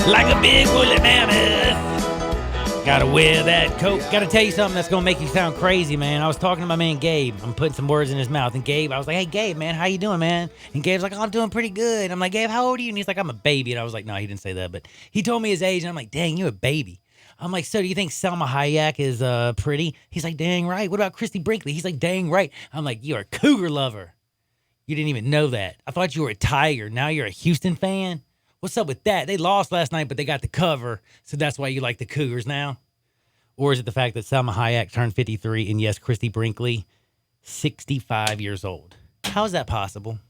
Like a big woolly mammoth. Gotta wear that coat. Gotta tell you something that's gonna make you sound crazy, man. I was talking to my man Gabe. I'm putting some words in his mouth. And Gabe, I was like, hey, Gabe, man, how you doing, man? And Gabe's like, oh, I'm doing pretty good. I'm like, Gabe, how old are you? And he's like, I'm a baby. And I was like, no, he didn't say that. But he told me his age. And I'm like, dang, you're a baby. I'm like, so do you think Selma Hayek is pretty? He's like, dang right. What about Christy Brinkley? He's like, dang right. I'm like, you're a Cougar lover. You didn't even know that. I thought you were a Tiger. Now you're a Houston fan? What's up with that? They lost last night, but they got the cover, so that's why you like the Cougars now? Or is it the fact that Selma Hayek turned 53 and, yes, Christy Brinkley, 65 years old? How is that possible?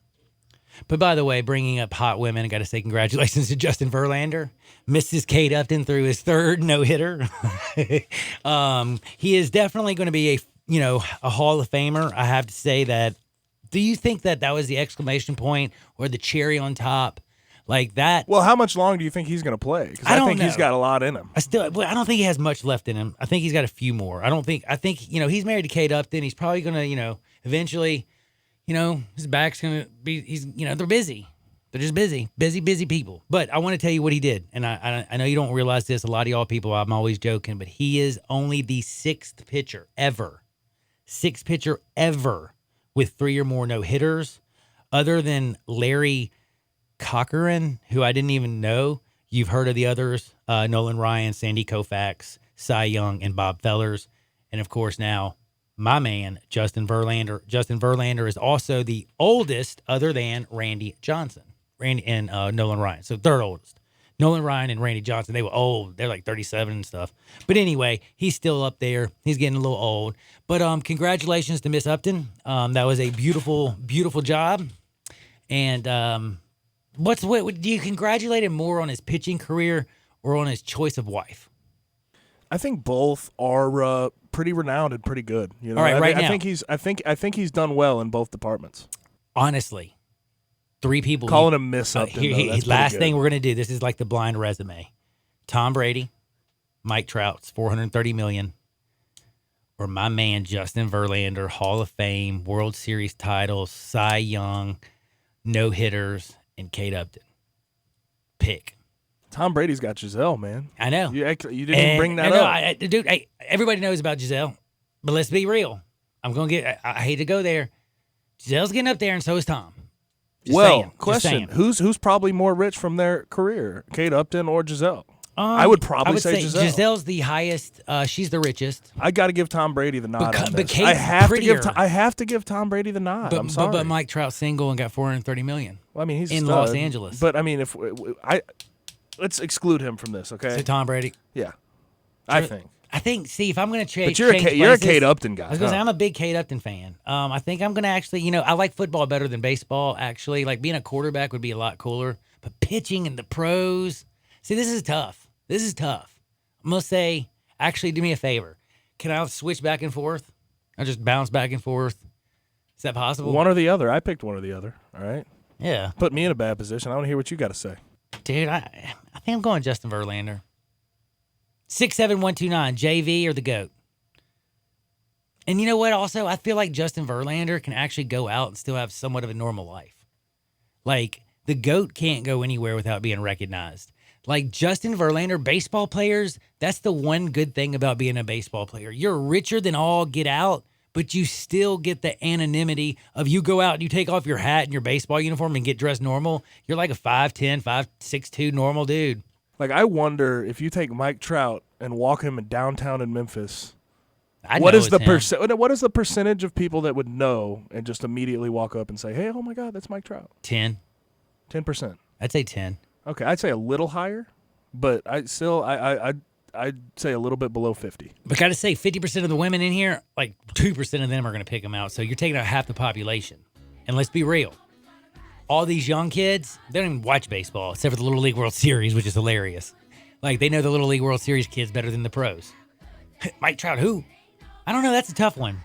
But by the way, bringing up hot women, I got to say congratulations to Justin Verlander. Mrs. Kate Upton threw his third no-hitter. He is definitely going to be a Hall of Famer. I have to say that. Do you think that was the exclamation point or the cherry on top? Like that. Well, how much longer do you think he's going to play? Because I think he's got a lot in him. I don't think he has much left in him. I think he's got a few more. I think he's married to Kate Upton. He's probably going to, eventually, his back's going to be, they're busy. They're just busy people. But I want to tell you what he did. And I know you don't realize this. A lot of y'all people, I'm always joking, but he is only the sixth pitcher ever with 3 or more no-hitters, other than Larry Cochran, who I didn't even know. You've heard of the others, Nolan Ryan, Sandy Koufax, Cy Young, and Bob Fellers. And, of course, now my man, Justin Verlander. Justin Verlander is also the oldest other than Randy Johnson and Nolan Ryan. So third oldest. Nolan Ryan and Randy Johnson, they were old. They're like 37 and stuff. But anyway, he's still up there. He's getting a little old. But congratulations to Miss Upton. That was a beautiful, beautiful job. And what do you congratulate him more on his pitching career or on his choice of wife? I think both are pretty renowned and pretty good. You know, all right, I now. think he's done well in both departments. Honestly, 3 people calling him Miss Upton. His last thing we're gonna do. This is like the blind resume: Tom Brady, Mike Trout's $430 million, or my man Justin Verlander, Hall of Fame, World Series titles, Cy Young, no hitters, and Kate Upton. Pick. Tom Brady's got Giselle, man. I know. You didn't even bring that up. Dude, everybody knows about Giselle, but let's be real. I hate to go there. Giselle's getting up there, and so is Tom. Question: Who's probably more rich from their career, Kate Upton or Giselle? I would probably say Giselle. Giselle's the highest. She's the richest. I got to give Tom Brady the nod. But Kate's I have prettier. to give Tom Brady the nod. I'm sorry, but Mike Trout's single and got $430 million. Well, I mean, he's in stud, Los Angeles. But I mean, let's exclude him from this, okay? So Tom Brady. Yeah, I think. See, if I'm going to change, but you're a Kate Upton guy. I was going to say I'm a big Kate Upton fan. I think I'm going to actually, I like football better than baseball. Actually, like being a quarterback would be a lot cooler. But pitching in the pros, see, this is tough. I'm going to say, actually, do me a favor. Can I switch back and forth? I just bounce back and forth. Is that possible? One or the other. I picked one or the other. All right. Yeah. Put me in a bad position. I want to hear what you got to say. Dude, I think I'm going Justin Verlander. 67129, JV or the GOAT? And you know what? Also, I feel like Justin Verlander can actually go out and still have somewhat of a normal life. Like, the GOAT can't go anywhere without being recognized. Like, Justin Verlander, baseball players, that's the one good thing about being a baseball player. You're richer than all get out, but you still get the anonymity of you go out and you take off your hat and your baseball uniform and get dressed normal. You're like a 5'10", 5'6", normal dude. Like, I wonder if you take Mike Trout and walk him in downtown in Memphis, what is the percentage of people that would know and just immediately walk up and say, hey, oh my God, that's Mike Trout? 10. 10%. I'd say 10. Okay, I'd say a little higher, but I'd say a little bit below 50. But got to say, 50% of the women in here, like 2% of them are going to pick him out. So you're taking out half the population. And let's be real. All these young kids, they don't even watch baseball except for the Little League World Series, which is hilarious. Like, they know the Little League World Series kids better than the pros. Mike Trout, who? I don't know. That's a tough one.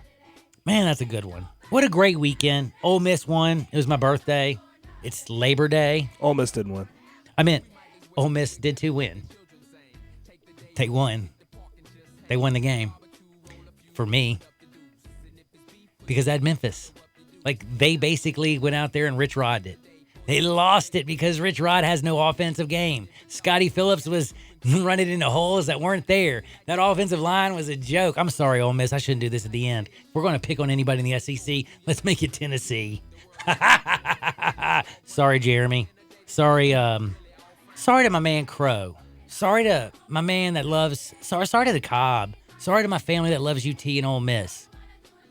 Man, that's a good one. What a great weekend. Ole Miss won. It was my birthday. It's Labor Day. Ole Miss didn't win. I meant Ole Miss did too win. They won. They won the game. For me. Because I had Memphis. Like, they basically went out there and Rich Rod it. They lost it because Rich Rod has no offensive game. Scotty Phillips was running into holes that weren't there. That offensive line was a joke. I'm sorry, Ole Miss. I shouldn't do this at the end. If we're going to pick on anybody in the SEC, let's make it Tennessee. Sorry, Jeremy. Sorry to my man Crow. Sorry to my man that loves... Sorry to the Cobb. Sorry to my family that loves UT and Ole Miss.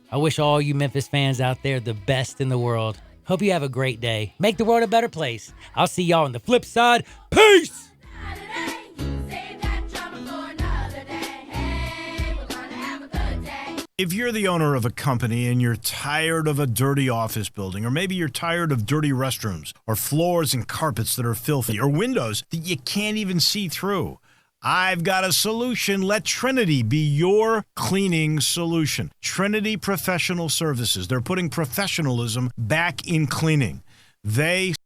I wish all you Memphis fans out there the best in the world. Hope you have a great day. Make the world a better place. I'll see y'all on the flip side. Peace! If you're the owner of a company and you're tired of a dirty office building, or maybe you're tired of dirty restrooms, or floors and carpets that are filthy, or windows that you can't even see through, I've got a solution. Let Trinity be your cleaning solution. Trinity Professional Services. They're putting professionalism back in cleaning. They